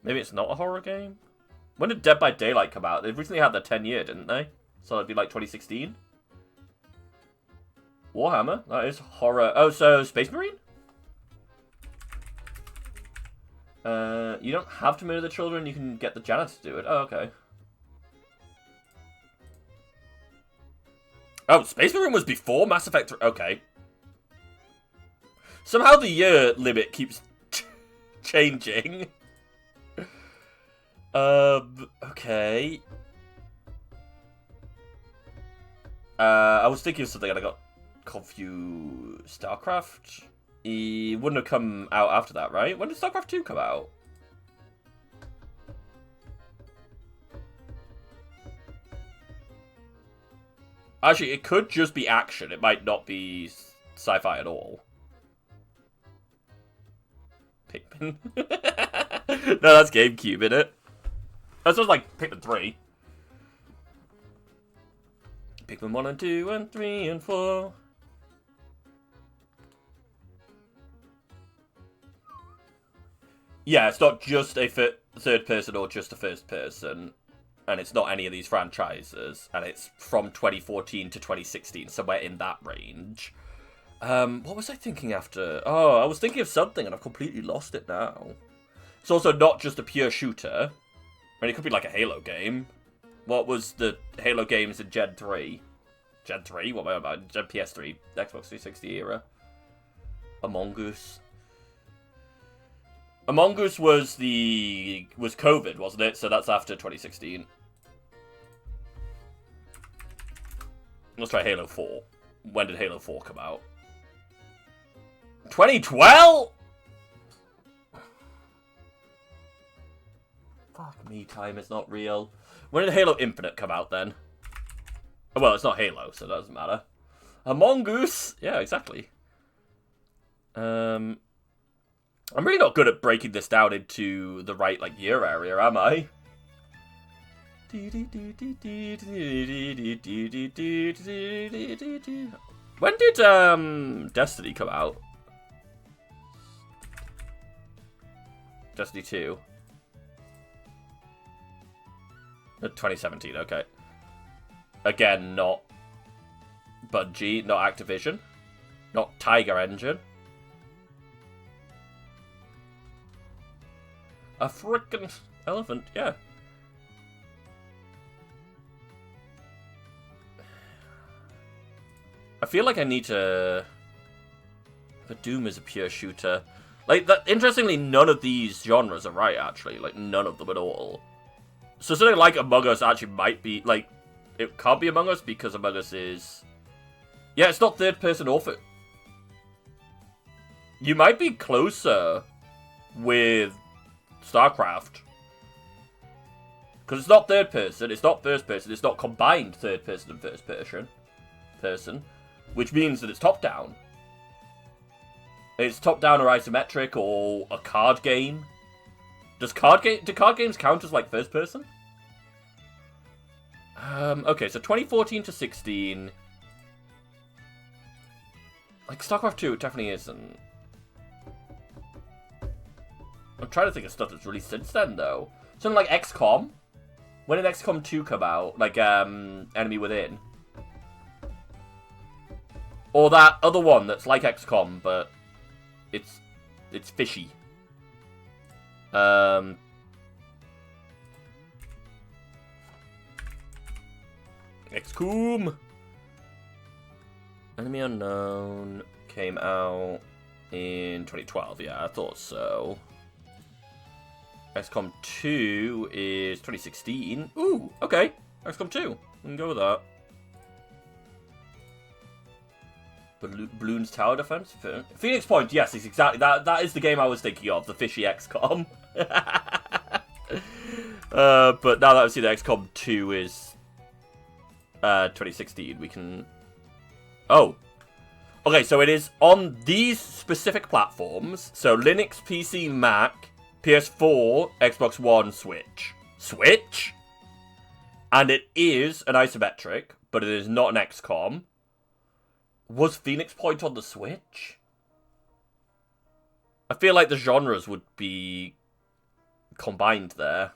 A: Maybe it's not a horror game? When did Dead by Daylight come out? They recently had their 10-year, didn't they? So that'd be like 2016? Warhammer? That is horror. Oh, so Space Marine? You don't have to murder the children, you can get the janitor to do it. Oh, okay. Oh, Space Marine was before Mass Effect 3. Okay. Somehow the year limit keeps changing. Okay. I was thinking of something and I got confused. StarCraft? It wouldn't have come out after that, right? When did StarCraft 2 come out? Actually, it could just be action. It might not be sci-fi at all. Pikmin? No, that's GameCube, innit? That sounds like Pikmin 3. Pikmin 1 and 2 and 3 and 4. Yeah, it's not just a third person or just a first person. And it's not any of these franchises. And it's from 2014 to 2016, somewhere in that range. What was I thinking after? Oh, I was thinking of something and I've completely lost it now. It's also not just a pure shooter. I mean, it could be like a Halo game. What was the Halo games in Gen 3? Gen 3? What am I about? Gen PS3, Xbox 360 era. Among Us. Among Us was COVID, wasn't it? So that's after 2016. Let's try Halo 4. When did Halo 4 come out? 2012? Fuck me, time is not real. When did Halo Infinite come out then? Well, it's not Halo, so it doesn't matter. Among Us? Yeah, exactly. I'm really not good at breaking this down into the right, like, year area, am I? When did, Destiny come out? Destiny 2. 2017, okay. Again, not Bungie, not Activision, not Tiger Engine. A frickin' elephant, yeah. I feel like I need to... But Doom is a pure shooter. Like, that. Interestingly, none of these genres are right, actually. Like, none of them at all. So something like Among Us actually might be, like... It can't be Among Us because Among Us is... Yeah, it's not third person or... You might be closer with StarCraft. Because it's not third person, it's not first person, it's not combined third person and first person. Which means that it's top down. It's top down or isometric or a card game. Do card games count as like first person? Okay, so 2014 to 16. Like StarCraft 2, it definitely isn't. I'm trying to think of stuff that's released since then though. Something like XCOM. When did XCOM 2 come out? Like Enemy Within. Or that other one that's like XCOM, but it's fishy. XCOM! Enemy Unknown came out in 2012. Yeah, I thought so. XCOM 2 is 2016. Ooh, okay. XCOM 2. We can go with that. Bloons Tower Defense? Phoenix Point, yes, it's exactly that. That is the game I was thinking of, the fishy XCOM. But now that I've seen that XCOM 2 is 2016, we can... Oh. Okay, so it is on these specific platforms. So Linux, PC, Mac, PS4, Xbox One, Switch. Switch? And it is an isometric, but it is not an XCOM. Was Phoenix Point on the Switch? I feel like the genres would be combined there.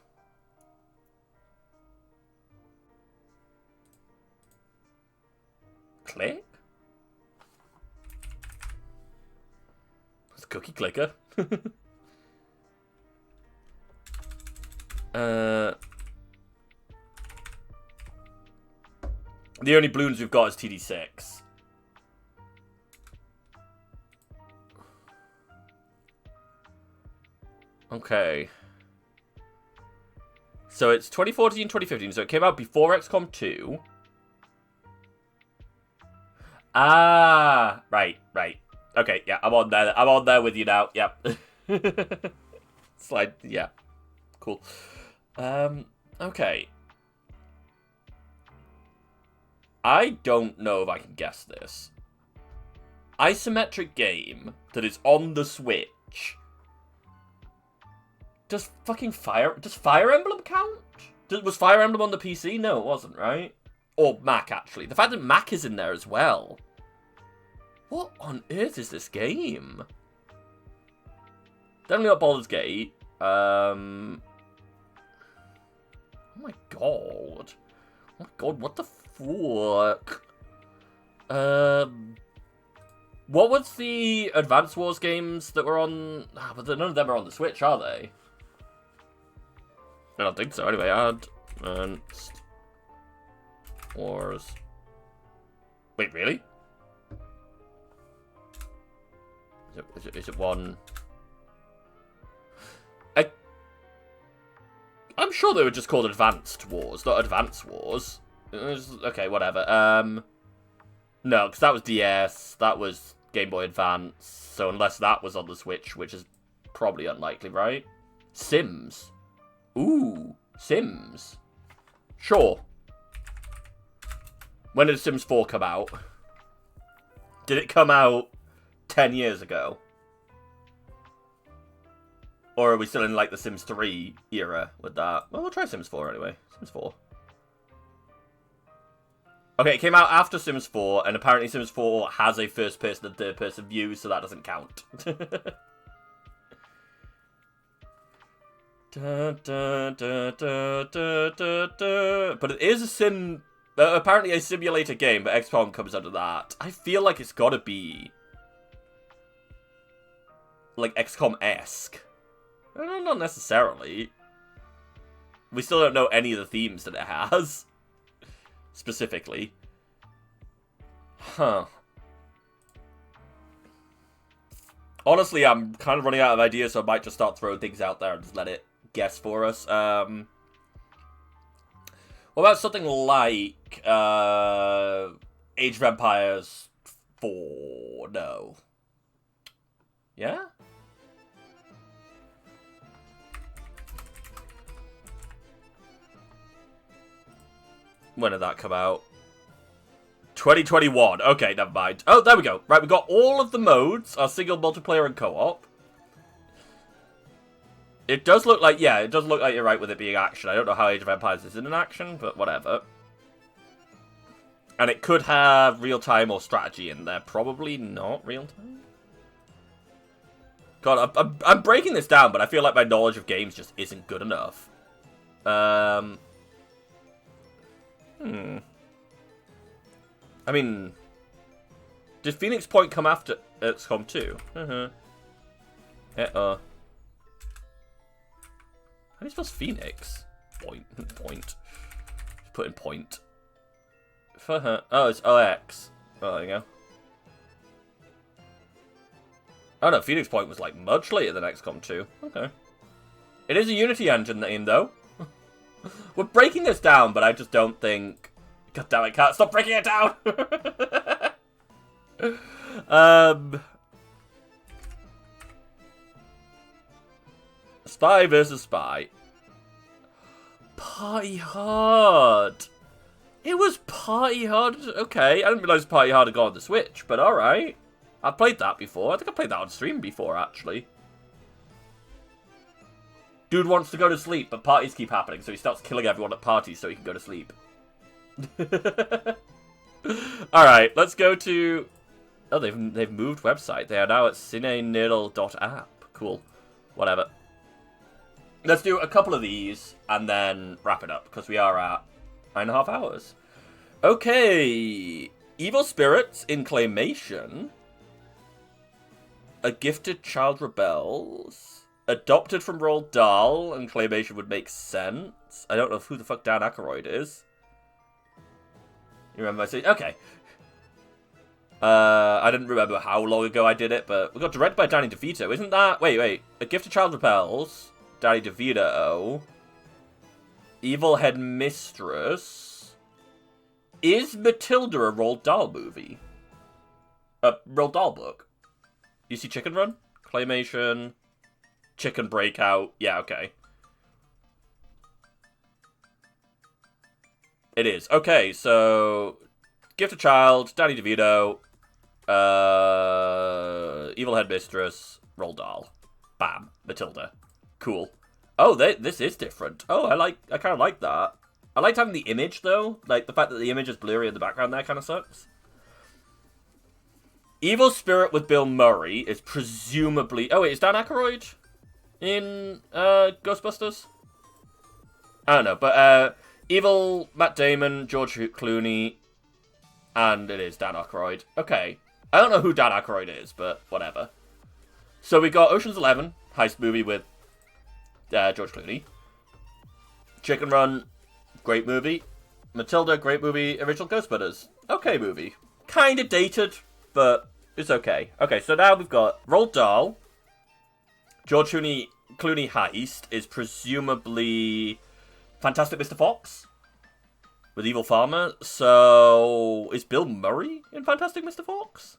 A: Click? It's a cookie clicker. The only balloons we've got is TD6. Okay. So it's 2014, 2015, so it came out before XCOM 2. Ah, right. Okay, yeah, I'm on there. I'm on there with you now. Yep. Slide, yeah. Cool. Okay. I don't know if I can guess this. Isometric game that is on the Switch. Does Fire Emblem count? Was Fire Emblem on the PC? No, it wasn't, right? Or Mac, actually. The fact that Mac is in there as well. What on earth is this game? Definitely not Baldur's Gate. Oh my god. Oh my god, what the fuck? What was the Advance Wars games that were on... but none of them are on the Switch, are they? I don't think so. Anyway, Advance Wars. Wait, really? Is it one? I'm sure they were just called Advanced Wars, not Advance Wars. Okay, whatever. No, because that was DS. That was Game Boy Advance. So unless that was on the Switch, which is probably unlikely, right? Sims. Ooh, Sims. Sure. When did Sims 4 come out? Did it come out 10 years ago? Or are we still in, like, the Sims 3 era with that? Well, we'll try Sims 4 anyway. Sims 4. Okay, it came out after Sims 4, and apparently Sims 4 has a first-person and third-person view, so that doesn't count. But it is a sim... apparently a simulator game, but XCOM comes under that. I feel like it's gotta be... like, XCOM-esque. Not necessarily. We still don't know any of the themes that it has. Specifically. Huh. Honestly, I'm kind of running out of ideas, so I might just start throwing things out there and just let it guess for us. What about something like Age of Empires 4? No. Yeah? When did that come out? 2021. Okay, never mind. Oh, there we go. Right, we got all of the modes. Our single, multiplayer, and co-op. It does look like, yeah, it does look like you're right with it being action. I don't know how Age of Empires is in an action, but whatever. And it could have real-time or strategy in there. Probably not real-time. God, I'm breaking this down, but I feel like my knowledge of games just isn't good enough. I mean, did Phoenix Point come after XCOM 2? How do you spell Phoenix? Point. Just put in point. Oh, it's OX. Oh, there you go. Oh no, Phoenix Point was like much later than XCOM 2. Okay. It is a Unity engine name, though. We're breaking this down, but I just don't think... God damn it, can't stop breaking it down! Spy versus Spy. Party Hard. It was Party Hard. Okay, I didn't realize Party Hard had gone on the Switch, but alright. I've played that before. I think I played that on stream before, actually. Dude wants to go to sleep, but parties keep happening, so he starts killing everyone at parties so he can go to sleep. Alright, let's go to... Oh, they've moved website. They are now at cinenil.app. Cool. Whatever. Let's do a couple of these, and then wrap it up, because we are at 9.5 hours. Okay. Evil Spirits in Claymation. A Gifted Child Rebels. Adopted from Roald Dahl, and Claymation would make sense. I don't know who the fuck Dan Aykroyd is. You remember I said... Okay. I didn't remember how long ago I did it, but we got directed by Danny DeVito. Isn't that... Wait. A Gifted Child Rebels. Danny DeVito. Evil Headmistress. Is Matilda a Roald Dahl movie? A Roald Dahl book? You see Chicken Run? Claymation... Chicken Breakout. Yeah, okay. It is. Okay, so... Gifted Child, Danny DeVito, Evil Headmistress, Roald Dahl. Bam. Matilda. Cool. Oh, this is different. Oh, I kind of like that. I liked having the image, though. Like, the fact that the image is blurry in the background there kind of sucks. Evil Spirit with Bill Murray is presumably... Oh, wait, is Dan Aykroyd in Ghostbusters? I don't know, but Evil, Matt Damon, George Clooney, and it is Dan Aykroyd. Okay. I don't know who Dan Aykroyd is, but whatever. So we got Ocean's 11, heist movie with George Clooney. Chicken Run, great movie. Matilda, great movie. Original Ghostbusters, okay movie. Kinda dated, but it's okay. Okay, so now we've got Roald Dahl. George Clooney heist is presumably Fantastic Mr. Fox with Evil Farmer. So is Bill Murray in Fantastic Mr. Fox?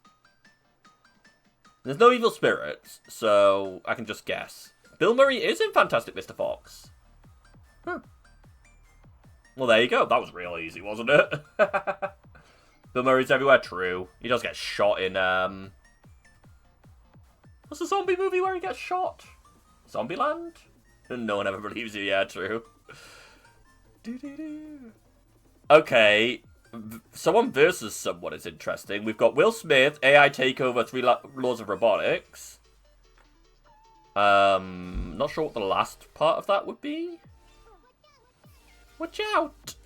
A: There's no evil spirits, so I can just guess. Bill Murray is in Fantastic Mr. Fox. Huh. Well, there you go. That was real easy, wasn't it? Bill Murray's everywhere. True. He does get shot in, what's the zombie movie where he gets shot? Zombieland? No one ever believes you. Yeah, true. Okay. Someone versus someone is interesting. We've got Will Smith, AI Takeover, 3 Laws of Robotics. Not sure what the last part of that would be. Watch out!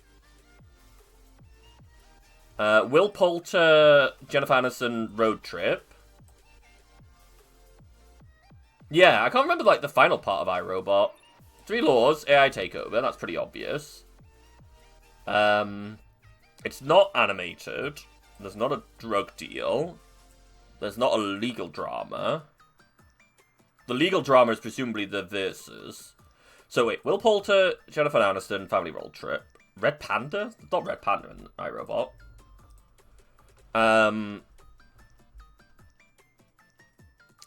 A: Will Poulter, Jennifer Aniston, Road Trip. Yeah, I can't remember, like, the final part of iRobot. 3 Laws, AI Takeover, that's pretty obvious. It's not animated. There's not a drug deal. There's not a legal drama. The legal drama is presumably the verses. So wait, Will Poulter, Jennifer Aniston, Family Road Trip. Red Panda? There's not Red Panda in iRobot.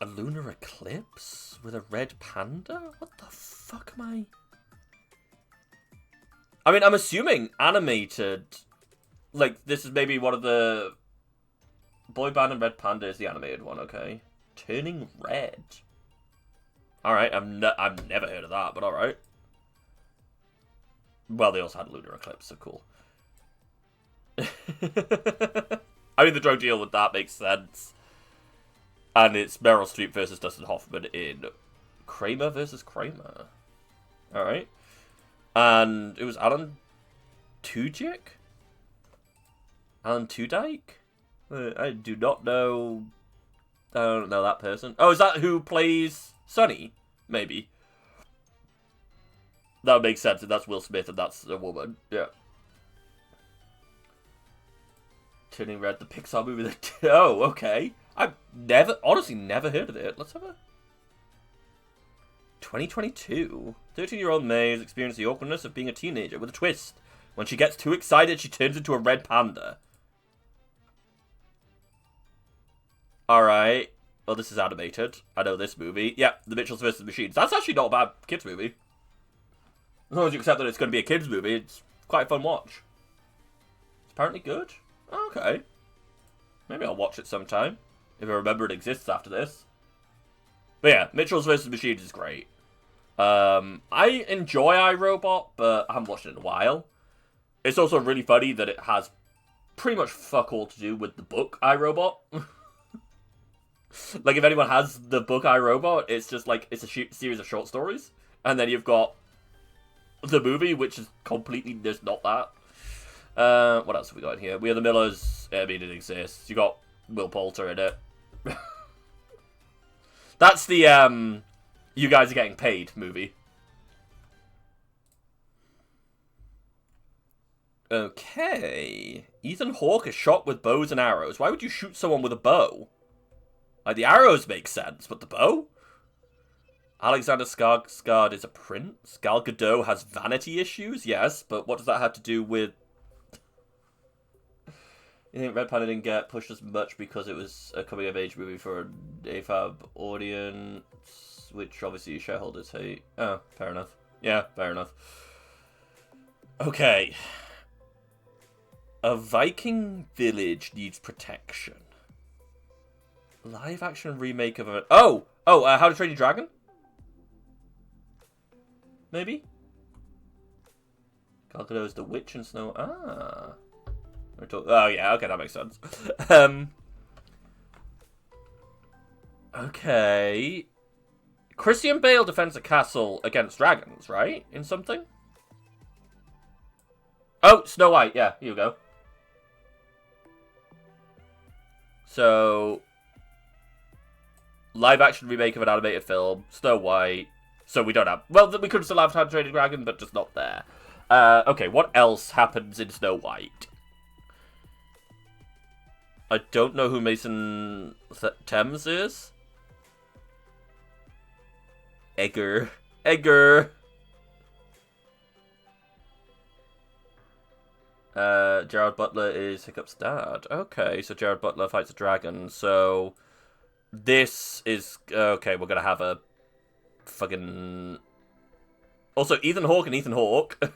A: A lunar eclipse with a red panda? What the fuck am I mean, I'm assuming animated. Like, this is maybe one of the... Boy Band and Red Panda is the animated one, okay. Turning Red. Alright, I've never heard of that, but alright. Well, they also had lunar eclipse, so cool. I mean, the drug deal with that makes sense. And it's Meryl Streep versus Dustin Hoffman in Kramer versus Kramer. Alright. And it was Alan Tudyk? Alan Tudyk? I do not know... I don't know that person. Oh, is that who plays Sonny? Maybe. That would make sense if that's Will Smith and that's a woman. Yeah. Turning Red, the Pixar movie that... Oh, okay. I've honestly never heard of it. Let's have a... 2022? 13-year-old May has experienced the awkwardness of being a teenager with a twist. When she gets too excited, she turns into a red panda. Alright. Well, this is animated. I know this movie. Yeah, The Mitchells vs. the Machines. That's actually not a bad kids movie. As long as you accept that it's going to be a kids movie, it's quite a fun watch. It's apparently good. Okay. Maybe I'll watch it sometime. If I remember it exists after this. But yeah, Mitchells vs. Machines is great. I enjoy iRobot, but I haven't watched it in a while. It's also really funny that it has pretty much fuck all to do with the book iRobot. Like, if anyone has the book iRobot, it's just like, it's a series of short stories. And then you've got the movie, which is completely just not that. What else have we got in here? We Are the Millers. I mean, it exists. You got Will Poulter in it. That's the, You Guys Are Getting Paid movie. Okay. Ethan Hawke is shot with bows and arrows. Why would you shoot someone with a bow? Like, the arrows make sense, but the bow? Alexander Skarsgård is a prince. Gal Gadot has vanity issues, yes, but what does that have to do with... You think Red Panda didn't get pushed as much because it was a coming-of-age movie for an AFAB audience, which obviously shareholders hate. Oh, fair enough. Yeah, fair enough. Okay. A Viking village needs protection. Live-action remake of a... Oh! How to Train Your Dragon? Maybe? Gal Gadot is the witch in Snow... Ah. Oh, yeah, okay, that makes sense. Okay. Christian Bale defends a castle against dragons, right? In something? Oh, Snow White, yeah, here you go. So... Live-action remake of an animated film, Snow White. So we don't have... Well, we could still have How to Train Your Dragon, but just not there. Okay, what else happens in Snow White? I don't know who Mason Thames is. Edgar. Gerard Butler is Hiccup's dad. Okay, so Gerard Butler fights a dragon. So this is... Okay, we're going to have a fucking... Also, Ethan Hawke.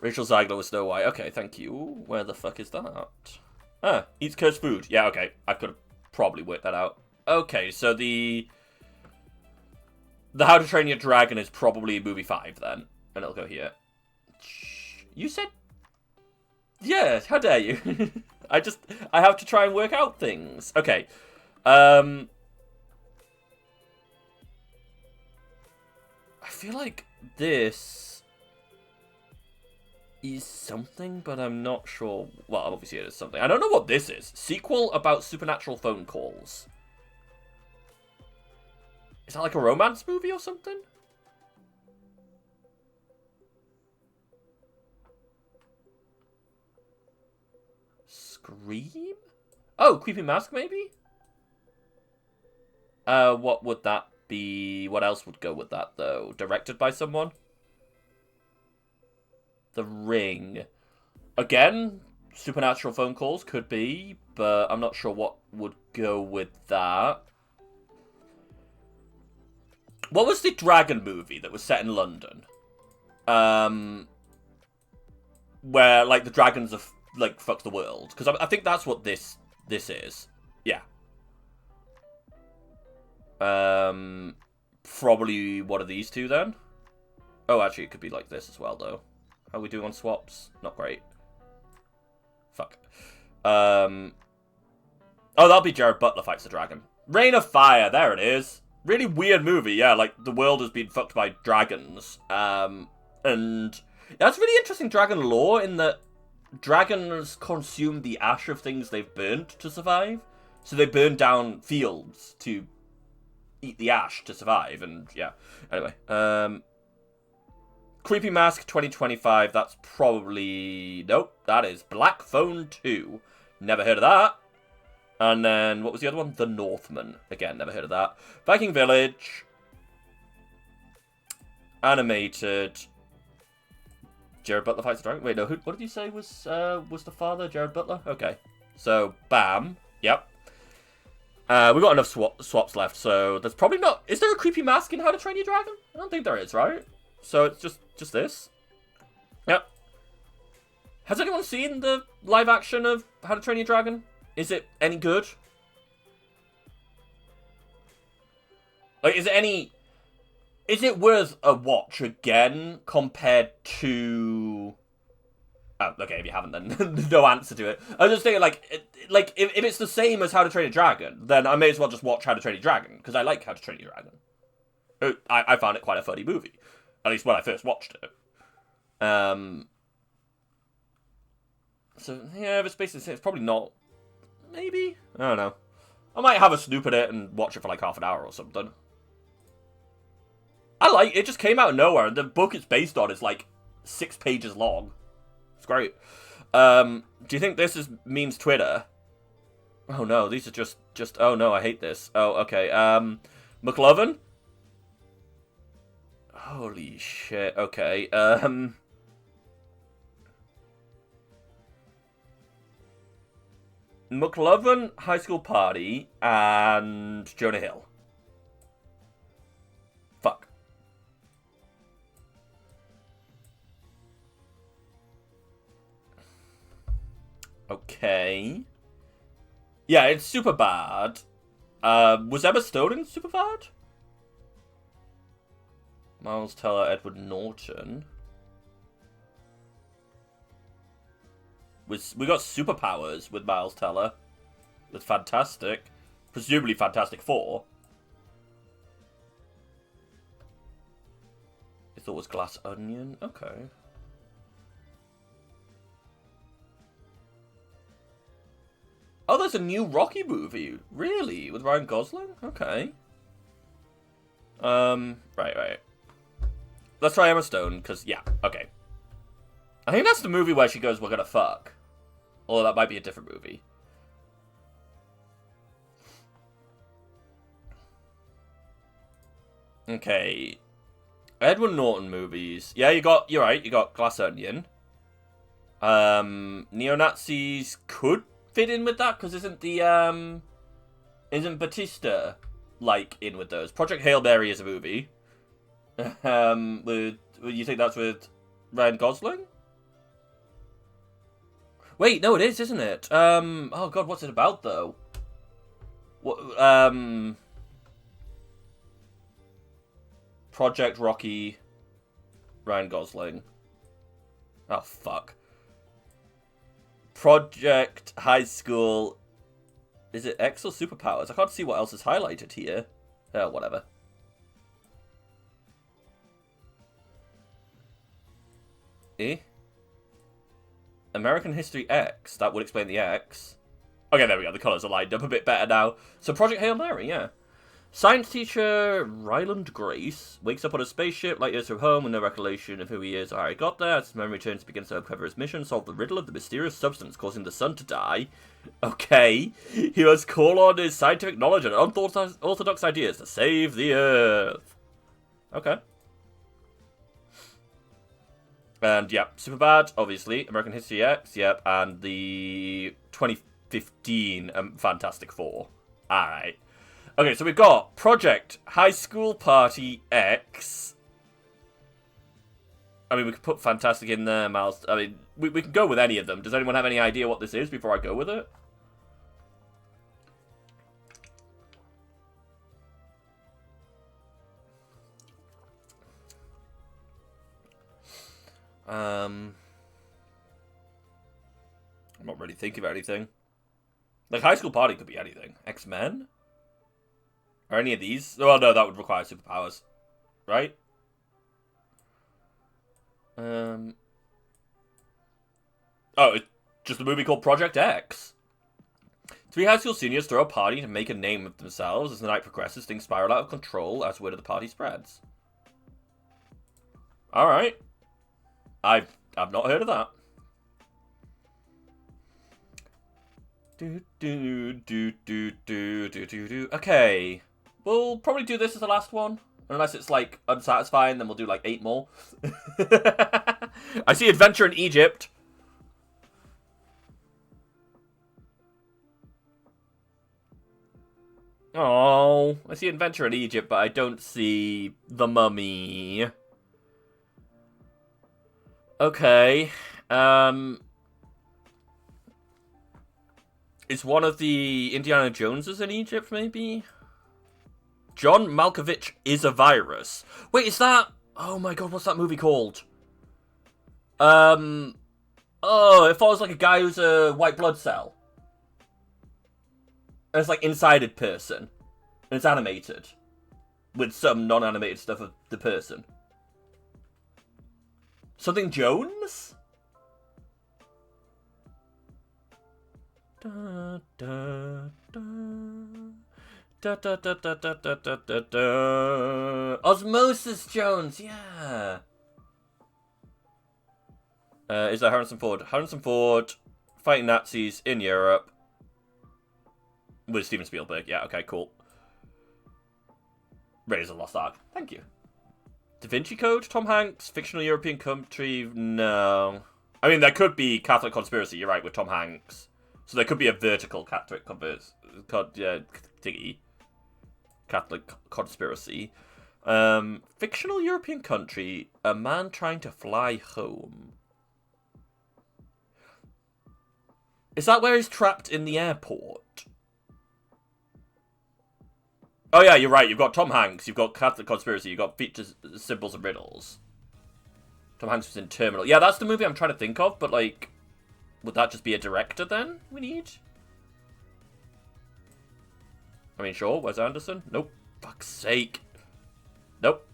A: Rachel Zegler with Snow White. Okay, thank you. Where the fuck is that? Ah, eats cursed food. Yeah, okay. I could have probably worked that out. Okay, so the How to Train Your Dragon is probably movie 5 then. And it'll go here. You said... Yeah, how dare you? I have to try and work out things. Okay. I feel like this is something, but I'm not sure. Well, obviously it is something. I don't know what this is. Sequel about supernatural phone calls. Is that like a romance movie or something? Scream? Oh, Creepy Mask, maybe? What would that be? What else would go with that, though? Directed by someone? The Ring. Again, supernatural phone calls could be, but I'm not sure what would go with that. What was the dragon movie that was set in London? Where, like, the dragons are, like, fuck the world. Because I think that's what this is. Yeah. Probably one of these two, then. Oh, actually, it could be like this as well, though. How are we doing on swaps? Not great. Fuck. Oh, that'll be Gerard Butler fights the dragon. Reign of Fire, there it is. Really weird movie, yeah, like, the world has been fucked by dragons. And that's really interesting dragon lore in that dragons consume the ash of things they've burnt to survive. So they burn down fields to eat the ash to survive, and yeah. Anyway, Creepy Mask 2025, that's probably... Nope, that is Black Phone 2. Never heard of that. And then, what was the other one? The Northman. Again, never heard of that. Viking Village. animated. Jared Butler fights the dragon. Wait, no. What did you say was the father? Jared Butler. Okay. So bam. Yep. We got enough swaps left, so there's probably not. Is there a creepy mask in How to Train Your Dragon? I don't think there is, right? So it's just this. Yep. Has anyone seen the live action of How to Train Your Dragon? Is it any good? Like, is it worth a watch again compared to... Oh, okay, if you haven't, then no answer to it. I was just thinking, if it's the same as How to Train a Dragon, then I may as well just watch How to Train a Dragon, because I like How to Train Your Dragon. I found it quite a funny movie, at least when I first watched it. So, yeah, if it's basically the same, it's probably not... Maybe? I don't know. I might have a snoop at it and watch it for like half an hour or something. It just came out of nowhere, and the book it's based on is like 6 pages long. It's great. Do you think this means Twitter? Oh no, these are just oh no, I hate this. Oh, okay. McLovin? Holy shit, okay. McLovin, High School Party, and Jonah Hill. Fuck. Okay. Yeah, it's super bad. Was Emma Stone in super bad? Miles Teller, Edward Norton. We got superpowers with Miles Teller. That's fantastic. Presumably Fantastic Four. I thought it was Glass Onion. Okay. Oh, there's a new Rocky movie. Really? With Ryan Gosling? Okay. Right. Let's try Emma Stone, because, yeah, okay. I think that's the movie where she goes, we're gonna fuck. Although that might be a different movie. Okay. Edward Norton movies. Yeah, you're right, you got Glass Onion. Neo-Nazis could fit in with that, because isn't Batista, like, in with those? Project Hail Mary is a movie. You think that's with Ryan Gosling? Wait, no, it is, isn't it? Oh god, what's it about, though? What, Project Rocky, Ryan Gosling. Oh, fuck. Project High School. Is it X or Superpowers? I can't see what else is highlighted here. Oh, whatever. American History X. That would explain the X. Okay, there we go. The colours are lined up a bit better now. So Project Hail Mary, yeah. Science teacher Ryland Grace wakes up on a spaceship light years from home with no recollection of who he is or how he got there. As his memory returns, he begins to uncover his mission, solve the riddle of the mysterious substance causing the sun to die. Okay. He must call on his scientific knowledge and unorthodox ideas to save the Earth. Okay. And, yep, Superbad, obviously. American History X, yep. And the 2015 Fantastic Four. Alright. Okay, so we've got Project High School Party X. I mean, we could put Fantastic in there, Miles. I mean, we can go with any of them. Does anyone have any idea what this is before I go with it? I'm not really thinking about anything. Like, High School Party could be anything. X-Men? Or any of these? Well, no, that would require superpowers. Right? Oh, it's just a movie called Project X. 3 high school seniors throw a party to make a name of themselves. As the night progresses, things spiral out of control as word of the party spreads. Alright. I've not heard of that. Okay. We'll probably do this as the last one. Unless it's, like, unsatisfying, then we'll do, like, 8 more. I see adventure in Egypt. Oh, I see adventure in Egypt, but I don't see the mummy. Okay. Is one of the Indiana Joneses in Egypt, maybe? John Malkovich is a virus. Wait, is that... Oh my god, what's that movie called? Oh, it follows like a guy who's a white blood cell. And it's like inside person. And it's animated. With some non-animated stuff of the person. Something Jones? Da, da, da. Da, da, da, da, da, da, da, da, da. Osmosis Jones, yeah. Is that Harrison Ford? Harrison Ford fighting Nazis in Europe with Steven Spielberg. Yeah, okay, cool. Raiders of the Lost Ark. Thank you. Da Vinci Code, Tom Hanks, fictional European country. No. I mean, there could be Catholic conspiracy. You're right with Tom Hanks. So there could be a vertical Catholic Catholic conspiracy. Fictional European country. A man trying to fly home. Is that where he's trapped in the airport? Oh yeah, you're right. You've got Tom Hanks. You've got Catholic conspiracy. You've got features, symbols, and riddles. Tom Hanks was in Terminal. Yeah, that's the movie I'm trying to think of. But like, would that just be a director then? We need. I mean, sure. Wes Anderson? Nope. Fuck's sake. Nope.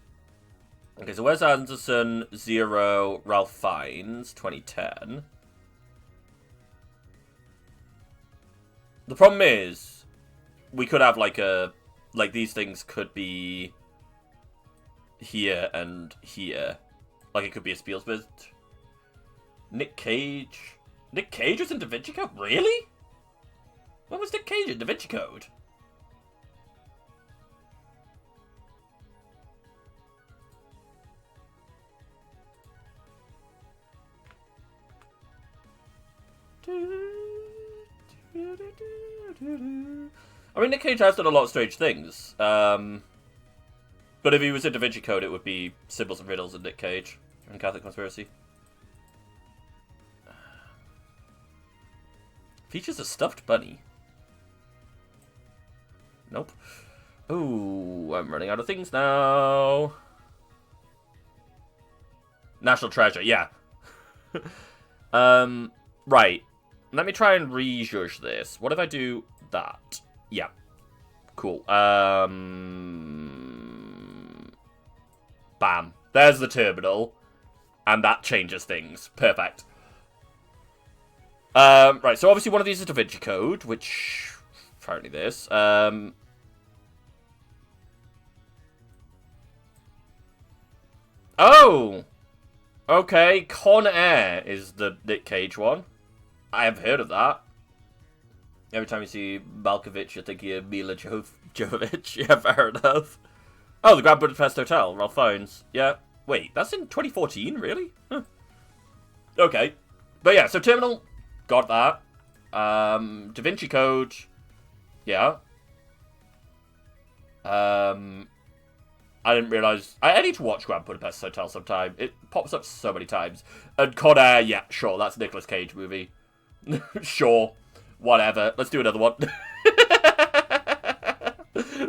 A: Okay, so Wes Anderson, 0. Ralph Fiennes, 2010. The problem is, we could have like a... Like, these things could be here and here. Like, it could be a Spielberg. Nick Cage. Nick Cage was in Da Vinci Code? Really? When was Nick Cage in Da Vinci Code? I mean, Nick Cage has done a lot of strange things. But if he was in Da Vinci Code, it would be Symbols and Riddles and Nick Cage and Catholic Conspiracy. Features a stuffed bunny. Nope. Ooh, I'm running out of things now. National Treasure, yeah. Right. Let me try and rejudge this. What if I do that? Yeah. Cool. Bam. There's the terminal. And that changes things. Perfect. Right, so obviously one of these is Da Vinci Code, which... Apparently this. Oh! Okay, Con Air is the Nick Cage one. I have heard of that. Every time you see Malkovich, you're thinking of Mila Jovovich. Yeah, fair enough. Oh, the Grand Budapest Hotel, Ralph Fiennes. Yeah. Wait, that's in 2014? Really? Huh. Okay. But yeah, so Terminal, got that. Da Vinci Code, yeah. I didn't realise... I need to watch Grand Budapest Hotel sometime. It pops up so many times. And Con Air, yeah, sure, that's a Nicolas Cage movie. Sure. Whatever. Let's do another one.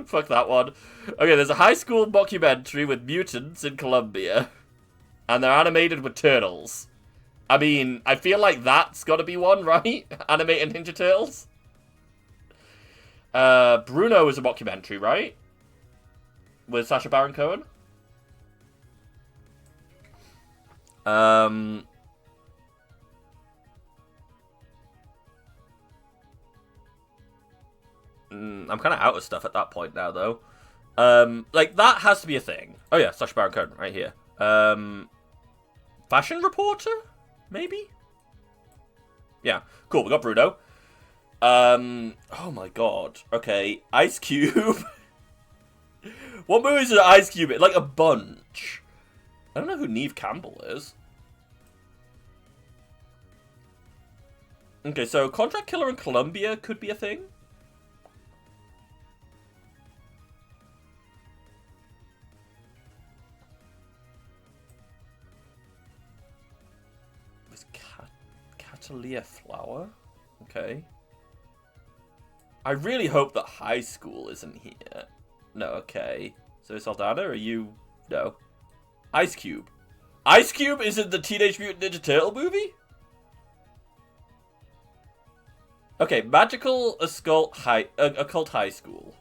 A: Fuck that one. Okay, there's a high school mockumentary with mutants in Colombia. And they're animated with turtles. I mean, I feel like that's gotta be one, right? Animated Ninja Turtles. Bruno is a mockumentary, right? With Sacha Baron Cohen. I'm kind of out of stuff at that point now, though. Like, that has to be a thing. Oh, yeah, Sacha Baron Cohen, right here. Fashion reporter? Maybe? Yeah, cool, we got Bruno. Oh my god. Okay, Ice Cube. What movies is Ice Cube in? Like a bunch. I don't know who Neve Campbell is. Okay, so Contract Killer in Colombia could be a thing. This Catalia Flower? Okay. I really hope that High School isn't here. No, okay. So Saldana, are you... No. Ice Cube. Ice Cube is in the Teenage Mutant Ninja Turtle movie? Okay, Magical Occult High School.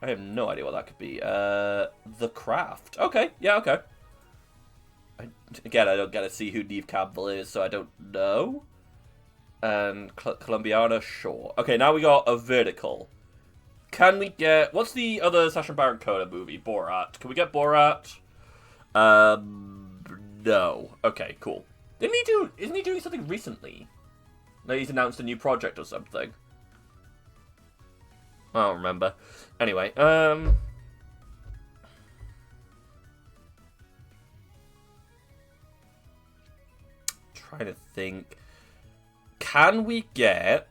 A: I have no idea what that could be. The Craft. Okay, yeah, okay. Again, I don't get to see who Neve Campbell is, so I don't know. And Colombiana, sure. Okay, now we got a vertical. Can we get... What's the other Sacha Baron Cohen movie? Borat. Can we get Borat? No. Okay, cool. Isn't he doing something recently? Like he's announced a new project or something. I don't remember. Anyway, trying to think. Can we get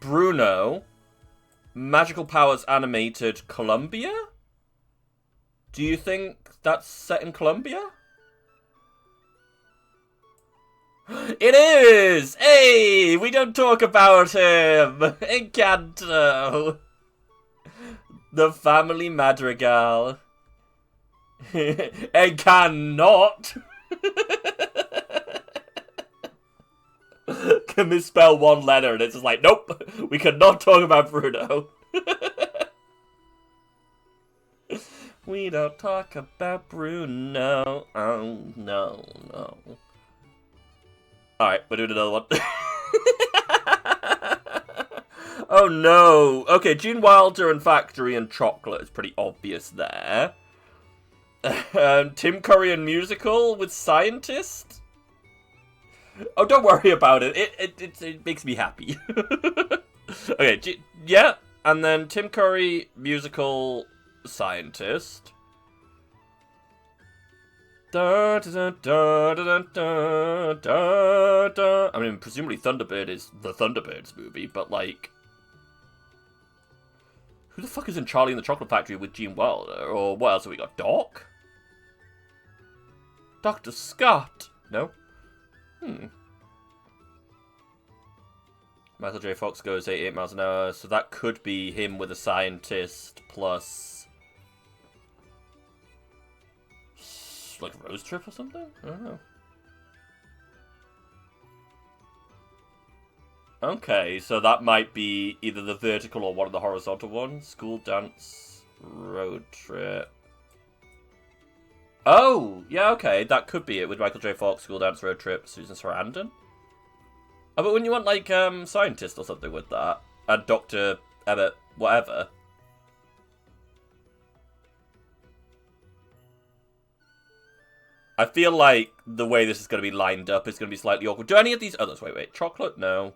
A: Bruno, Magical Powers Animated Colombia? Do you think that's set in Colombia? It is! Hey! We don't talk about him! Encanto! The Family Madrigal. Cannot! Can misspell one letter and it's just like, nope! We cannot talk about Bruno. We don't talk about Bruno. Oh, no, no. Alright, we're doing another one. Oh no. Okay, Gene Wilder and Factory and Chocolate is pretty obvious there. Tim Curry and Musical with Scientist? Oh, don't worry about it. It makes me happy. Okay, yeah. And then Tim Curry, Musical, Scientist. Da, da, da, da, da, da, da. I mean, presumably Thunderbird is the Thunderbirds movie, but like... Who the fuck is in Charlie and the Chocolate Factory with Gene Wilder? Or what else have we got? Doc? Dr. Scott? No? Michael J. Fox goes 88 miles an hour, so that could be him with a scientist plus... like Rose Trip or something? I don't know. Okay, so that might be either the vertical or one of the horizontal ones. School Dance, Road Trip. Oh, yeah, okay, that could be it with Michael J. Fox, School Dance, Road Trip, Susan Sarandon. Oh, but when you want, like, Scientist or something with that, and Dr. Emmett, whatever. I feel like the way this is going to be lined up is going to be slightly awkward. Do any of these others? Wait. Chocolate? No.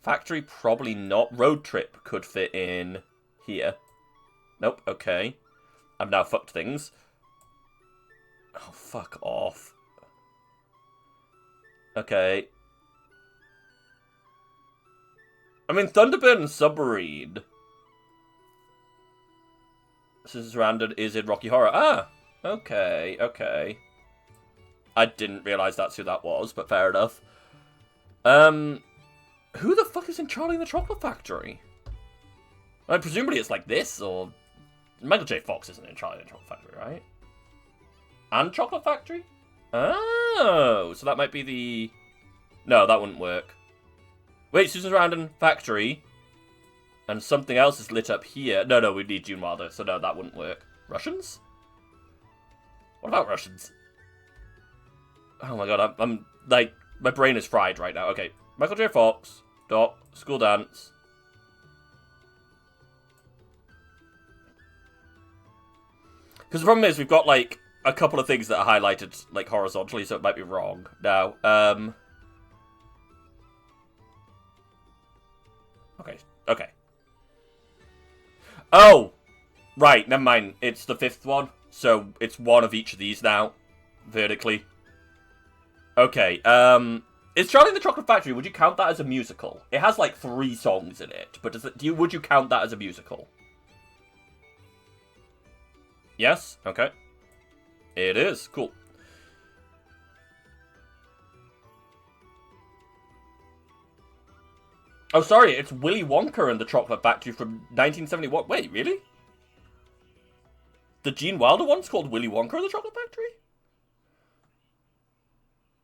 A: Factory? Probably not. Road Trip could fit in here. Nope. Okay. I've now fucked things. Oh, fuck off. Okay. I mean, Thunderbird and Submarine. Susan Sarandon is in Rocky Horror. Ah! Okay. I didn't realise that's who that was, but fair enough. Who the fuck is in Charlie and the Chocolate Factory? Presumably it's like this, or... Michael J. Fox isn't in Charlie and the Chocolate Factory, right? And Chocolate Factory? Oh, so that might be the... No, that wouldn't work. Wait, Susan Sarandon, Factory, and something else is lit up here. No, we need Gene Wilder, so no, that wouldn't work. Russians? What about Russians? Oh my god, I'm like, my brain is fried right now. Okay, Michael J. Fox, Doc, School Dance. Because the problem is, we've got, like, a couple of things that are highlighted, like, horizontally, so it might be wrong. Now, Okay. Oh! Right, never mind. It's the 5th one. So, it's one of each of these now. Vertically. Okay, is Charlie and the Chocolate Factory, would you count that as a musical? It has, like, 3 songs in it, but would you count that as a musical? Yes? Okay. It is. Cool. Oh, sorry, it's Willy Wonka and the Chocolate Factory from 1971. Wait, really? The Gene Wilder one's called Willy Wonka and the Chocolate Factory?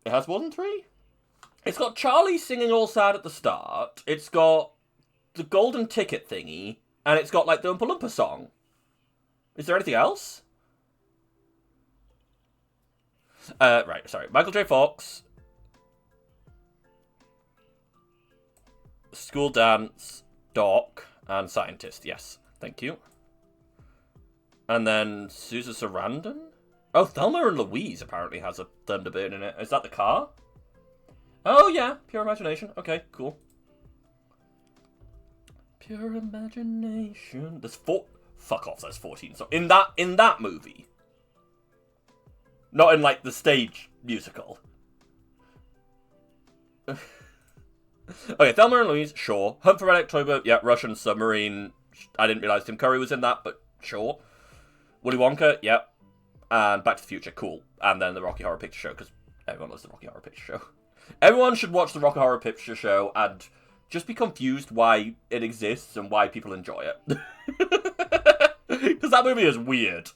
A: It has more than 3? It's got Charlie singing all sad at the start. It's got the golden ticket thingy. And it's got, like, the Oompa Loompa song. Is there anything else? Right, sorry. Michael J. Fox. School Dance, Doc, and Scientist. Yes, thank you. And then Susan Sarandon? Oh, Thelma and Louise apparently has a Thunderbird in it. Is that the car? Oh, yeah. Pure Imagination. Okay, cool. Pure Imagination. There's 4... Fuck off, there's 14. So in that movie. Not in, like, the stage musical. Okay, Thelma and Louise, sure. Hunt for Red October, yeah, Russian Submarine. I didn't realise Tim Curry was in that, but sure. Willy Wonka, yeah. And Back to the Future, cool. And then the Rocky Horror Picture Show, because everyone loves the Rocky Horror Picture Show. Everyone should watch the Rocky Horror Picture Show and just be confused why it exists and why people enjoy it. Because that movie is weird.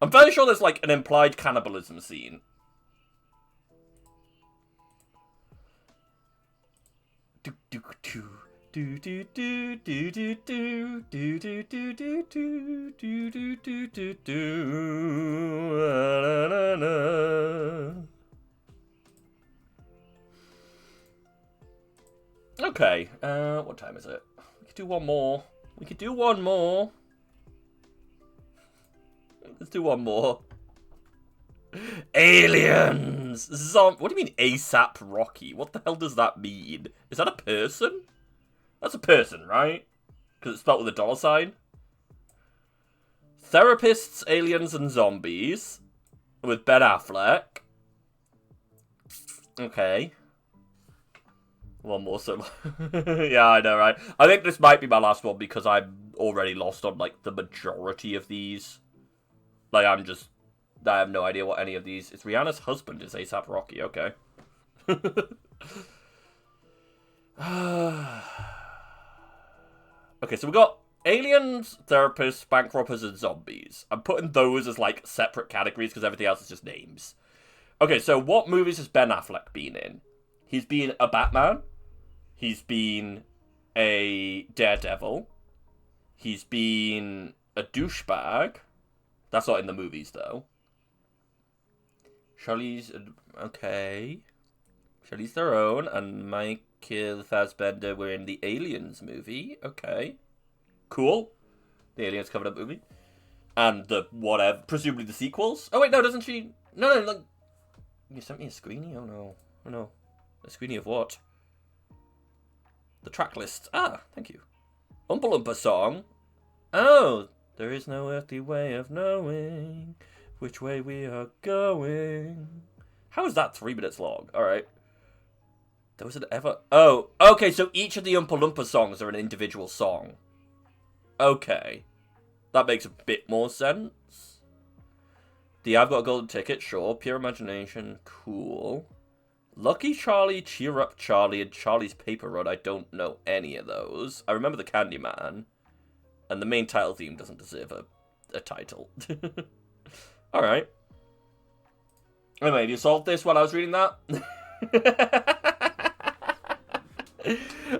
A: I'm fairly sure there's, like, an implied cannibalism scene. Okay, what time is it? We could do one more. We could do one more. Let's do one more. Aliens! What do you mean ASAP Rocky? What the hell does that mean? Is that a person? That's a person, right? Because it's spelled with a $sign. Therapists, Aliens, and Zombies. With Ben Affleck. Okay. One more, so... yeah, I know, right? I think this might be my last one because I'm already lost on, like, the majority of these. Like, I have no idea what any of these... It's Rihanna's husband is ASAP Rocky, okay. Okay, so we got aliens, therapists, bank robbers, and zombies. I'm putting those as, like, separate categories because everything else is just names. Okay, so what movies has Ben Affleck been in? He's been a Batman. He's been a Daredevil. He's been a douchebag. That's not in the movies, though. Charlize... Okay. Charlize Theron and Michael Fassbender were in the Aliens movie. Okay. Cool. The Aliens covered up movie. And the whatever. Presumably the sequels. Oh, wait, no, doesn't she... No, like... You sent me a screenie? Oh, no. Oh, no. A screenie of what? The track list. Ah, thank you. Oompa Loompa song. Oh, there is no earthly way of knowing which way we are going. How is that 3 minutes long? Alright. There was an ever... Oh, okay, so each of the Oompa Loompa songs are an individual song. Okay. That makes a bit more sense. The I've Got a Golden Ticket, sure. Pure Imagination, cool. Lucky Charlie, Cheer Up Charlie, and Charlie's Paper Road. I don't know any of those. I remember the Candyman. And the main title theme doesn't deserve a title. Alright. Anyway, you solved this while I was reading that?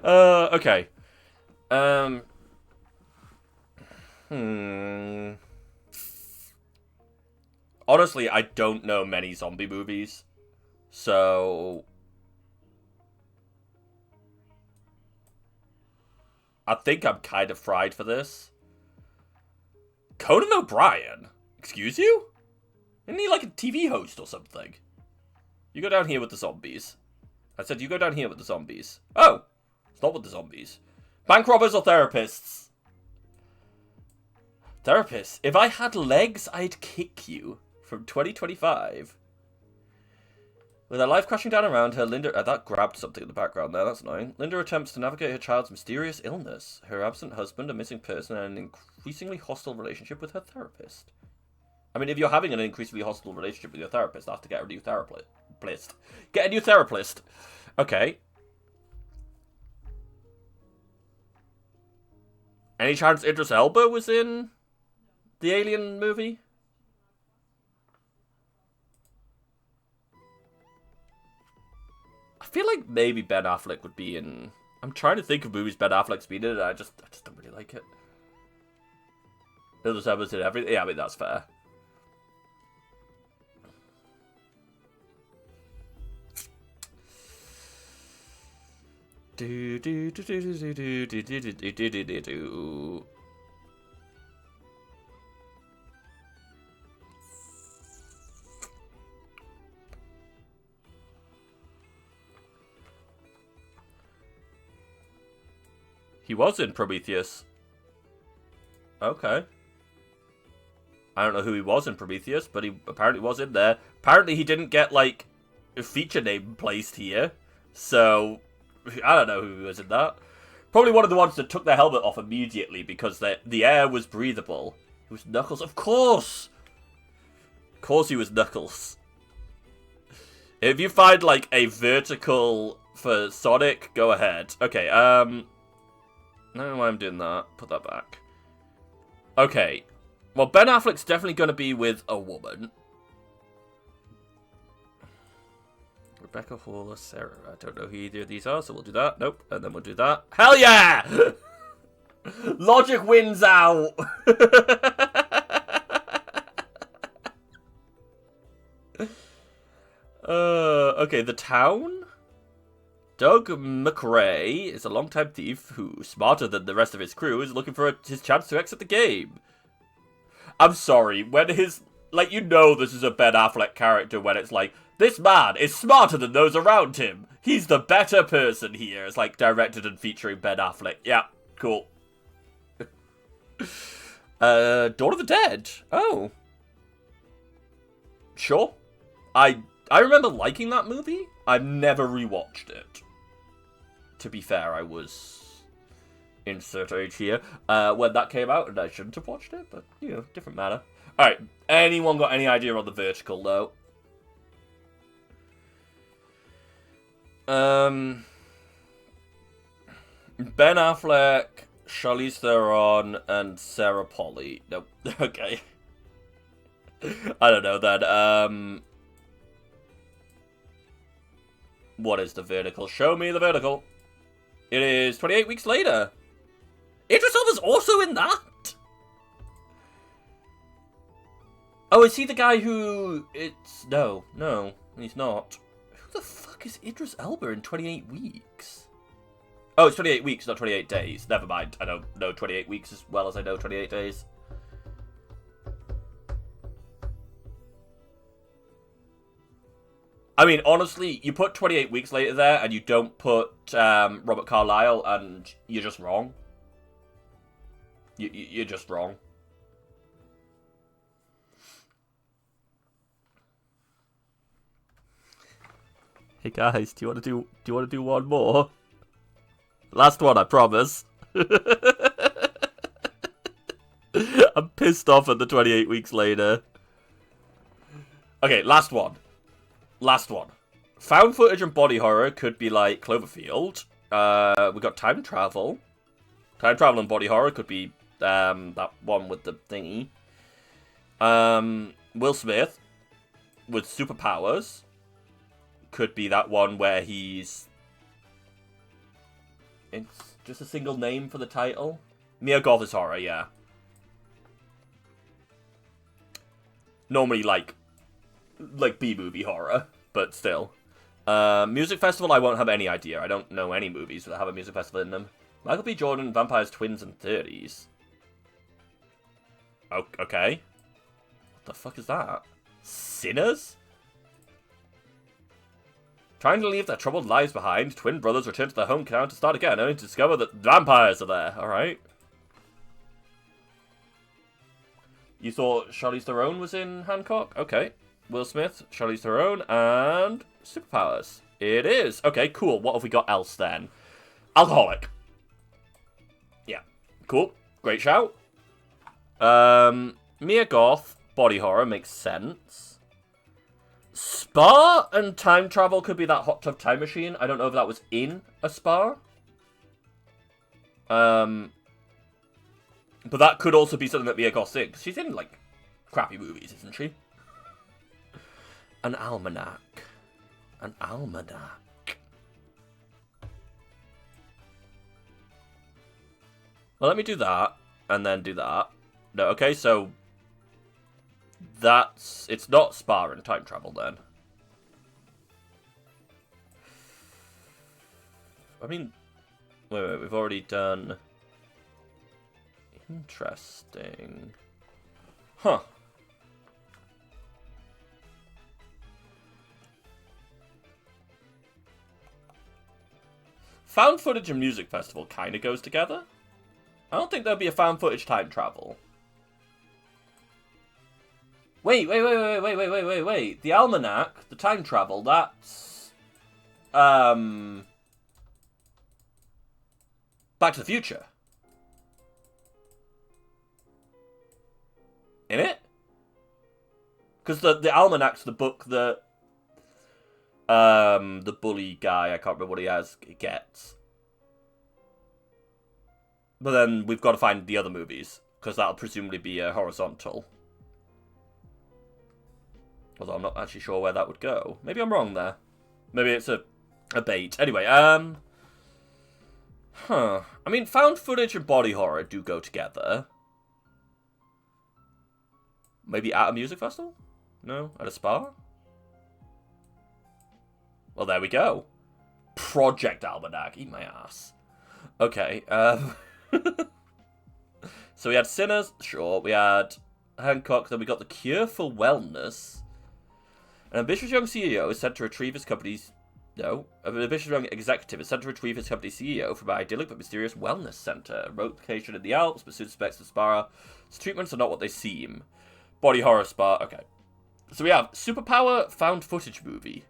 A: Okay. Honestly, I don't know many zombie movies. So... I think I'm kind of fried for this. Conan O'Brien? Excuse you? Isn't he like a TV host or something? You go down here with the zombies. I said you go down here with the zombies. Oh! It's not with the zombies. Bank robbers or therapists? Therapist. If I had legs, I'd kick you. From 2025. With her life crashing down around her, Linda... that grabbed something in the background there, that's annoying. Linda attempts to navigate her child's mysterious illness, her absent husband, a missing person, and an increasingly hostile relationship with her therapist. I mean, if you're having an increasingly hostile relationship with your therapist, I have to get a new therapist. Get a new therapist! Okay. Any chance Idris Elba was in the Alien movie? I feel like maybe Ben Affleck would be in... I'm trying to think of movies Ben Affleck's been in, and I just don't really like it. Idris Elba's in everything. Yeah, I mean, that's fair. He was in Prometheus. Okay. I don't know who he was in Prometheus, but he apparently was in there. Apparently he didn't get, like, a feature name placed here. So, I don't know who was in that. Probably one of the ones that took their helmet off immediately because the air was breathable. It was Knuckles, of course! Of course he was Knuckles. If you find, like, a vertical for Sonic, go ahead. Okay, I don't know why I'm doing that. Put that back. Okay. Well, Ben Affleck's definitely going to be with a woman. Rebecca Hall or Sarah. I don't know who either of these are, so we'll do that. Nope. And then we'll do that. Hell yeah! Logic wins out! Okay, The Town? Doug McRae is a longtime thief who, smarter than the rest of his crew, is looking for his chance to exit the game. I'm sorry, when his... Like, you know this is a Ben Affleck character when it's like, this man is smarter than those around him. He's the better person here. It's like directed and featuring Ben Affleck. Yeah, cool. Dawn of the Dead. Oh. Sure. I remember liking that movie. I've never rewatched it. To be fair, I was insert age here when that came out, and I shouldn't have watched it, but, you know, different matter. Alright, anyone got any idea on the vertical, though? Ben Affleck, Charlize Theron, and Sarah Polley. Nope. Okay. I don't know, then, what is the vertical? Show me the vertical. It is 28 weeks later. Idris Elba's also in that? Oh, is he the guy who... It's... No, he's not. Who the fuck is Idris Elba in 28 weeks? Oh, it's 28 weeks, not 28 days. Never mind. I don't know 28 weeks as well as I know 28 days. I mean, honestly, you put 28 weeks later there, and you don't put Robert Carlyle, and you're just wrong. You're just wrong. Hey guys, do you want to do one more? Last one, I promise. I'm pissed off at the 28 weeks later. Okay, last one. Last one. Found footage and body horror could be like Cloverfield. We got time travel. Time travel and body horror could be that one with the thingy. Will Smith with superpowers could be that one where he's... It's just a single name for the title. Neo Goth is horror, yeah. Normally like B-movie horror, but still. Music festival, I won't have any idea. I don't know any movies that have a music festival in them. Michael B. Jordan, Vampires, Twins, and 30s. Oh, okay. What the fuck is that? Sinners? Trying to leave their troubled lives behind, twin brothers return to their hometown to start again, only to discover that vampires are there. Alright. You thought Charlize Theron was in Hancock? Okay. Will Smith, Charlize Theron, and superpowers. It is. Okay, cool. What have we got else then? Alcoholic. Yeah. Cool. Great shout. Mia Goth, body horror, makes sense. Spa and time travel could be that hot tub time machine. I don't know if that was in a spa. But that could also be something that Mia Goth's in. 'Cause she's in, like, crappy movies, isn't she? An almanac. An almanac. Well, let me do that, and then do that. No, okay, so... That's... It's not spa and time travel, then. I mean... Wait, we've already done... Interesting. Huh. Found footage and music festival kind of goes together. I don't think there'll be a found footage time travel. Wait. The almanac, the time travel, that's... Back to the Future. In it? Because the almanac's the book that the bully guy, I can't remember what he has, gets. But then we've got to find the other movies, because that'll presumably be horizontal. Although I'm not actually sure where that would go. Maybe I'm wrong there. Maybe it's a bait. Anyway, I mean, found footage and body horror do go together. Maybe at a music festival? No? At a spa? Well, there we go. Project Almanac. Eat my ass. Okay, so we had Sinners, sure. We had Hancock, then we got The Cure for Wellness. An ambitious young CEO is sent to retrieve his company's... No. An ambitious young executive is sent to retrieve his company's CEO from an idyllic but mysterious wellness center. A remote location in the Alps, but soon suspects the spa. His treatments are not what they seem. Body horror spa. Okay. So we have superpower found footage movie.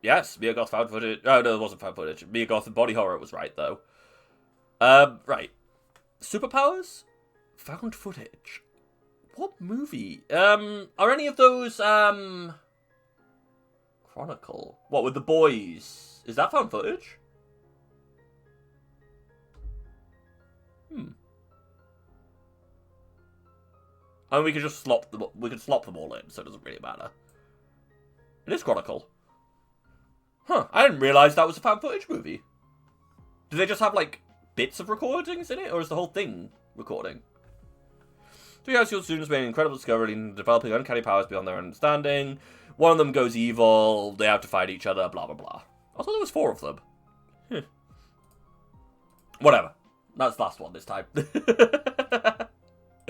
A: Yes, Mia Goth found footage. Oh, no, it wasn't found footage. Mia Goth and body horror was right, though. Right. Superpowers? Found footage. What movie? Are any of those, Chronicle? What, with the boys? Is that found footage? I mean, we could just slop them. We could slop them all in, so it doesn't really matter. It is Chronicle. Huh? I didn't realize that was a found footage movie. Do they just have like bits of recordings in it, or is the whole thing recording? Three high school students made an incredible discovery in developing uncanny powers beyond their understanding. One of them goes evil. They have to fight each other. Blah blah blah. I thought there was 4 of them. Whatever. That's the last one this time.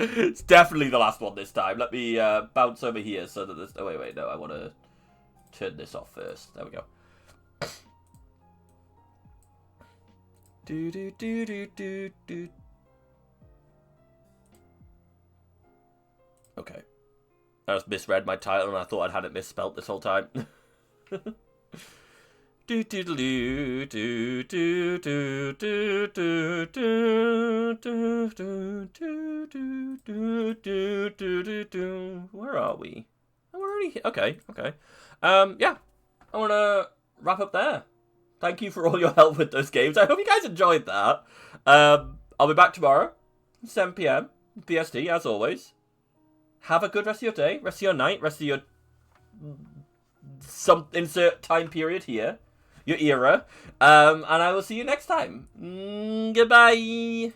A: It's definitely the last one this time. Let me bounce over here so that there's... Oh, wait, no. I want to turn this off first. There we go. Okay. I just misread my title and I thought I'd had it misspelt this whole time. Where are we? Oh, we're already here. Okay. Yeah. I want to wrap up there. Thank you for all your help with those games. I hope you guys enjoyed that. I'll be back tomorrow, 7 PM, PST, as always. Have a good rest of your day, rest of your night, rest of your... some insert time period here. Your era. And I will see you next time. Goodbye.